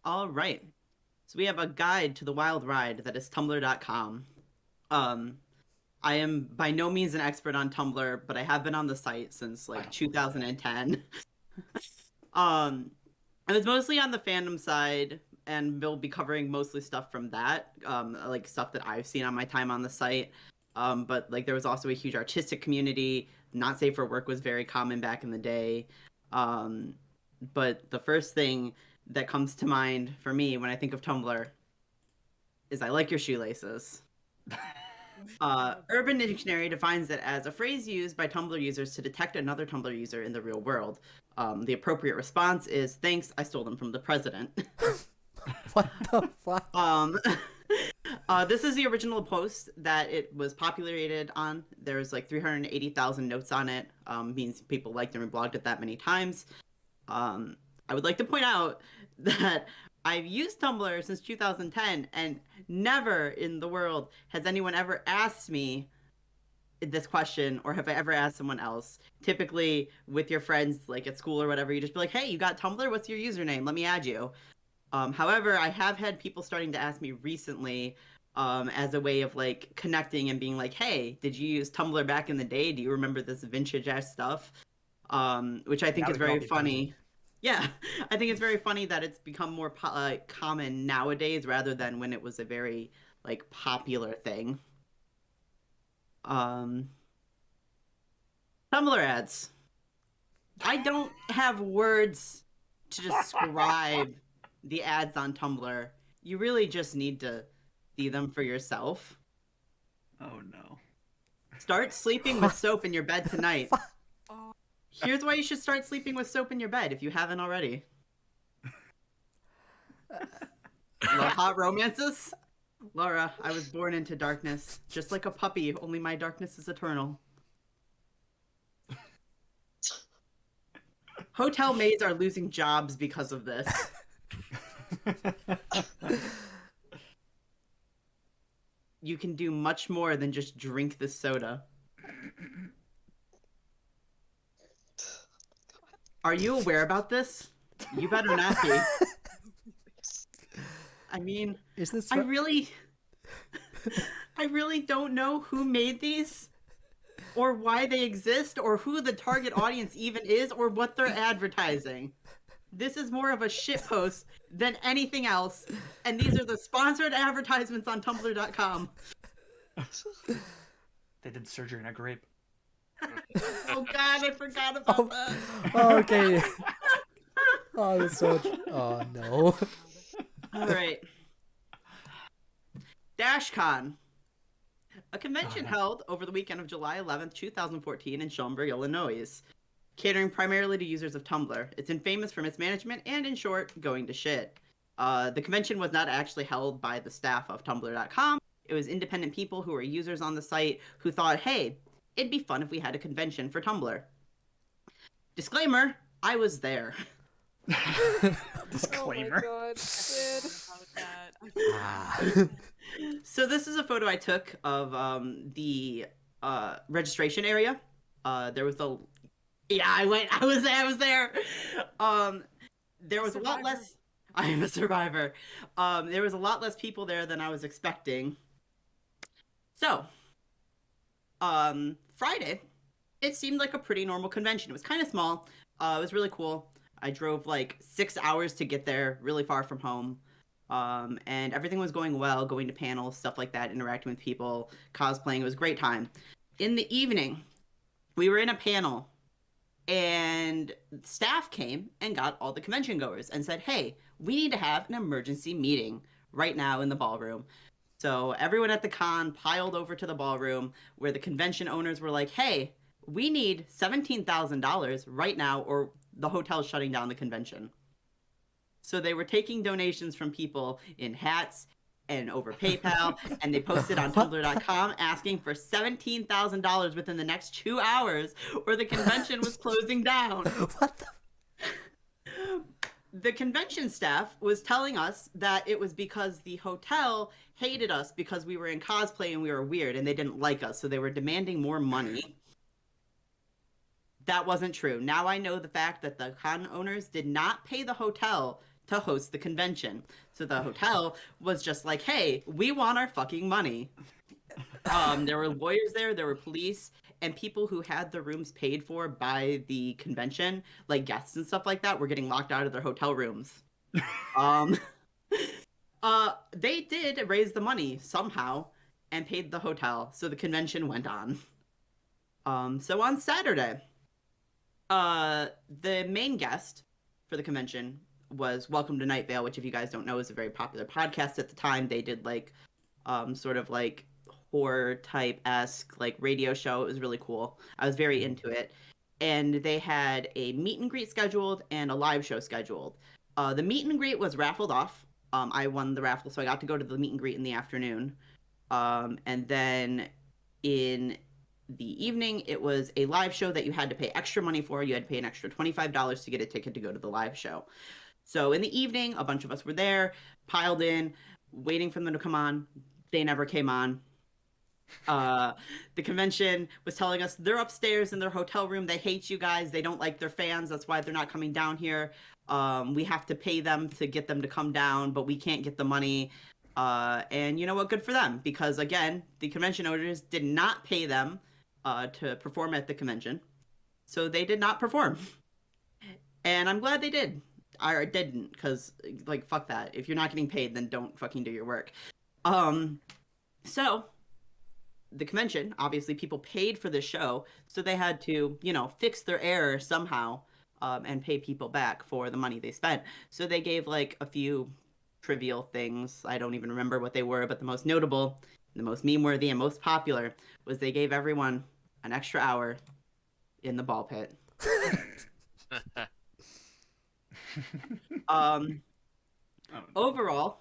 All right. So we have a guide to the wild ride that is tumblr.com. I am by no means an expert on Tumblr, but I have been on the site since like 2010. I was mostly on the fandom side, and we'll be covering mostly stuff from that, like stuff that I've seen on my time on the site. But like there was also a huge artistic community. Not safe for work was very common back in the day. But the first thing that comes to mind for me when I think of Tumblr is I like your shoelaces. Urban Dictionary defines it as a phrase used by Tumblr users to detect another Tumblr user in the real world. The appropriate response is, thanks, I stole them from the president. What the fuck? This is the original post that it was populated on. There's like 380,000 notes on it. Means people liked it and blogged it that many times. I would like to point out that I've used Tumblr since 2010, and never in the world has anyone ever asked me this question, or have I ever asked someone else. Typically, with your friends, like at school or whatever, you just be like, hey, you got Tumblr? What's your username? Let me add you. However, I have had people starting to ask me recently as a way of like connecting and being like, hey, did you use Tumblr back in the day? Do you remember this vintage-ass stuff? Which I think is very funny. Yeah, I think it's very funny that it's become more common nowadays rather than when it was a very like popular thing. Tumblr ads. I don't have words to describe the ads on Tumblr. You really just need to see them for yourself. Oh no. Start sleeping with soap in your bed tonight. Here's why you should start sleeping with soap in your bed if you haven't already. Love hot romances? Laura, I was born into darkness. Just like a puppy, only my darkness is eternal. Hotel maids are losing jobs because of this. You can do much more than just drink this soda. Are you aware about this? You better not be. I mean, is this? I really don't know who made these, or why they exist, or who the target audience even is, or what they're advertising. This is more of a shitpost than anything else, and these are the sponsored advertisements on Tumblr.com. They did surgery in a grape. Oh god, I forgot about that. Okay. Oh, that's so. Oh no. All right. DashCon. A convention held over the weekend of July 11th, 2014 in Schaumburg, Illinois, catering primarily to users of Tumblr. It's infamous for mismanagement and, in short, going to shit. The convention was not actually held by the staff of Tumblr.com. It was independent people who were users on the site who thought, hey, it'd be fun if we had a convention for Tumblr. Disclaimer, I was there. Disclaimer. Oh my god. So this is a photo I took of the registration area. There was a... Yeah, I was there. There was a lot less... I am a survivor. There was a lot less people there than I was expecting. So, Friday, it seemed like a pretty normal convention. It was kind of small. It was really cool. I drove like 6 hours to get there, really far from home. And everything was going well, going to panels, stuff like that, interacting with people, cosplaying. It was a great time. In the evening, we were in a panel, and staff came and got all the convention goers and said, hey, we need to have an emergency meeting right now in the ballroom. So everyone at the con piled over to the ballroom where the convention owners were like, hey, we need $17,000 right now or the hotel's shutting down the convention. So they were taking donations from people in hats and over PayPal, and they posted on Tumblr.com asking for $17,000 within the next 2 hours or the convention was closing down. What the? the convention staff was telling us that it was because the hotel hated us because we were in cosplay and we were weird and they didn't like us, so they were demanding more money. That wasn't true. Now I know the fact that the con owners did not pay the hotel to host the convention. So the hotel was just like, hey, we want our fucking money. There were lawyers there were police, and people who had the rooms paid for by the convention, like guests and stuff like that, were getting locked out of their hotel rooms. They did raise the money somehow and paid the hotel, so the convention went on. So on Saturday, the main guest for the convention was Welcome to Night Vale, which, if you guys don't know, is a very popular podcast at the time. They did like sort of like horror type-esque like radio show. It was really cool. I was very into it. And they had a meet and greet scheduled and a live show scheduled. The meet and greet was raffled off. I won the raffle, so I got to go to the meet and greet in the afternoon. And then in the evening, it was a live show that you had to pay extra money for. You had to pay an extra $25 to get a ticket to go to the live show. So in the evening, a bunch of us were there, piled in, waiting for them to come on. They never came on. The convention was telling us they're upstairs in their hotel room. They hate you guys. They don't like their fans. That's why they're not coming down here. We have to pay them to get them to come down, but we can't get the money. And you know what? Good for them, because again, the convention owners did not pay them to perform at the convention, so they did not perform. And I'm glad they did. I didn't, because like fuck that. If you're not getting paid, then don't fucking do your work. So the convention, obviously people paid for the show, so they had to, you know, fix their error somehow, and pay people back for the money they spent. So they gave like a few trivial things. I don't even remember what they were, but the most notable, the most meme-worthy, and most popular was they gave everyone an extra hour in the ball pit. Overall,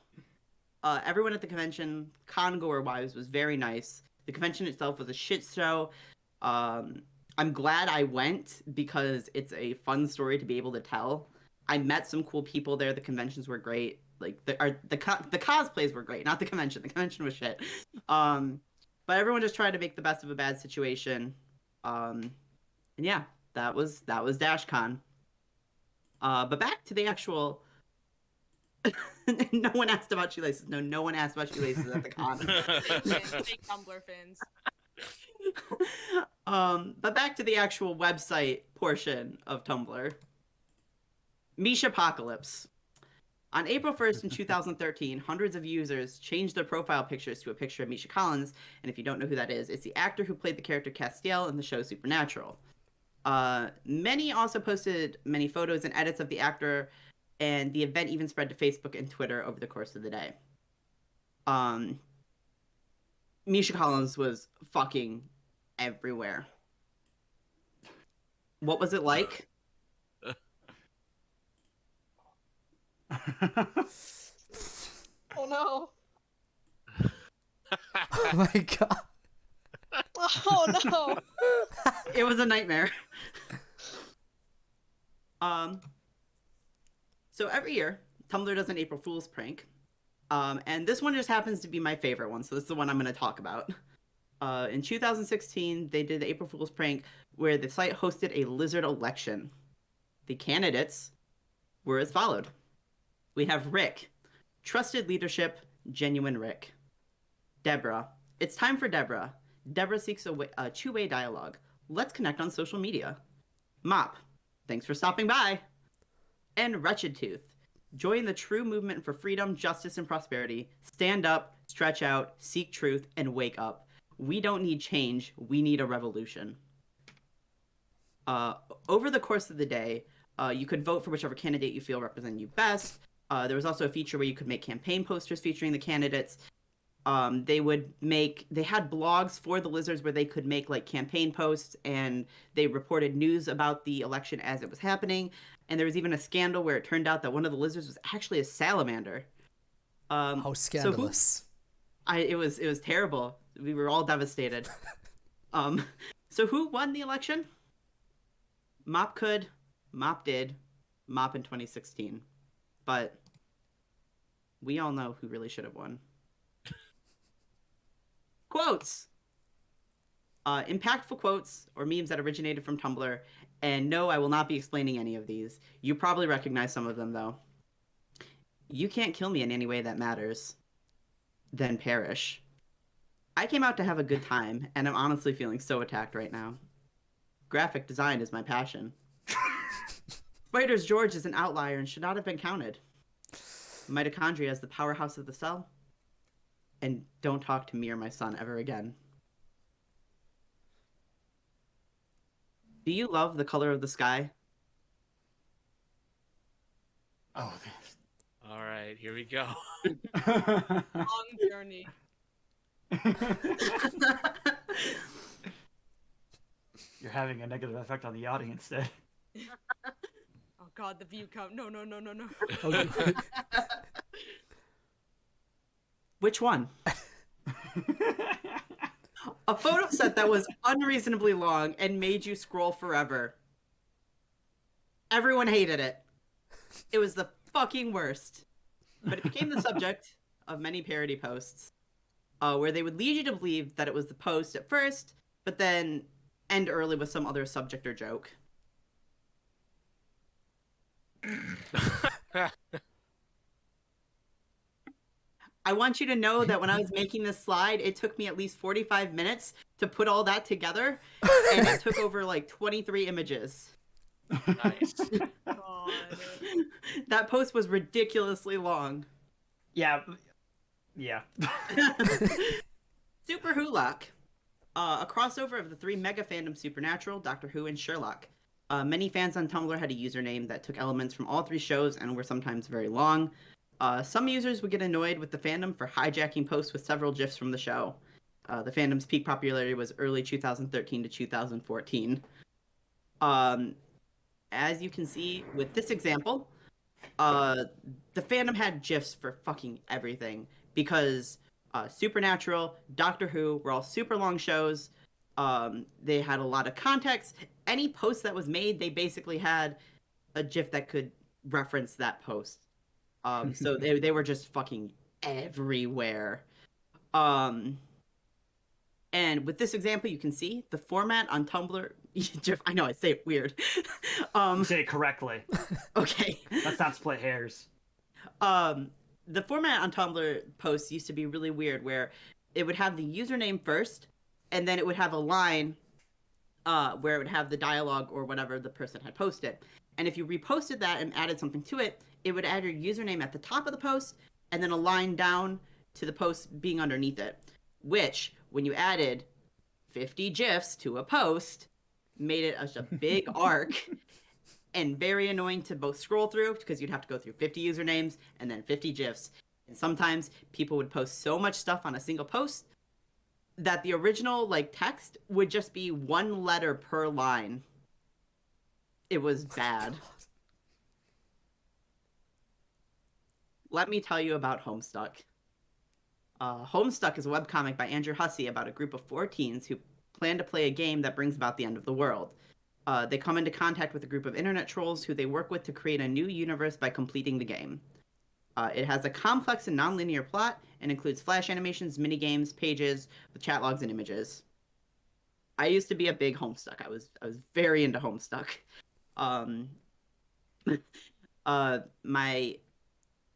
everyone at the convention, con-goer-wise, was very nice. The convention itself was a shit show. I'm glad I went because it's a fun story to be able to tell. I met some cool people there. The conventions were great. Like the cosplays were great, not the convention. The convention was shit. But everyone just tried to make the best of a bad situation. And yeah, that was DashCon. But back to the actual. No one asked about shoelaces. No one asked about shoelaces at the con. Fake Tumblr fans. But back to the actual website portion of Tumblr. Mishapocalypse. On April 1st in 2013, hundreds of users changed their profile pictures to a picture of Misha Collins, and if you don't know who that is, it's the actor who played the character Castiel in the show Supernatural. Many also posted many photos and edits of the actor, and the event even spread to Facebook and Twitter over the course of the day. Misha Collins was fucking everywhere. What was it like? Oh no. Oh my god. Oh no. It was a nightmare. So every year, Tumblr does an April Fool's prank. And this one just happens to be my favorite one, so this is the one I'm going to talk about. In 2016, they did the April Fool's prank where the site hosted a lizard election. The candidates were as followed. We have Rick, trusted leadership, genuine Rick. Deborah, it's time for Deborah. Deborah seeks a two-way dialogue. Let's connect on social media. Mop, thanks for stopping by. And Wretched Tooth, join the true movement for freedom, justice, and prosperity. Stand up, stretch out, seek truth, and wake up. We don't need change, we need a revolution. Over the course of the day, you could vote for whichever candidate you feel represent you best. There was also a feature where you could make campaign posters featuring the candidates. They had blogs for the lizards where they could make like campaign posts, and they reported news about the election as it was happening. And there was even a scandal where it turned out that one of the lizards was actually a salamander. How scandalous. It was terrible. We were all devastated. So who won the election? Mop could, Mop did, Mop in 2016. but we all know who really should have won. Quotes! Impactful quotes or memes that originated from Tumblr. And no, I will not be explaining any of these. You probably recognize some of them, though. You can't kill me in any way that matters. Then perish. I came out to have a good time, and I'm honestly feeling so attacked right now. Graphic design is my passion. Spider's George is an outlier and should not have been counted. Mitochondria is the powerhouse of the cell. And don't talk to me or my son ever again. Do you love the color of the sky? Oh, All right, here we go. Long journey. You're having a negative effect on the audience there. Oh god, the view count. No. Which one? A photo set that was unreasonably long and made you scroll forever. Everyone hated it. It was the fucking worst. But it became the subject of many parody posts, where they would lead you to believe that it was the post at first, but then end early with some other subject or joke. I want you to know that when I was making this slide, it took me at least 45 minutes to put all that together, and it took over like 23 images. Nice. God. That post was ridiculously long. Yeah. Super Wholock. A crossover of the three mega fandoms Supernatural, Doctor Who, and Sherlock. Many fans on Tumblr had a username that took elements from all three shows and were sometimes very long. Some users would get annoyed with the fandom for hijacking posts with several GIFs from the show. The fandom's peak popularity was early 2013 to 2014. As you can see with this example, the fandom had GIFs for fucking everything because Supernatural, Doctor Who were all super long shows. They had a lot of context. Any post that was made, they basically had a GIF that could reference that post. So they were just fucking everywhere. And with this example, you can see the format on Tumblr. I know I say it weird. You say it correctly. Okay. Let's not split hairs. The format on Tumblr posts used to be really weird, where it would have the username first, and then it would have a line where it would have the dialogue or whatever the person had posted. And if you reposted that and added something to it, it would add your username at the top of the post and then a line down to the post being underneath it, which, when you added 50 GIFs to a post, made it a big arc and very annoying to both scroll through because you'd have to go through 50 usernames and then 50 GIFs. And sometimes people would post so much stuff on a single post that the original text would just be one letter per line. It was bad. Let me tell you about Homestuck. Homestuck is a webcomic by Andrew Hussey about a group of 4 teens who plan to play a game that brings about the end of the world. They come into contact with a group of internet trolls who they work with to create a new universe by completing the game. It has a complex and non-linear plot and includes flash animations, minigames, pages with chat logs and images. I used to be a big Homestuck. I was very into Homestuck. My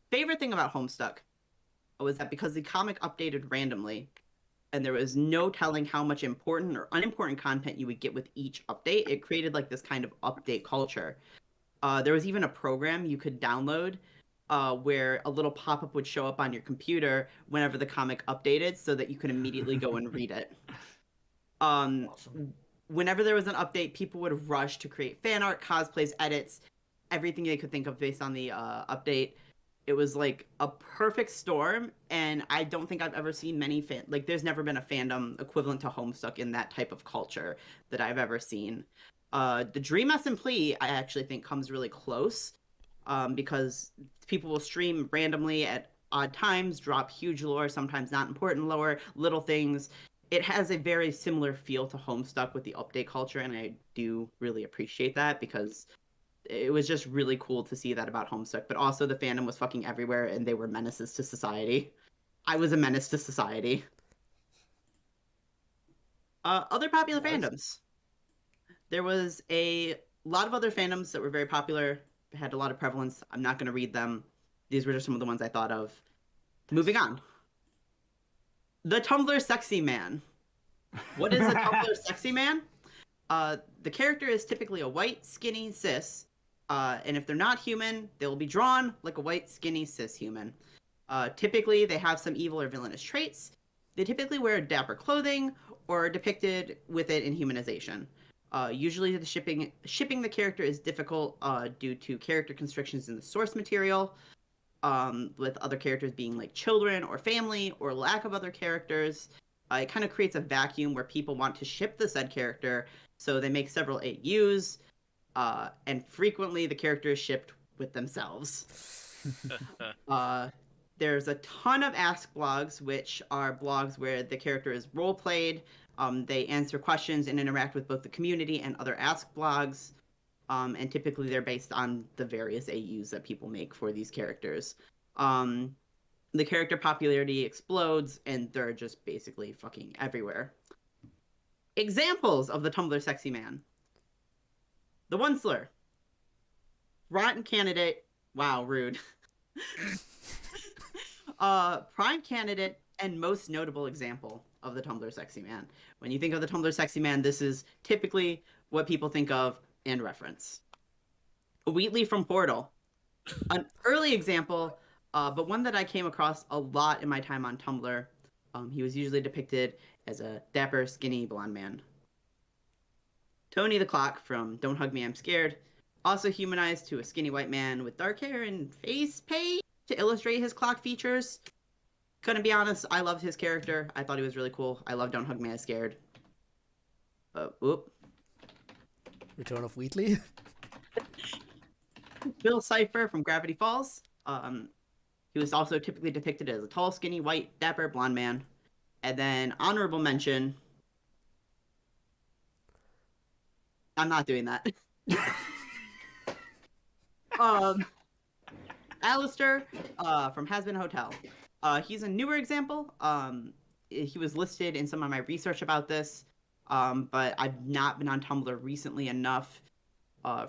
favorite thing about Homestuck was that because the comic updated randomly, and there was no telling how much important or unimportant content you would get with each update, it created this kind of update culture. There was even a program you could download where a little pop-up would show up on your computer whenever the comic updated so that you could immediately go and read it. Awesome. Whenever there was an update, people would rush to create fan art, cosplays, edits, everything they could think of based on the update. It was like a perfect storm, and I don't think I've ever seen many there's never been a fandom equivalent to Homestuck in that type of culture that I've ever seen. The Dream S and Plea, I actually think, comes really close, because people will stream randomly at odd times, drop huge lore, sometimes not important lore, little things. It has a very similar feel to Homestuck with the update culture, and I do really appreciate that because it was just really cool to see that about Homestuck. But also the fandom was fucking everywhere, and they were menaces to society. I was a menace to society. Other popular fandoms. There was a lot of other fandoms that were very popular, had a lot of prevalence. I'm not going to read them. These were just some of the ones I thought of. Moving on. The Tumblr Sexy Man. What is a Tumblr Sexy Man? The character is typically a white, skinny, cis. And if they're not human, they will be drawn like a white, skinny, cis human. Typically, they have some evil or villainous traits. They typically wear dapper clothing or are depicted with it in humanization. Usually, the shipping the character is difficult due to character constrictions in the source material, with other characters being like children or family or lack of other characters. It kind of creates a vacuum where people want to ship the said character, so they make several AUs, and frequently the character is shipped with themselves. There's a ton of Ask blogs, which are blogs where the character is role-played. They answer questions and interact with both the community and other Ask blogs. And typically they're based on the various AUs that people make for these characters. The character popularity explodes, and they're just basically fucking everywhere. Examples of the Tumblr Sexy Man. The Onceler. Rotten candidate. Wow, rude. Prime candidate and most notable example of the Tumblr Sexy Man. When you think of the Tumblr Sexy Man, this is typically what people think of and reference. Wheatley from Portal. An early example, but one that I came across a lot in my time on Tumblr. He was usually depicted as a dapper, skinny, blonde man. Tony the Clock from Don't Hug Me, I'm Scared. Also humanized to a skinny white man with dark hair and face paint to illustrate his clock features. Couldn't be honest, I loved his character. I thought he was really cool. I love Don't Hug Me, I'm Scared. Whoop. Return of Wheatley. Bill Cipher from Gravity Falls. He was also typically depicted as a tall, skinny, white, dapper, blonde man. And then honorable mention. I'm not doing that. Alistair from Has Been Hotel. He's a newer example. He was listed in some of my research about this, but I've not been on Tumblr recently enough,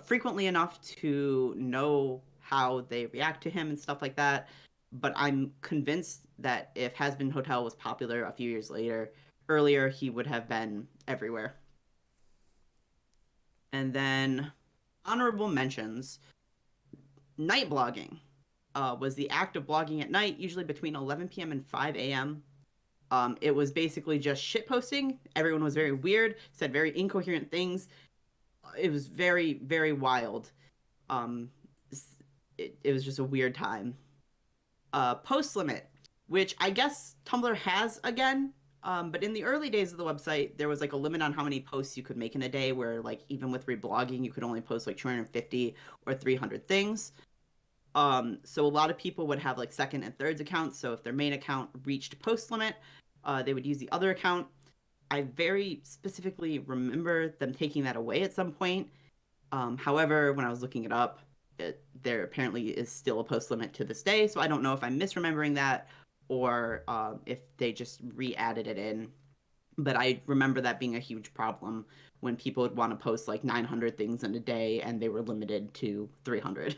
frequently enough to know how they react to him and stuff like that. But I'm convinced that if Has Been Hotel was popular a few years earlier, he would have been everywhere. And then honorable mentions. Night blogging was the act of blogging at night, usually between 11 p.m. and 5 a.m. It was basically just shitposting. Everyone was very weird, said very incoherent things. It was very, very wild. It was just a weird time. Post limit, which I guess Tumblr has again. But in the early days of the website, there was like a limit on how many posts you could make in a day, where like even with reblogging, you could only post like 250 or 300 things. So a lot of people would have like second and thirds accounts. So if their main account reached post limit, they would use the other account. I very specifically remember them taking that away at some point. However, when I was looking it up, there apparently is still a post limit to this day. So I don't know if I'm misremembering that, or if they just re-added it in. But I remember that being a huge problem when people would want to post like 900 things in a day and they were limited to 300.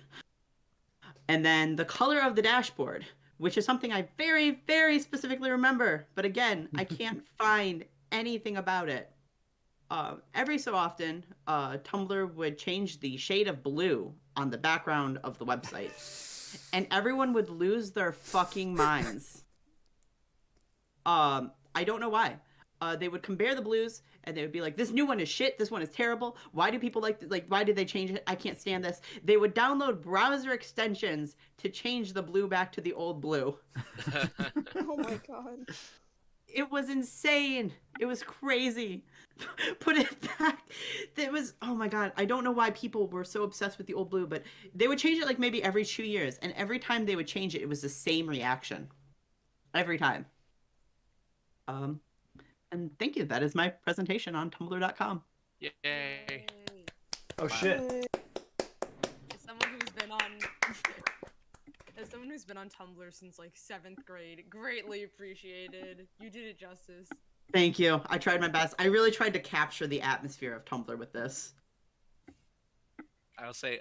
And then the color of the dashboard, which is something I very, very specifically remember. But again, I can't find anything about it. Every so often, Tumblr would change the shade of blue on the background of the website. And everyone would lose their fucking minds. I don't know why. They would compare the blues, and they would be like, this new one is shit, this one is terrible. Why do people why did they change it? I can't stand this. They would download browser extensions to change the blue back to the old blue. Oh my god. It was insane. It was crazy. Put it back. It was, oh my god. I don't know why people were so obsessed with the old blue, but they would change it like maybe every 2 years. And every time they would change it, it was the same reaction. Every time. And thank you. That is my presentation on tumblr.com. Yay. Oh shit. as someone who's been on Tumblr since like 7th grade, greatly appreciated. You did it justice. Thank you. I tried my best. I really tried to capture the atmosphere of Tumblr with this. I'll say,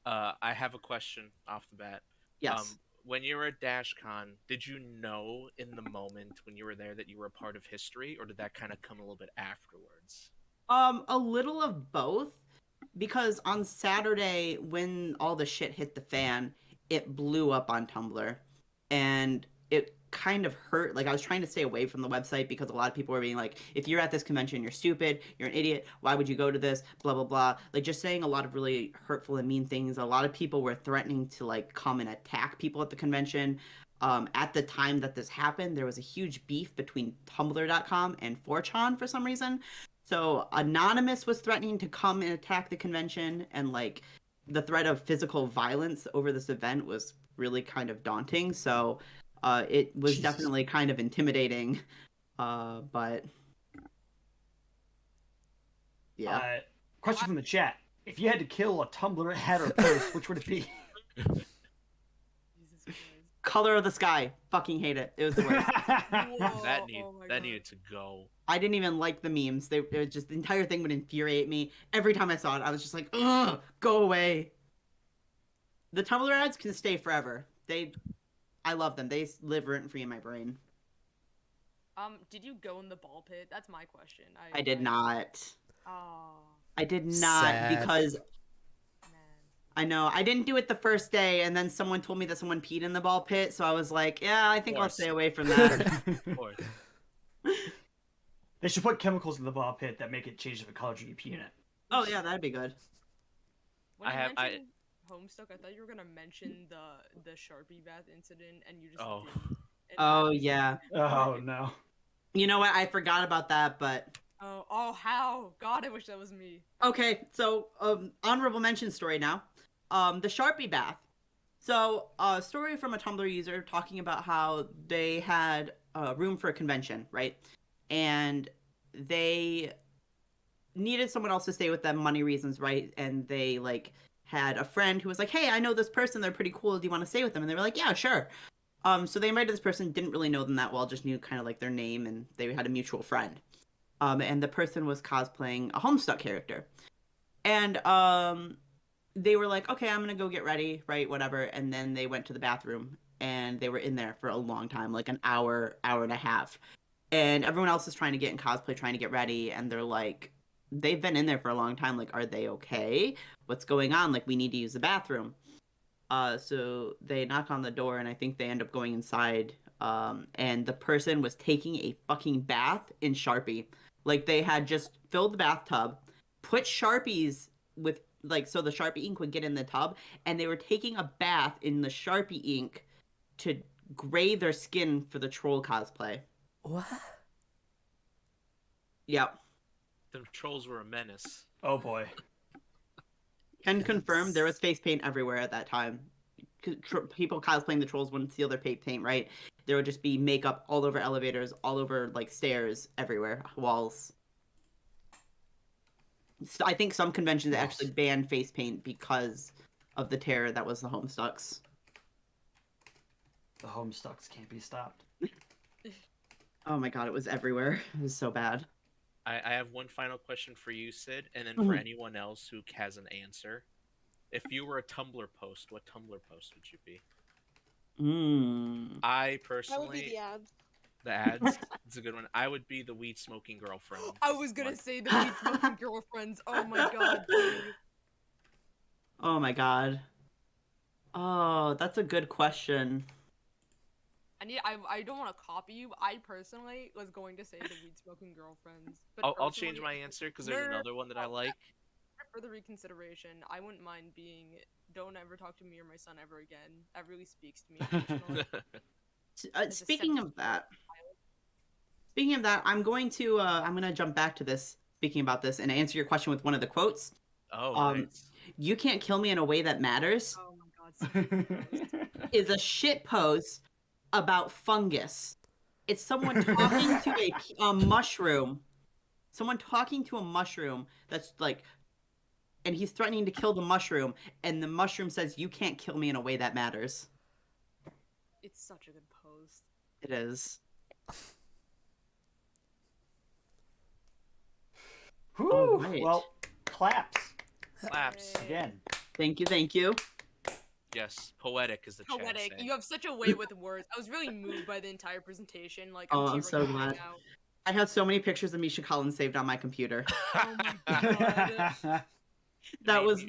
I have a question off the bat. Yes. When you were at DashCon, did you know in the moment when you were there that you were a part of history, or did that kind of come a little bit afterwards? A little of both, because on Saturday when all the shit hit the fan, it blew up on Tumblr, and it kind of hurt. Like, I was trying to stay away from the website because a lot of people were being like, if you're at this convention, you're stupid, you're an idiot, why would you go to this, blah blah blah, like just saying a lot of really hurtful and mean things. A lot of people were threatening to like come and attack people at the convention. At the time that this happened, there was a huge beef between tumblr.com and 4chan for some reason. So Anonymous was threatening to come and attack the convention, and like the threat of physical violence over this event was really kind of daunting. So it was definitely kind of intimidating, but yeah. Question from the chat: if you had to kill a Tumblr head or post, which would it be? Color of the Sky. Fucking hate it. It was the worst. That needed to go. I didn't even like the memes. It was just, the entire thing would infuriate me. Every time I saw it, I was just like, ugh, go away. The Tumblr ads can stay forever. I love them. They live rent-free in my brain. Did you go in the ball pit? That's my question. I did not. Oh. I did not. Sad. Because I know I didn't do it the first day, and then someone told me that someone peed in the ball pit, so I was like, yeah, I think I'll stay away from that. Of course. They should put chemicals in the ball pit that make it change the color you pee in it. Oh yeah, that'd be good. When you mentioned Homestuck, I thought you were gonna mention the Sharpie bath incident, and you just didn't. Oh yeah. Oh no. You know what? I forgot about that, but Oh how? God, I wish that was me. okay. So honorable mention story now. The Sharpie bath. So a story from a Tumblr user talking about how they had room for a convention, right? And they needed someone else to stay with them, money reasons, right? And they like had a friend who was like, hey, I know this person, they're pretty cool, do you want to stay with them? And they were like, yeah, sure. So they invited this person, didn't really know them that well, just knew kind of like their name, and they had a mutual friend. And the person was cosplaying a Homestuck character. And they were like, okay, I'm gonna go get ready, right, whatever. And then they went to the bathroom, and they were in there for a long time, like an hour and a half. And everyone else is trying to get in cosplay, trying to get ready, and they're like, they've been in there for a long time, like, are they okay? What's going on? Like, we need to use the bathroom. So they knock on the door, and I think they end up going inside, and the person was taking a fucking bath in Sharpie. Like, they had just filled the bathtub, put Sharpies with, like, so the Sharpie ink would get in the tub, and they were taking a bath in the Sharpie ink to gray their skin for the troll cosplay. What? Yep. The trolls were a menace. Oh boy. Can confirm there was face paint everywhere at that time. People cosplaying the trolls wouldn't seal their paint, right? There would just be makeup all over elevators, all over like stairs, everywhere, walls. So I think some conventions actually banned face paint because of the terror that was the Homestucks. The Homestucks can't be stopped. Oh my god, it was everywhere. It was so bad. I have one final question for you, Sid, and then for anyone else who has an answer. If you were a Tumblr post, what Tumblr post would you be? I personally... That would be the ads. The ads? It's a good one. I would be the weed-smoking girlfriend. I was gonna say the weed-smoking girlfriends. Oh my god, dude. Oh my god. Oh, that's a good question. I don't want to copy you, but I personally was going to say the weed-smoking girlfriends. But I'll change my answer because there's another one that I like. For the reconsideration, I wouldn't mind being "Don't ever talk to me or my son ever again." That really speaks to me emotionally. Speaking of that, I'm going to jump back to this. Speaking about this, and answer your question with one of the quotes. Oh, nice. You can't kill me in a way that matters. Oh my god. Is a shit post about fungus. It's someone talking to a mushroom. Someone talking to a mushroom that's like, and he's threatening to kill the mushroom, and the mushroom says, "You can't kill me in a way that matters." It's such a good post. It is. Whew. Right. Well, claps. Claps. Again. Thank you, thank you. Yes, poetic is the chat Poetic. saying. You have such a way with words. I was really moved by the entire presentation. Like, Oh, I'm tearing so up right glad. now. I have so many pictures of Misha Collins saved on my computer. Oh my god. That was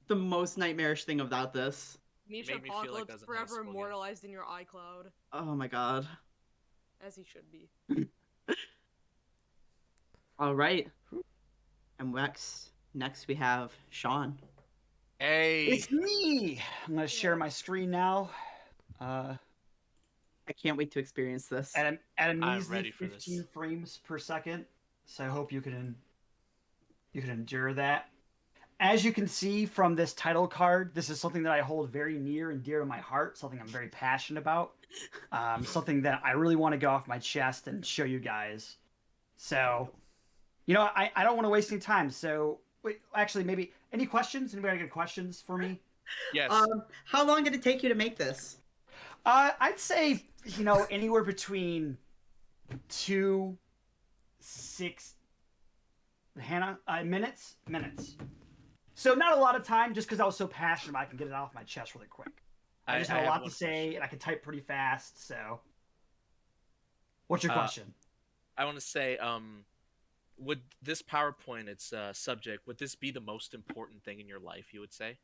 the most nightmarish thing about this. Misha made me feel like I Apocalypse was in high forever school again. immortalized in your iCloud. Oh my god. As he should be. All right. And next we have Sean. Hey. It's me. I'm gonna share my screen now. I can't wait to experience this. At a I'm measly ready for this. 15 frames per second. So I hope you can endure that. As you can see from this title card, this is something that I hold very near and dear to my heart, something I'm very passionate about, something that I really want to go off my chest and show you guys. So, I don't want to waste any time. So, wait, actually, maybe any questions? Anybody got questions for me? Yes. How long did it take you to make this? I'd say, anywhere between 2, 6, minutes. So not a lot of time, just because I was so passionate about it, I can get it off my chest really quick. I just have a lot to say, and I can type pretty fast, so... What's your question? I want to say, would this PowerPoint, its subject, would this be the most important thing in your life, you would say?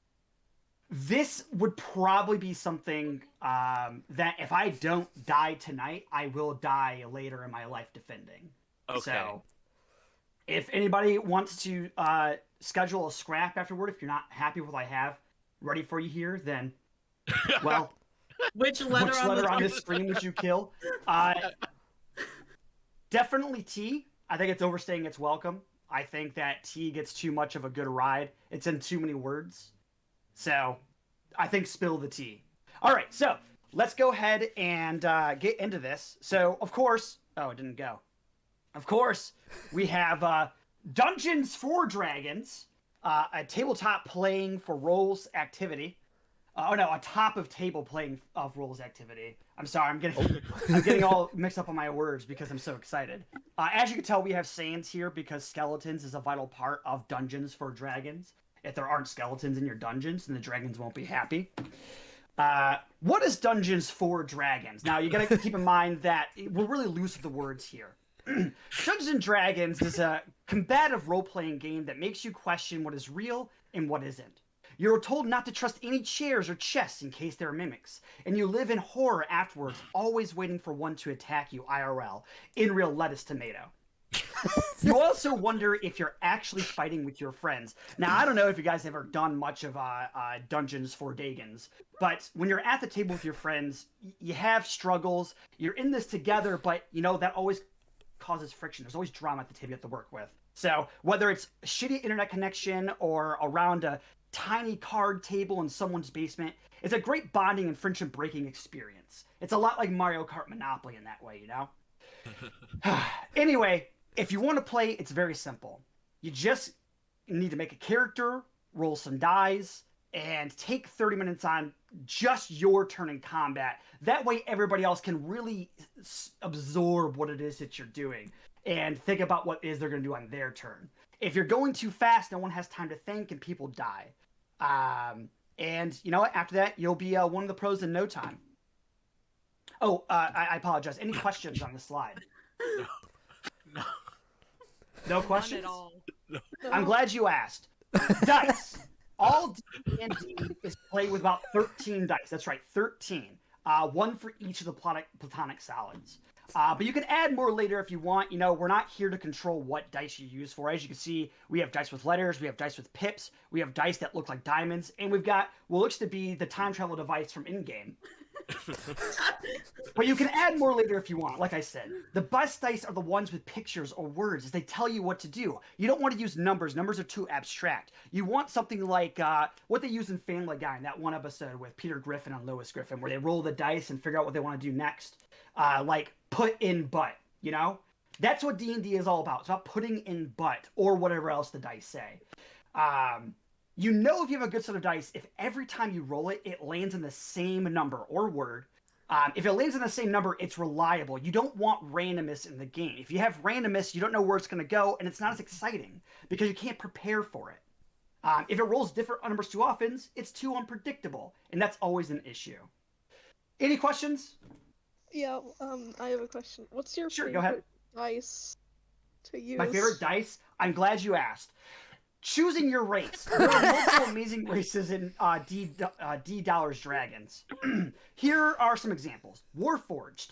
This would probably be something that if I don't die tonight, I will die later in my life defending. Okay. So, if anybody wants to schedule a scrap afterward, if you're not happy with what I have ready for you here, then, well, which letter on this screen would you kill? Definitely T. I think it's overstaying its welcome. I think that T gets too much of a good ride. It's in too many words. So, I think spill the tea. All right, so let's go ahead and get into this. So, of course, it didn't go. Of course, we have Dungeons for Dragons, a tabletop playing for roles activity. A top of table playing of roles activity. I'm sorry, I'm getting all mixed up on my words because I'm so excited. As you can tell, we have sands here because skeletons is a vital part of Dungeons for Dragons. If there aren't skeletons in your dungeons, then the dragons won't be happy. What is Dungeons for Dragons? Now, you gotta keep in mind that we're really loose with the words here. Dungeons and Dragons is a combative role-playing game that makes you question what is real and what isn't. You're told not to trust any chairs or chests in case they're mimics, and you live in horror afterwards, always waiting for one to attack you IRL, in real lettuce tomato. You also wonder if you're actually fighting with your friends. Now, I don't know if you guys have ever done much of Dungeons for Dragons, but when you're at the table with your friends, you have struggles. You're in this together, but, that always causes friction. There's always drama at the table you have to work with. So whether it's a shitty internet connection or around a tiny card table in someone's basement, it's a great bonding and friendship breaking experience. It's a lot like Mario Kart Monopoly in that way, Anyway, if you want to play, it's very simple. You just need to make a character, roll some dice, and take 30 minutes on just your turn in combat. That way everybody else can really absorb what it is that you're doing and think about what it is they're going to do on their turn. If you're going too fast, no one has time to think and people die. And you know what? After that, you'll be one of the pros in no time. Oh, I apologize. Any questions on the slide? No questions? None at all. No. I'm glad you asked. Dice. All D&D is played with about 13 dice. That's right, 13. One for each of the platonic solids. But you can add more later if you want. We're not here to control what dice you use for. As you can see, we have dice with letters, we have dice with pips, we have dice that look like diamonds, and we've got what looks to be the time travel device from in-game. But you can add more later if you want. Like I said, the best dice are the ones with pictures or words as they tell you what to do. You don't want to use numbers. Numbers are too abstract. You want something like what they use in Family Guy in that one episode with Peter Griffin and Lois Griffin, where they roll the dice and figure out what they want to do next. Like put in butt, That's what D&D is all about. It's about putting in butt or whatever else the dice say. If you have a good set of dice, if every time you roll it, it lands in the same number or word, If it lands on the same number, it's reliable. You don't want randomness in the game. If you have randomness, you don't know where it's going to go, and it's not as exciting because you can't prepare for it. If it rolls different numbers too often, it's too unpredictable, and that's always an issue. Any questions? Yeah, I have a question. What's your Sure, favorite go ahead. dice to use? My favorite dice? I'm glad you asked. Choosing your race. There are multiple amazing races in D Dollars Dragons. Here are some examples. Warforged.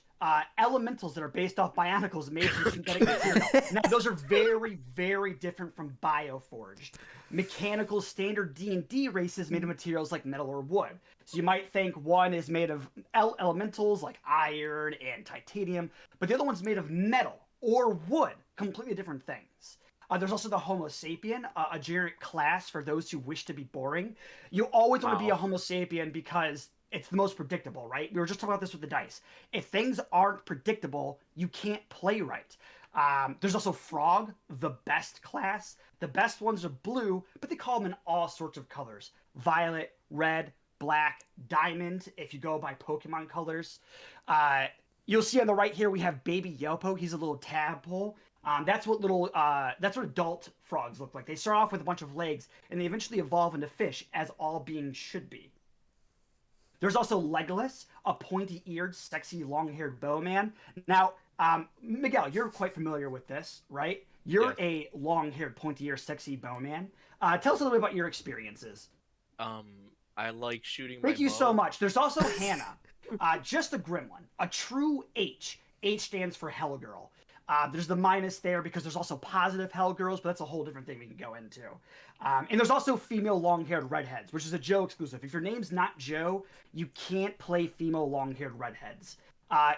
Elementals that are based off bionicles made from synthetic material. Now, those are very, very different from Bioforged. Mechanical standard D&D races made of materials like metal or wood. So you might think one is made of elementals like iron and titanium, but the other one's made of metal or wood. Completely different things. There's also the Homo sapien, a generic class for those who wish to be boring. You always want to be a Homo sapien because it's the most predictable, right? We were just talking about this with the dice. If things aren't predictable, you can't play right. There's also Frog, the best class. The best ones are blue, but they call them in all sorts of colors. Violet, red, black, diamond, if you go by Pokemon colors. You'll see on the right here we have Baby Yopo. He's a little tadpole. That's what adult frogs look like. They start off with a bunch of legs, and they eventually evolve into fish, as all beings should be. There's also Legolas, a pointy-eared, sexy, long-haired bowman. Now, Miguel, you're quite familiar with this, right? You're a long-haired, pointy-eared, sexy bowman. Tell us a little bit about your experiences. I like shooting my Thank you bow. so much. There's also Hannah, just a gremlin, a true H. H stands for Hell Girl. There's the minus there because there's also positive Hell Girls, but that's a whole different thing we can go into. And there's also female long-haired redheads, which is a Joe exclusive. If your name's not Joe, you can't play female long-haired redheads.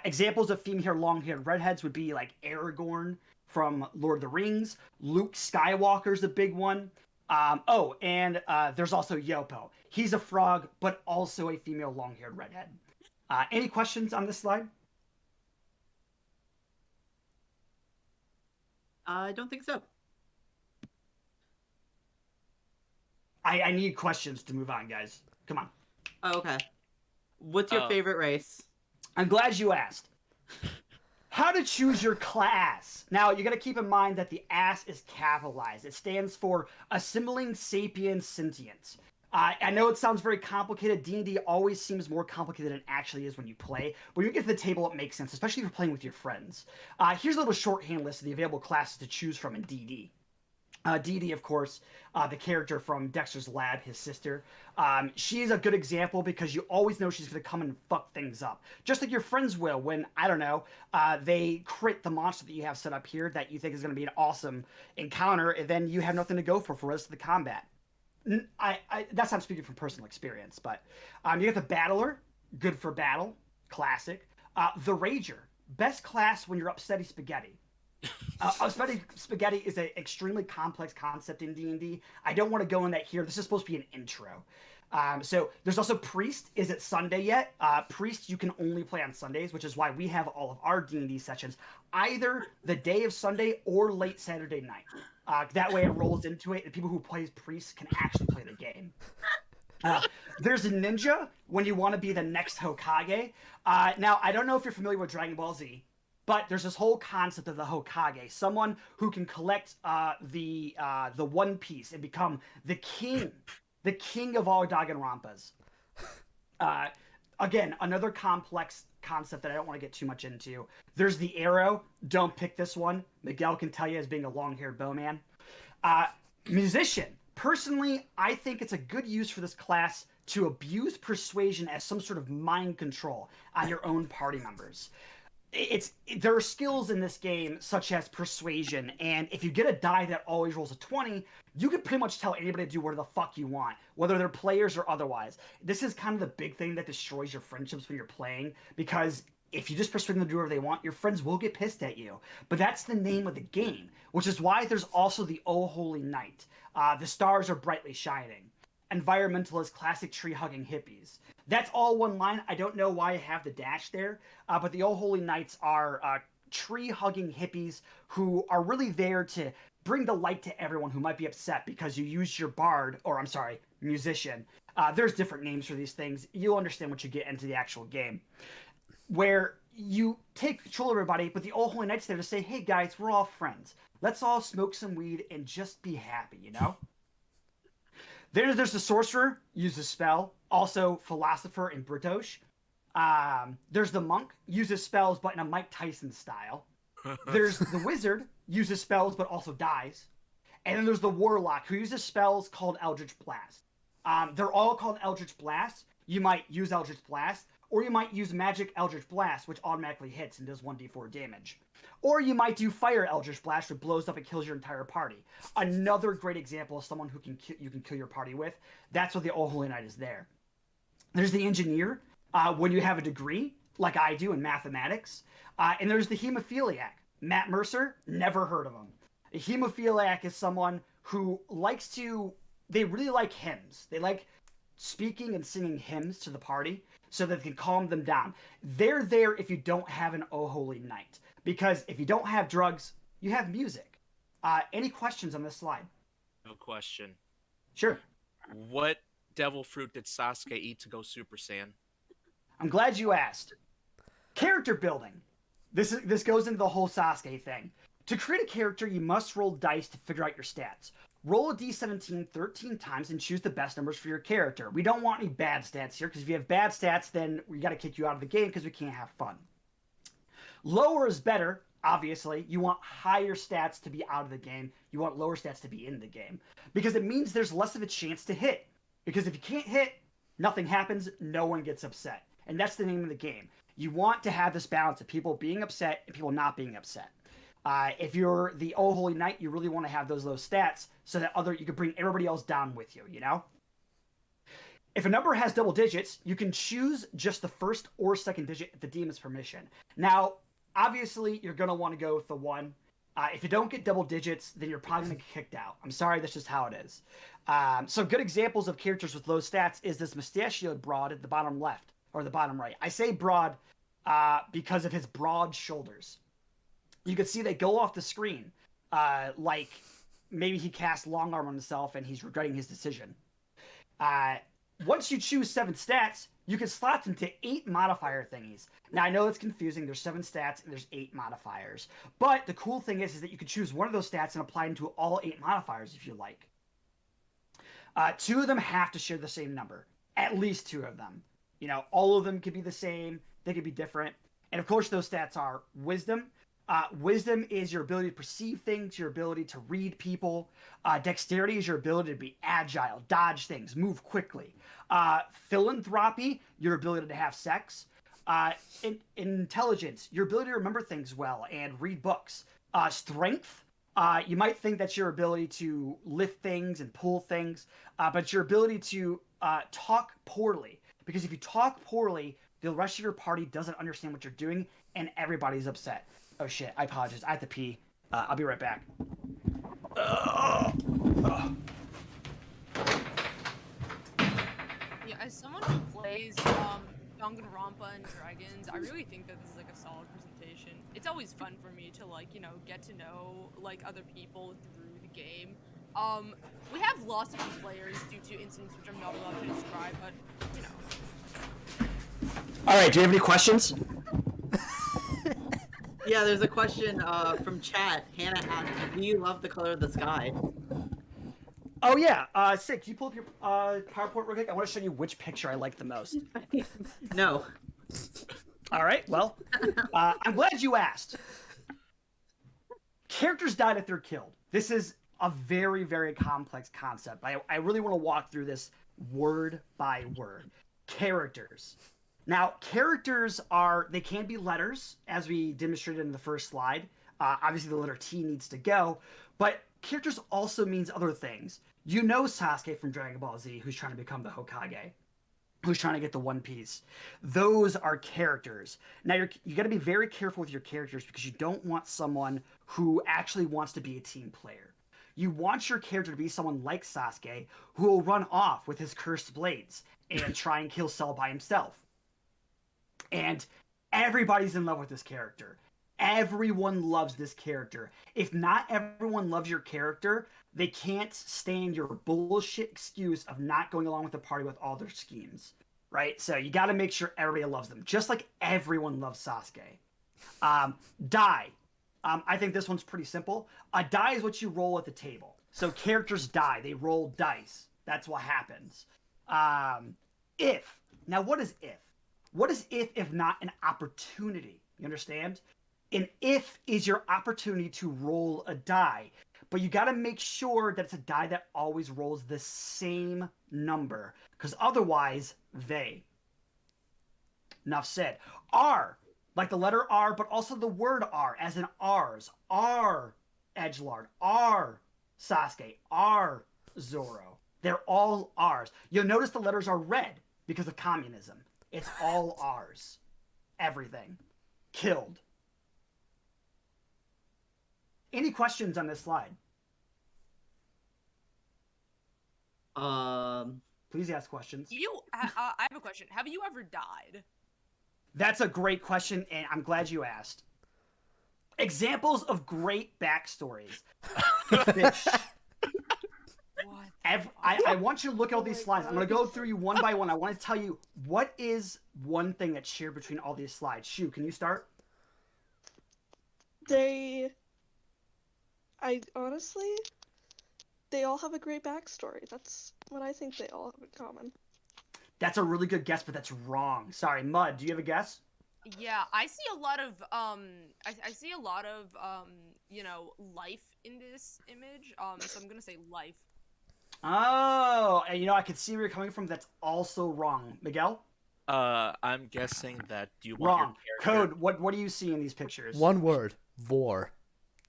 Examples of female long-haired redheads would be like Aragorn from Lord of the Rings. Luke Skywalker's a big one. And there's also Yopo. He's a frog, but also a female long-haired redhead. Any questions on this slide? I don't think so. I need questions to move on, guys. Come on. Oh, okay. What's your favorite race? I'm glad you asked. How to choose your class. Now, you got to keep in mind that the ass is capitalized. It stands for Assembling Sapien Sentience. I know it sounds very complicated. D&D always seems more complicated than it actually is when you play. When you get to the table, it makes sense, especially if you're playing with your friends. Here's a little shorthand list of the available classes to choose from in D&D. D&D, of course, the character from Dexter's Lab, his sister. She's a good example because you always know she's going to come and fuck things up. Just like your friends will when, I don't know, they crit the monster that you have set up here that you think is going to be an awesome encounter, and then you have nothing to go for the rest of the combat. That's not speaking from personal experience, but you got the Battler, good for battle, classic. The Rager, best class when you're upsetty spaghetti. Upsetty spaghetti is an extremely complex concept in D&D. I don't want to go in that here. This is supposed to be an intro. So there's also Priest. Is it Sunday yet? Priest you can only play on Sundays, which is why we have all of our D&D sessions either the day of Sunday or late Saturday night. That way it rolls into it, and people who play Priest can actually play the game. There's a Ninja when you want to be the next Hokage. Now, I don't know if you're familiar with Dragon Ball Z, but there's this whole concept of the Hokage, someone who can collect the One Piece and become the king of all Danganronpas. Again, another complex concept that I don't want to get too much into. There's the Arrow. Don't pick this one. Miguel can tell you as being a long-haired bowman. Musician. Personally, I think it's a good use for this class to abuse persuasion as some sort of mind control on your own party members. There are skills in this game such as persuasion, and if you get a die that always rolls a 20, you can pretty much tell anybody to do whatever the fuck you want, whether they're players or otherwise. This is kind of the big thing that destroys your friendships when you're playing, because if you just persuade them to do whatever they want, your friends will get pissed at you. But that's the name of the game, which is why there's also the Oh Holy Night. The stars are brightly shining. Environmentalist, classic tree-hugging hippies. That's all one line. I don't know why I have the dash there, but the Oh Holy Knights are tree-hugging hippies who are really there to bring the light to everyone who might be upset because you use your musician. There's different names for these things. You'll understand once you get into the actual game. where you take control of everybody, but the All Holy Knight's there to say, hey guys, we're all friends. Let's all smoke some weed and just be happy, you know? There's the sorcerer, uses spell. Also, philosopher and Britosh. There's the monk, uses spells, but in a Mike Tyson style. There's the wizard, uses spells, but also dies. And then there's the warlock, who uses spells called Eldritch Blast. They're all called Eldritch Blast. You might use Eldritch Blast, or you might use Magic Eldritch Blast, which automatically hits and does 1d4 damage. Or you might do Fire Eldritch Blast, which blows up and kills your entire party. Another great example of someone who you can kill your party with. That's what the All Holy Knight is there. There's the engineer, when you have a degree, like I do in mathematics. And there's the hemophiliac. Matt Mercer, never heard of him. A hemophiliac is someone who they really like hymns. They like speaking and singing hymns to the party so that they can calm them down. They're there if you don't have an Oh Holy Night. Because if you don't have drugs, you have music. Any questions on this slide? I have a question. Sure. What devil fruit did Sasuke eat to go Super Saiyan? I'm glad you asked. Character building. This goes into the whole Sasuke thing. To create a character, you must roll dice to figure out your stats. Roll a d17 13 times and choose the best numbers for your character. We don't want any bad stats here, because if you have bad stats, then we got to kick you out of the game because we can't have fun. Lower is better, obviously. You want higher stats to be out of the game. You want lower stats to be in the game. Because it means there's less of a chance to hit. Because if you can't hit, nothing happens, no one gets upset. And that's the name of the game. You want to have this balance of people being upset and people not being upset. If you're the Oh Holy Knight, you really want to have those low stats so that you can bring everybody else down with you, you know? If a number has double digits, you can choose just the first or second digit at the demon's permission. Now, obviously, you're going to want to go with the 1. If you don't get double digits, then you're probably going to get kicked out. I'm sorry, that's just how it is. So good examples of characters with low stats is this mustachioed broad at the bottom left, or the bottom right. I say broad because of his broad shoulders. You can see they go off the screen, like maybe he cast long arm on himself and he's regretting his decision. Once you choose 7 stats, you can slot them to 8 modifier thingies. Now, I know it's confusing. There's 7 stats and there's 8 modifiers. But the cool thing is that you can choose one of those stats and apply them to all 8 modifiers if you like. 2 of them have to share the same number. At least 2 of them. You know, all of them could be the same. They could be different. And of course, those stats are Wisdom. Wisdom is your ability to perceive things, your ability to read people. Dexterity is your ability to be agile, dodge things, move quickly. Philanthropy, your ability to have sex. Intelligence, your ability to remember things well and read books. Strength, you might think that's your ability to lift things and pull things, but it's your ability to talk poorly. Because if you talk poorly, the rest of your party doesn't understand what you're doing, and everybody's upset. Oh shit, I apologize. I have to pee. I'll be right back. Yeah, as someone who plays Danganronpa and Dragons, I really think that this is like a solid presentation. It's always fun for me to get to know other people through the game. We have lost a few players due to incidents which I'm not allowed to describe, but you know. All right, do you have any questions? Yeah, there's a question from chat. Hannah asked, do you love the color of the sky? Oh yeah, Sid, can you pull up your PowerPoint real quick? I want to show you which picture I like the most. No. All right, well, I'm glad you asked. Characters died if they're killed. This is a very, very complex concept. I really want to walk through this word by word. Characters. Now, characters they can be letters, as we demonstrated in the first slide. Obviously, the letter T needs to go, but characters also means other things. You know Sasuke from Dragon Ball Z, who's trying to become the Hokage, who's trying to get the One Piece. Those are characters. Now, you got to be very careful with your characters because you don't want someone who actually wants to be a team player. You want your character to be someone like Sasuke, who will run off with his cursed blades and try and kill Cell by himself. And everybody's in love with this character. Everyone loves this character. If not everyone loves your character, they can't stand your bullshit excuse of not going along with the party with all their schemes. right? So you got to make sure everybody loves them, just like everyone loves Sasuke. Die. I think this one's pretty simple. A die is what you roll at the table. So characters die. They roll dice. That's what happens. If. Now, what is if? What is if not an opportunity? You understand? An if is your opportunity to roll a die. But you got to make sure that it's a die that always rolls the same number. Because otherwise, they. Enough said. R. Like the letter R, but also the word R, as in R's. R. Edgelord. R. Sasuke. R. Zoro. They're all R's. You'll notice the letters are red because of communism. It's all R's. Everything. Killed. Any questions on this slide? Please ask questions. I have a question. Have you ever died? That's a great question, and I'm glad you asked. Examples of great backstories. Fish. I want you to look at all these slides. I'm going to go through you one by one. I want to tell you what is one thing that's shared between all these slides. Shu, can you start? Honestly, they all have a great backstory. That's what I think they all have in common. That's a really good guess, but that's wrong. Sorry, Mud, do you have a guess? Yeah, I see a lot of I see a lot of you know, life in this image. So I'm gonna say life. Oh, and you know, I can see where you're coming from. That's also wrong. Miguel? I'm guessing that you want wrong. your character... Code, what do you see in these pictures? One word. Vor.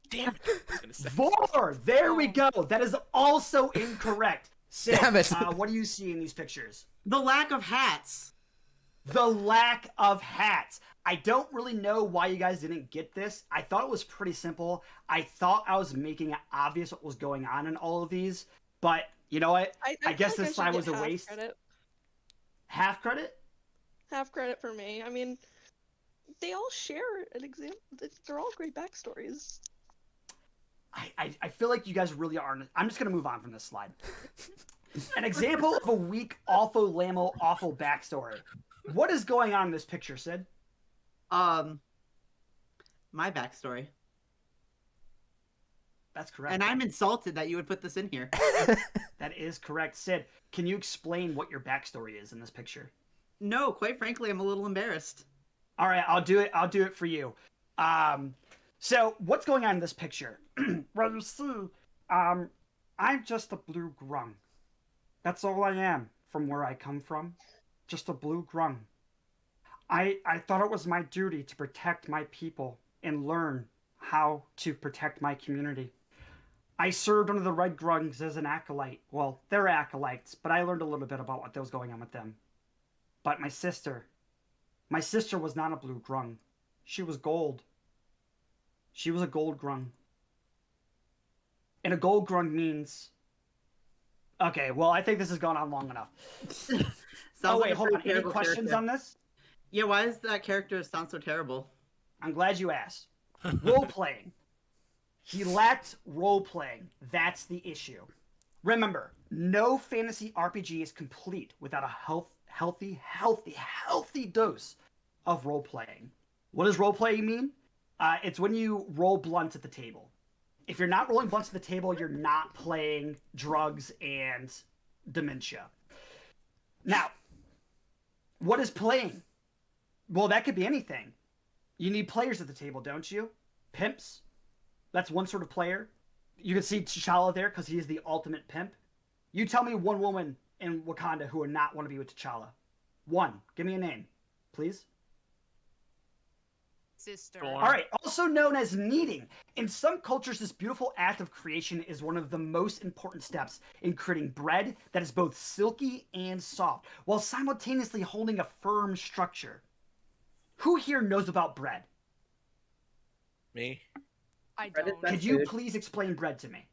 Damn it. I was gonna say. Vor! There we go. That is also incorrect. Sid, Damn it. What do you see in these pictures? The lack of hats. The lack of hats. I don't really know why you guys didn't get this. I thought it was pretty simple. I thought I was making it obvious what was going on in all of these. But, you know what? I guess this slide was a waste. Credit. Half credit? Half credit for me. I mean, they all share an example. They're all great backstories. I feel like you guys really aren't. I'm just going to move on from this slide. An example of a weak, awful, awful backstory. What is going on in this picture, Sid? My backstory. That's correct. And I'm insulted that you would put this in here. That is correct. Sid, can you explain what your backstory is in this picture? No, quite frankly, I'm a little embarrassed. All right, I'll do it. I'll do it for you. So what's going on in this picture? Well, you see, I'm just a blue grung. That's all I am from where I come from. Just a blue grung. I thought it was my duty to protect my people and learn how to protect my community. I served under the Red Grungs as an acolyte. Well, they're acolytes, but I learned a little bit about what was going on with them. But my sister was not a blue grung. She was gold. She was a gold grung. And a gold grung means... Okay, well, I think this has gone on long enough. Oh, wait, hold on. Any questions on this? Yeah, why does that character sound so terrible? I'm glad you asked. Role-playing. He lacked role-playing. That's the issue. Remember, no fantasy RPG is complete without a healthy dose of role-playing. What does role-playing mean? It's when you roll blunts at the table. If you're not rolling blunts at the table, you're not playing drugs and dementia. Now, what is playing? Well, that could be anything. You need players at the table, don't you? Pimps. That's one sort of player. You can see T'Challa there because he is the ultimate pimp. You tell me one woman in Wakanda who would not want to be with T'Challa. One. Give me a name, please. Sister. All right, also known as kneading. In some cultures, this beautiful act of creation is one of the most important steps in creating bread that is both silky and soft, while simultaneously holding a firm structure. Who here knows about bread? Me? I don't. Could you please explain bread to me?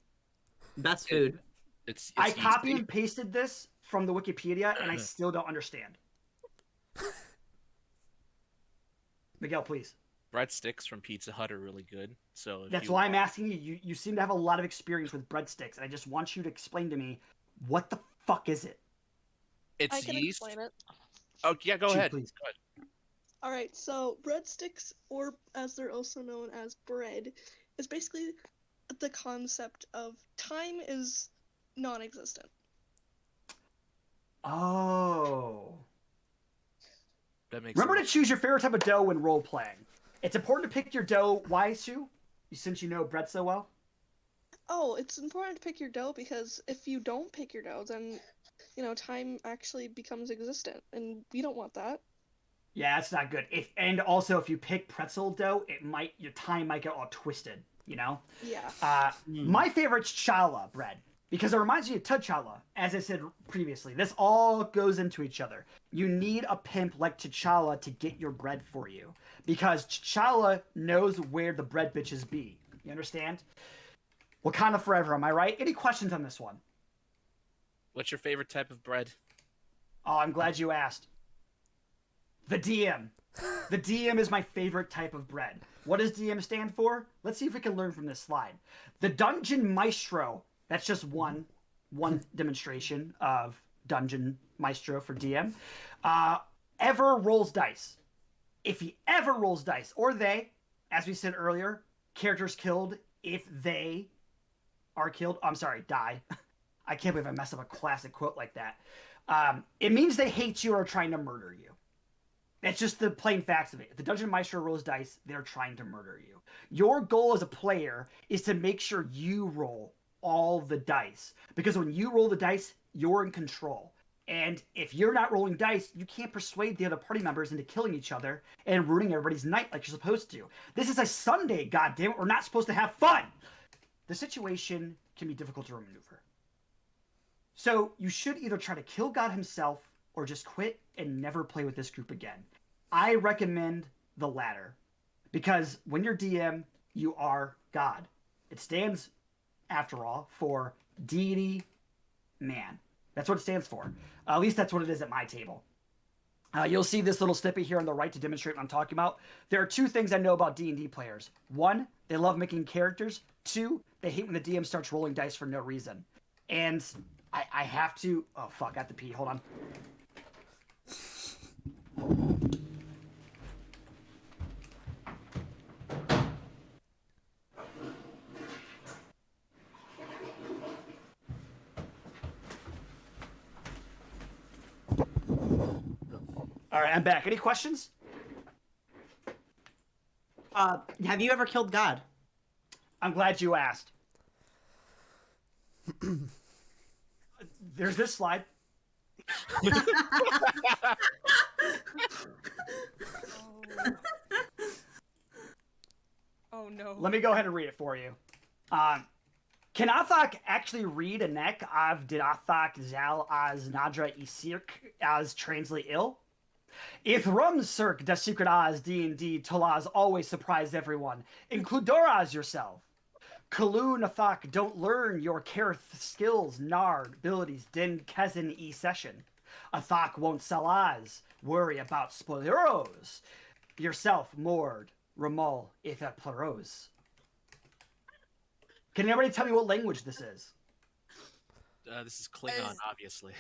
Best food. It's I copy easy. and pasted this from the Wikipedia, and I still don't understand. Miguel, please. Breadsticks from Pizza Hut are really good. So if That's you why I'm asking you. You seem to have a lot of experience with breadsticks, and I just want you to explain to me what the fuck is it? It's I can yeast. explain it. Oh yeah, go Shoot, ahead. please. Go ahead. All right, so breadsticks, or as they're also known as bread, is basically the concept of time is non-existent. Oh. That makes Remember to sense. choose your favorite type of dough when role playing. It's important to pick your dough. Why, Sue? Since you know bread so well. Oh, it's important to pick your dough because if you don't pick your dough, then time actually becomes existent, and we don't want that. Yeah, that's not good. And also if you pick pretzel dough, your time might get all twisted. Yeah. My favorite's challah bread because it reminds me of T'Challa. As I said previously, this all goes into each other. You need a pimp like T'Challa to get your bread for you because T'Challa knows where the bread bitches be. You understand? Wakanda forever, am I right? Any questions on this one? What's your favorite type of bread? Oh, I'm glad you asked. The DM. The DM is my favorite type of bread. What does DM stand for? Let's see if we can learn from this slide. The Dungeon Maestro. That's just one demonstration of Dungeon Maestro for DM. Ever rolls dice. If he ever rolls dice, or they, as we said earlier, characters killed if they are killed. I'm sorry, die. I can't believe I messed up a classic quote like that. It means they hate you or are trying to murder you. That's just the plain facts of it. If the Dungeon Maestro rolls dice, they're trying to murder you. Your goal as a player is to make sure you roll all the dice. Because when you roll the dice, you're in control. And if you're not rolling dice, you can't persuade the other party members into killing each other and ruining everybody's night like you're supposed to. This is a Sunday, goddammit. We're not supposed to have fun. The situation can be difficult to maneuver. So you should either try to kill God himself or just quit and never play with this group again. I recommend the latter because when you're DM, you are God. It stands, after all, for deity man. That's what it stands for. At least that's what it is at my table. You'll see this little snippet here on the right to demonstrate what I'm talking about. There are two things I know about D&D players. One, they love making characters. Two, they hate when the DM starts rolling dice for no reason. And I have to... Oh, fuck, I have to pee. Hold on. All right, I'm back. Any questions? Have you ever killed God? I'm glad you asked. There's this slide. Oh no. Let me go ahead and read it for you. Can Athak actually read a neck of did Athak zal as Nadra Isirk as translate ill? If Rumsirk da secret as D&D Tolaz always surprise everyone, includoras yourself. Kalu Nathak don't learn your Kareth skills, Nard, abilities, din Kezin e session. Athak won't salaz, worry about spoileros. Yourself, Mord, Ramal, if at Plaros. Can anybody tell me what language this is? This is Klingon, obviously.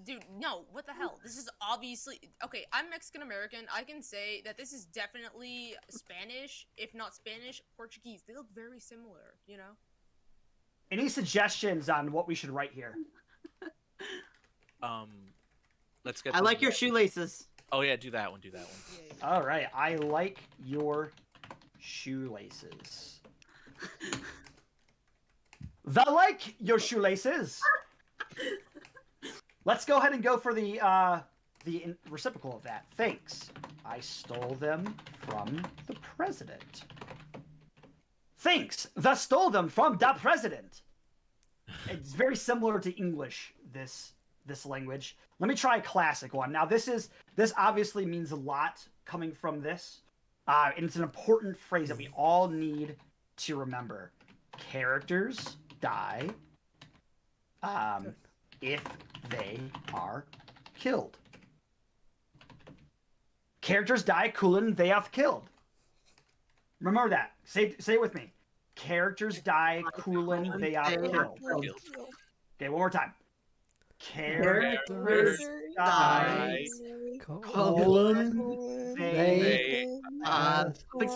Dude, no, what the hell? This is obviously... Okay, I'm Mexican-American. I can say that this is definitely Spanish, if not Spanish, Portuguese. They look very similar, you know? Any suggestions on what we should write here? Let's get... I like your shoelaces. Oh yeah, do that one, All right, I like your shoelaces. I like your shoelaces. Let's go ahead and go for the reciprocal of that. Thanks. I stole them from the president. Thanks. I stole them from the president. It's very similar to English, this language. Let me try a classic one. Now, this obviously means a lot coming from this. And it's an important phrase that we all need to remember. Characters die if they are killed. Characters die, Kulin, they have killed. Remember that. Say it with me. Characters die, Kulin, they have killed. Okay, one more time. Characters die, they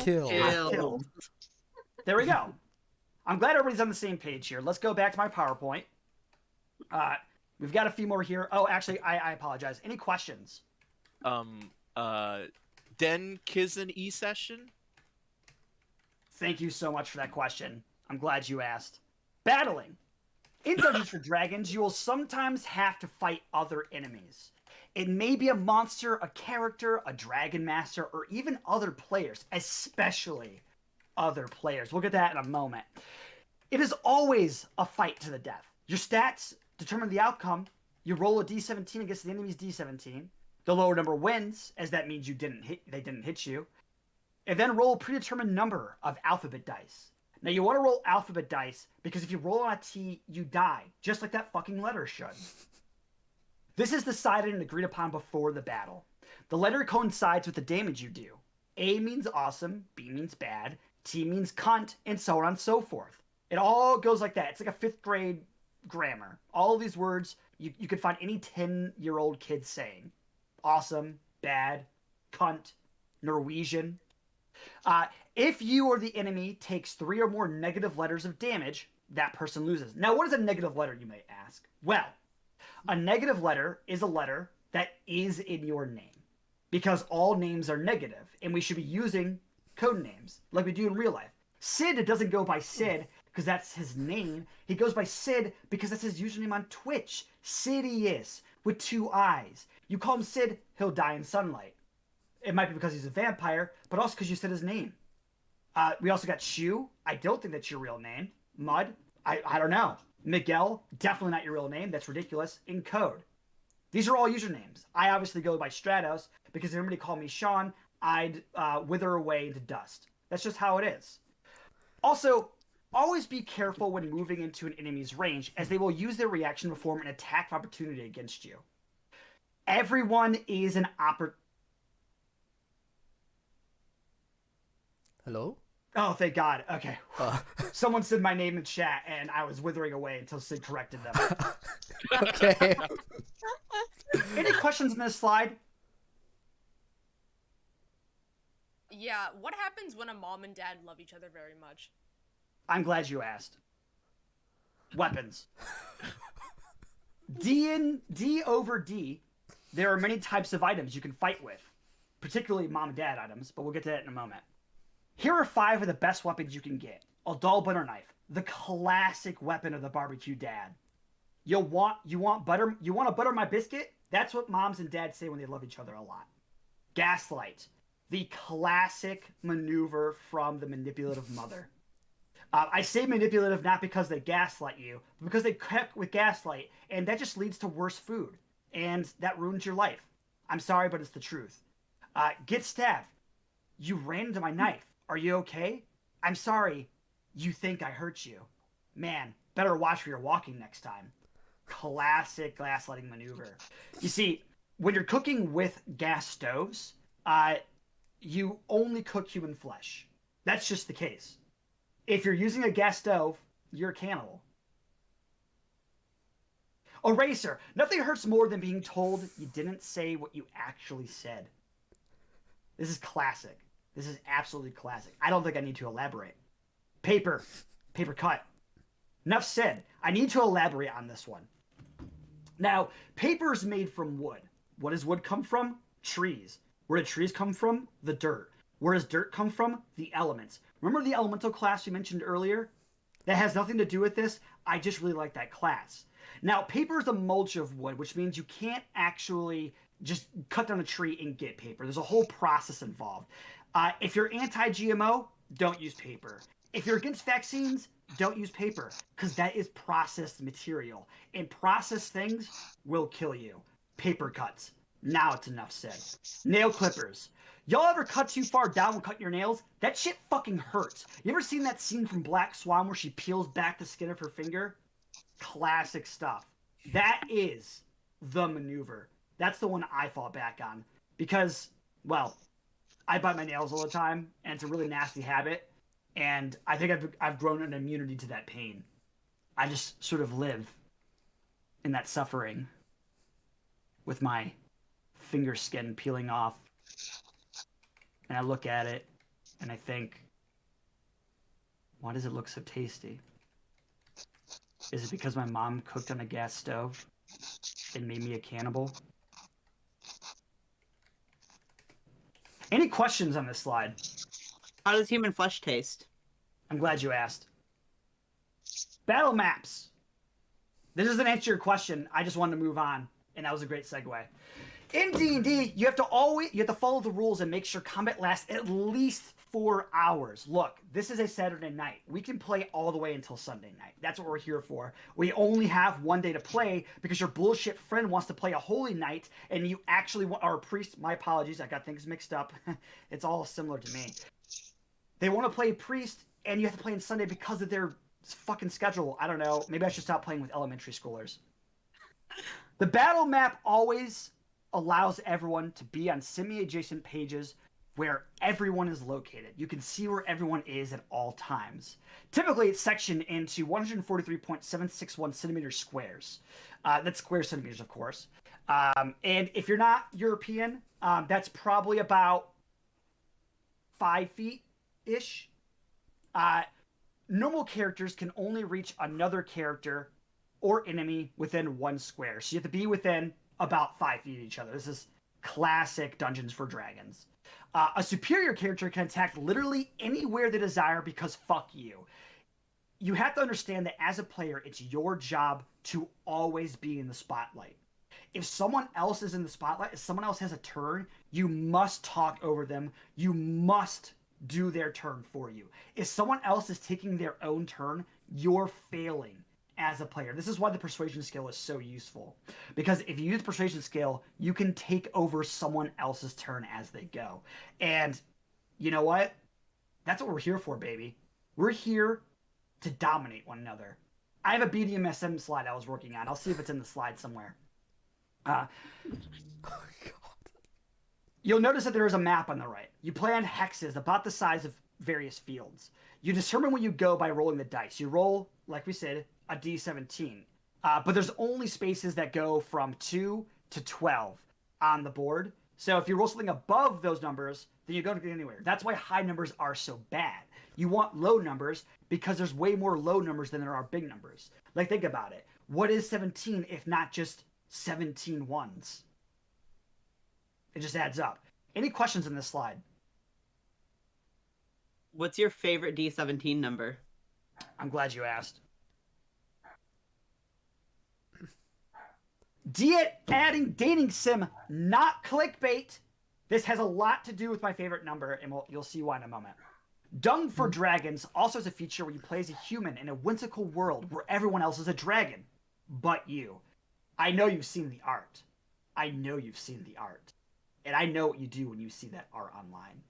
killed. There we go. I'm glad everybody's on the same page here. Let's go back to my PowerPoint. We've got a few more here. Oh, actually, I apologize. Any questions? Den Kizen E-Session? Thank you so much for that question. I'm glad you asked. Battling. In Dungeons for Dragons, you will sometimes have to fight other enemies. It may be a monster, a character, a dragon master, or even other players, especially other players. We'll get to that in a moment. It is always a fight to the death. Your stats determine the outcome. You roll a d17 against the enemy's d17. The lower number wins, as that means they didn't hit you. And then roll a predetermined number of alphabet dice. Now you want to roll alphabet dice because if you roll on a T, you die, just like that fucking letter should. This is decided and agreed upon before the battle. The letter coincides with the damage you do. A means awesome, B means bad, T means cunt, and so on and so forth. It all goes like that. It's like a 5th grade grammar. All of these words you could find any 10-year-old kid saying. Awesome, bad, cunt, Norwegian. If you or the enemy takes 3 or more negative letters of damage, that person loses. Now, what is a negative letter, you may ask? Well, a negative letter is a letter that is in your name. Because all names are negative, and we should be using code names, like we do in real life. Sid doesn't go by Sid, because that's his name. He goes by Sid because that's his username on Twitch. Ciidious, with 2 eyes. You call him Sid, he'll die in sunlight. It might be because he's a vampire, but also because you said his name. We also got Shu. I don't think that's your real name. Mud. I don't know. Miguel. Definitely not your real name. That's ridiculous. In code. These are all usernames. I obviously go by Stratos because if everybody called me Sean, I'd wither away into dust. That's just how it is. Also, always be careful when moving into an enemy's range as they will use their reaction to perform an attack of opportunity against you. Everyone is an Hello? Oh, thank God. Okay. Someone said my name in chat, and I was withering away until Sid corrected them. Okay. Any questions on this slide? Yeah, what happens when a mom and dad love each other very much? I'm glad you asked. Weapons. D over D, there are many types of items you can fight with, particularly mom and dad items, but we'll get to that in a moment. Here are 5 of the best weapons you can get. A dull butter knife, the classic weapon of the barbecue dad. You want to butter my biscuit? That's what moms and dads say when they love each other a lot. Gaslight, the classic maneuver from the manipulative mother. I say manipulative not because they gaslight you, but because they cook with gaslight, and that just leads to worse food, and that ruins your life. I'm sorry, but it's the truth. Get stabbed. You ran into my knife. Are you okay? I'm sorry. You think I hurt you. Man, better watch where you're walking next time. Classic gaslighting maneuver. You see, when you're cooking with gas stoves, you only cook human flesh. That's just the case. If you're using a gas stove, you're a cannibal. Eraser. Nothing hurts more than being told you didn't say what you actually said. This is classic. This is absolutely classic. I don't think I need to elaborate. Paper. Paper cut. Enough said. I need to elaborate on this one. Now, paper is made from wood. What does wood come from? Trees. Where do trees come from? The dirt. Where does dirt come from? The elements. Remember the elemental class we mentioned earlier? That has nothing to do with this. I just really like that class. Now, paper is a mulch of wood, which means you can't actually just cut down a tree and get paper. There's a whole process involved. If you're anti-GMO, don't use paper. If you're against vaccines, don't use paper, because that is processed material. And processed things will kill you. Paper cuts. Now it's enough said. Nail clippers. Y'all ever cut too far down when cutting your nails? That shit fucking hurts. You ever seen that scene from Black Swan where she peels back the skin of her finger? Classic stuff. That is the maneuver. That's the one I fall back on. Because, well, I bite my nails all the time, and it's a really nasty habit. And I think I've grown an immunity to that pain. I just sort of live in that suffering with my finger skin peeling off. And I look at it and I think, why does it look so tasty? Is it because my mom cooked on a gas stove and made me a cannibal? Any questions on this slide? How does human flesh taste? I'm glad you asked. Battle maps. This doesn't answer your question. I just wanted to move on, and that was a great segue. In D&D, you have to follow the rules and make sure combat lasts at least 4 hours. Look, this is a Saturday night. We can play all the way until Sunday night. That's what we're here for. We only have one day to play because your bullshit friend wants to play a holy night and you actually want, or a priest, my apologies, I got things mixed up. It's all similar to me. They want to play priest and you have to play on Sunday because of their fucking schedule. I don't know. Maybe I should stop playing with elementary schoolers. The battle map always allows everyone to be on semi-adjacent pages where everyone is located. You can see where everyone is at all times. Typically, it's sectioned into 143.761 centimeter squares. That's square centimeters, of course. And if you're not European, that's probably about 5 feet-ish. Normal characters can only reach another character or enemy within 1 square. So you have to be within about 5 feet of each other. This is classic Dungeons & Dragons. A superior character can attack literally anywhere they desire because fuck you. You have to understand that as a player, it's your job to always be in the spotlight. If someone else is in the spotlight, if someone else has a turn, you must talk over them. You must do their turn for you. If someone else is taking their own turn, you're failing as a player. This is why the persuasion skill is so useful. Because if you use the persuasion skill, you can take over someone else's turn as they go. And you know what? That's what we're here for, baby. We're here to dominate one another. I have a BDMSM slide I was working on. I'll see if it's in the slide somewhere. You'll notice that there is a map on the right. You play on hexes about the size of various fields. You determine when you go by rolling the dice. You roll, like we said, a d17. But there's only spaces that go from 2 to 12 on the board. So if you roll something above those numbers, then you don't get anywhere. That's why high numbers are so bad. You want low numbers because there's way more low numbers than there are big numbers. Like, think about it. What is 17 if not just 17 ones? It just adds up. Any questions on this slide? What's your favorite D17 number? I'm glad you asked. Adding dating sim, not clickbait. This has a lot to do with my favorite number, and you'll see why in a moment. Dung for Dragons also has a feature where you play as a human in a whimsical world where everyone else is a dragon, but you. I know you've seen the art. I know you've seen the art. And I know what you do when you see that art online.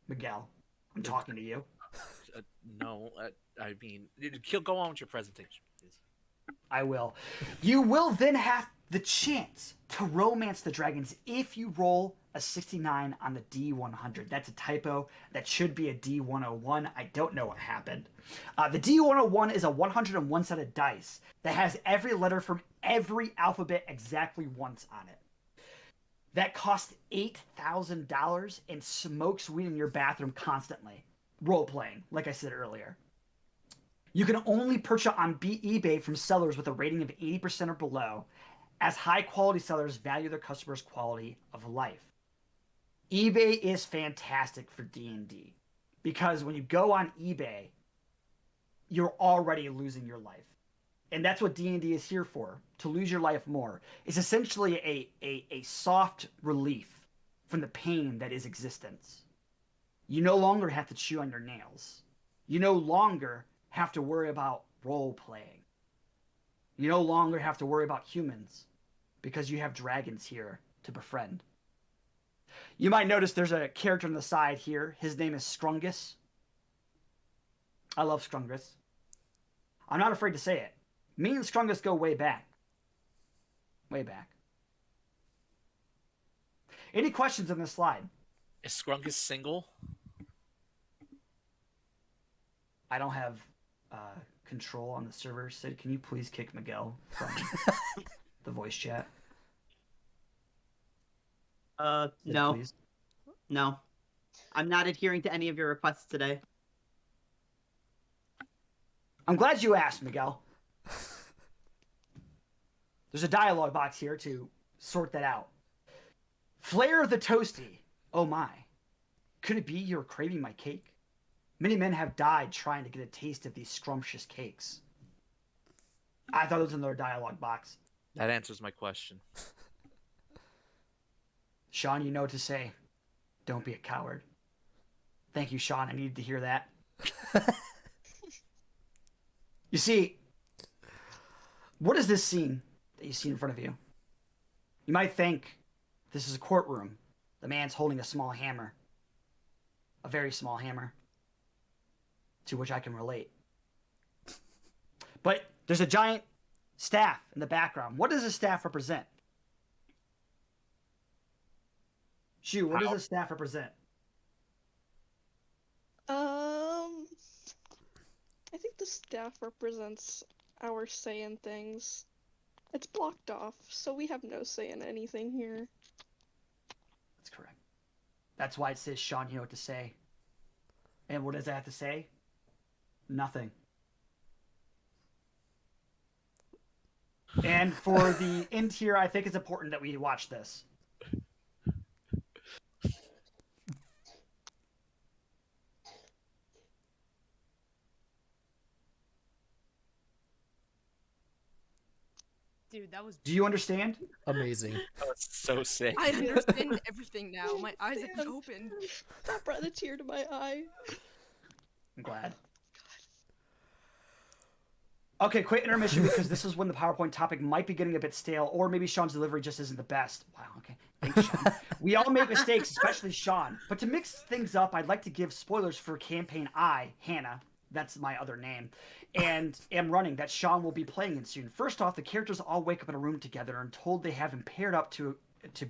Miguel, I'm talking to you. No, I mean, go on with your presentation, please. I will. You will then have the chance to romance the dragons if you roll a 69 on the D100. That's a typo. That should be a D101. I don't know what happened. The D101 is a 101-sided dice that has every letter from every alphabet exactly once on it. That costs $8,000 and smokes weed in your bathroom constantly. Role-playing, like I said earlier. You can only purchase on eBay from sellers with a rating of 80% or below, as high-quality sellers value their customers' quality of life. eBay is fantastic for D&D, because when you go on eBay, you're already losing your life. And that's what D&D is here for, to lose your life more. It's essentially a soft relief from the pain that is existence. You no longer have to chew on your nails. You no longer have to worry about role-playing. You no longer have to worry about humans, because you have dragons here to befriend. You might notice there's a character on the side here. His name is Strungus. I love Strungus. I'm not afraid to say it. Me and Strungus go way back. Way back. Any questions on this slide? Is Strungus single? I don't have control on the server. Sid, can you please kick Miguel from the voice chat? No. Please. No. I'm not adhering to any of your requests today. I'm glad you asked, Miguel. There's a dialogue box here to sort that out. Flair the Toasty. Oh my. Could it be you're craving my cake? Many men have died trying to get a taste of these scrumptious cakes. I thought it was another dialogue box. That answers my question. Sean, you know what to say. Don't be a coward. Thank you, Sean. I needed to hear that. You see, what is this scene that you see in front of you? You might think this is a courtroom. The man's holding a small hammer. A very small hammer. To which I can relate. But there's a giant staff in the background. What does the staff represent? Shu, what does the staff represent? I think the staff represents our say in things. It's blocked off, so we have no say in anything here. That's correct. That's why it says, Sean, you know what to say. And what does it have to say? Nothing. And for the end here, I think it's important that we watch this. Dude, that was. Do you understand? Amazing. That was so sick. I understand everything now. My eyes have been opened. That brought a tear to my eye. I'm glad. Okay, quick intermission because this is when the PowerPoint topic might be getting a bit stale, or maybe Sean's delivery just isn't the best. Wow, okay. Thanks, Sean. We all make mistakes, especially Sean. But to mix things up, I'd like to give spoilers for campaign Hannah, that's my other name, and am running that Sean will be playing in soon. First off, the characters all wake up in a room together and told they have been paired up to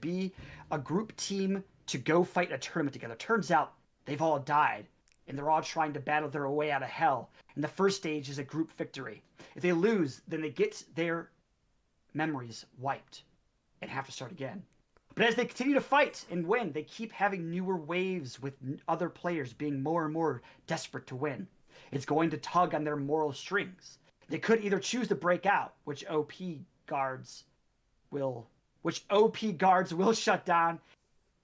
be a group team to go fight a tournament together. Turns out they've all died, and they're all trying to battle their way out of hell. And the first stage is a group victory. If they lose, then they get their memories wiped and have to start again. But as they continue to fight and win, they keep having newer waves with other players being more and more desperate to win. It's going to tug on their moral strings. They could either choose to break out, which OP guards will shut down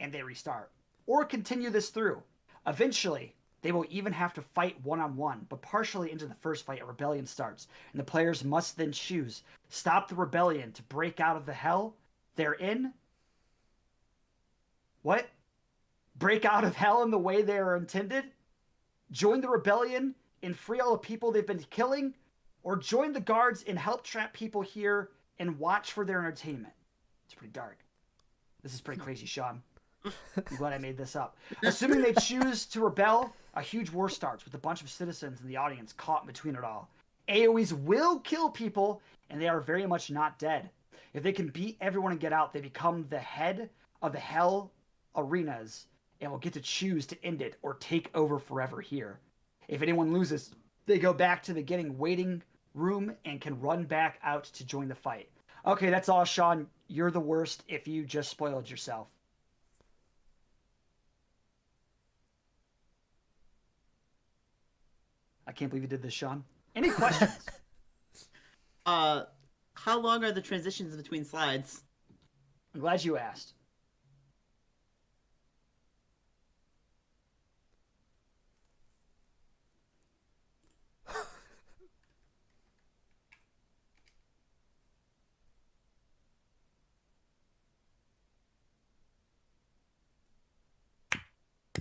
and they restart, or continue this through. Eventually, they will even have to fight one-on-one, but partially into the first fight, a rebellion starts, and the players must then choose: stop the rebellion to break out of the hell they're in. What? Break out of hell in the way they are intended? Join the rebellion and free all the people they've been killing? Or join the guards and help trap people here and watch for their entertainment? It's pretty dark. This is pretty crazy, Sean. I'm glad I made this up. Assuming they choose to rebel, a huge war starts with a bunch of citizens in the audience caught in between it all. AoEs will kill people, and they are very much not dead. If they can beat everyone and get out, they become the head of the hell arenas and will get to choose to end it or take over forever here. If anyone loses, they go back to the waiting room and can run back out to join the fight. Okay, that's all, Sean. You're the worst if you just spoiled yourself. I can't believe you did this, Sean. Any questions? How long are the transitions between slides? I'm glad you asked.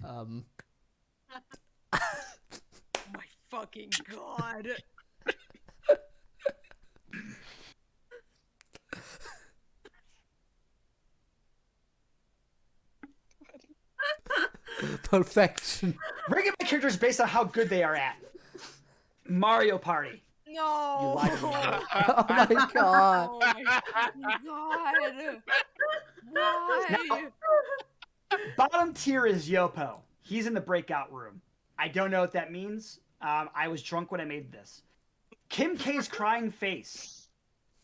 Oh my fucking god. Perfection. Ranking my characters based on how good they are at. Mario Party. No. You lied to me. Oh my god. Oh my fucking god. Why? Bottom tier is Yopo. He's in the breakout room. I don't know what that means. I was drunk when I made this. Kim K's crying face.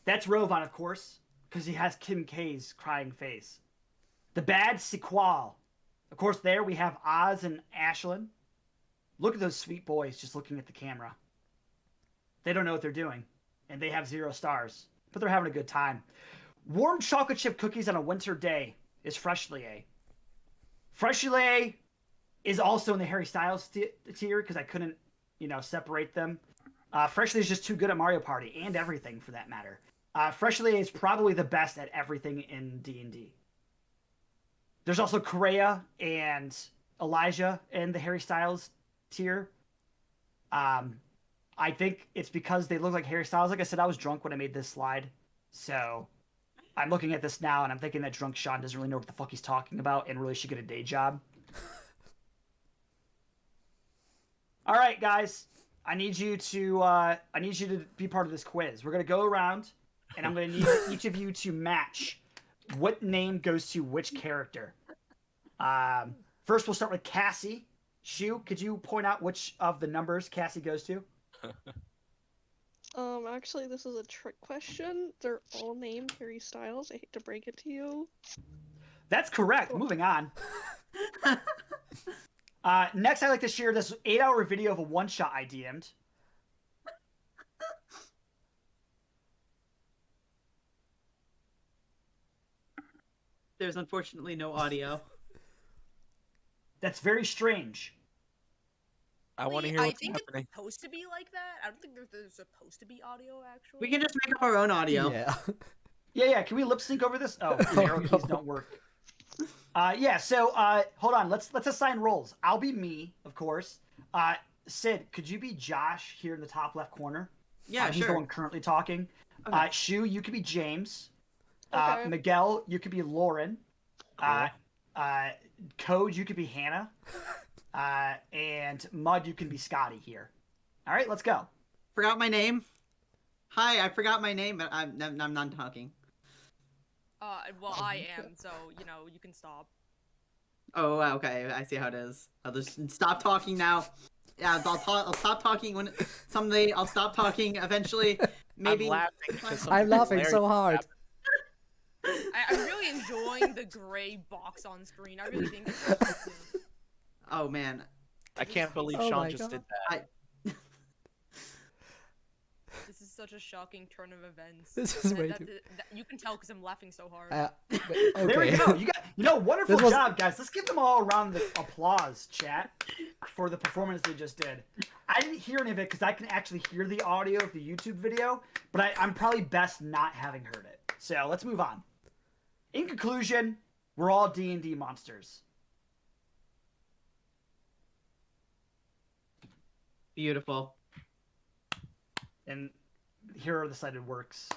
That's Rovan, of course, because he has Kim K's crying face. The bad sequel. Of course, there we have Oz and Ashlyn. Look at those sweet boys just looking at the camera. They don't know what they're doing, and they have 0 stars, but they're having a good time. Warm chocolate chip cookies on a winter day is Freshly. Freshly is also in the Harry Styles tier because I couldn't, separate them. Freshly is just too good at Mario Party and everything for that matter. Freshly is probably the best at everything in D&D. There's also Correa and Elijah in the Harry Styles tier. I think it's because they look like Harry Styles. Like I said, I was drunk when I made this slide. So I'm looking at this now and I'm thinking that drunk Sean doesn't really know what the fuck he's talking about and really should get a day job. All right, guys. I need you to be part of this quiz. We're going to go around and I'm going to need each of you to match what name goes to which character. First, we'll start with Cassie. Shu, could you point out which of the numbers Cassie goes to? Actually, this is a trick question. They're all named Harry Styles. I hate to break it to you. That's correct. Moving on. Next, I'd like to share this 8-hour video of a one-shot I DM'd. There's unfortunately no audio. That's very strange. I want to hear what's think happening. It's supposed to be like that. I don't think there's supposed to be audio, actually. We can just make up our own audio. Yeah. Yeah. Can we lip sync over this? Oh, the arrow keys don't work. So hold on. Let's assign roles. I'll be me, of course. Sid, could you be Josh here in the top left corner? Yeah, He's the sure. one currently talking. Okay. Shu, you could be James. Okay. Miguel, you could be Lauren. Cool. Code, you could be Hannah. And Mud, you can be Scotty here. All right, let's go. Forgot my name. Hi, I forgot my name, but I'm not talking. Well, I am, so, you can stop. Oh, okay. I see how it is. I'll just stop talking now. Yeah, I'll stop talking when someday. I'll stop talking eventually. Maybe. I'm laughing so hard. I'm really enjoying the gray box on screen. I really think it's Oh man. I can't believe Oh Sean my just God. did that. This is such a shocking turn of events. This is way too... You can tell because I'm laughing so hard. Okay. There we go. You got wonderful This was- job, guys. Let's give them all a round of applause, chat, for the performance they just did. I didn't hear any of it because I can actually hear the audio of the YouTube video, but I'm probably best not having heard it. So let's move on. In conclusion, we're all D&D monsters. Beautiful. And here are the cited works.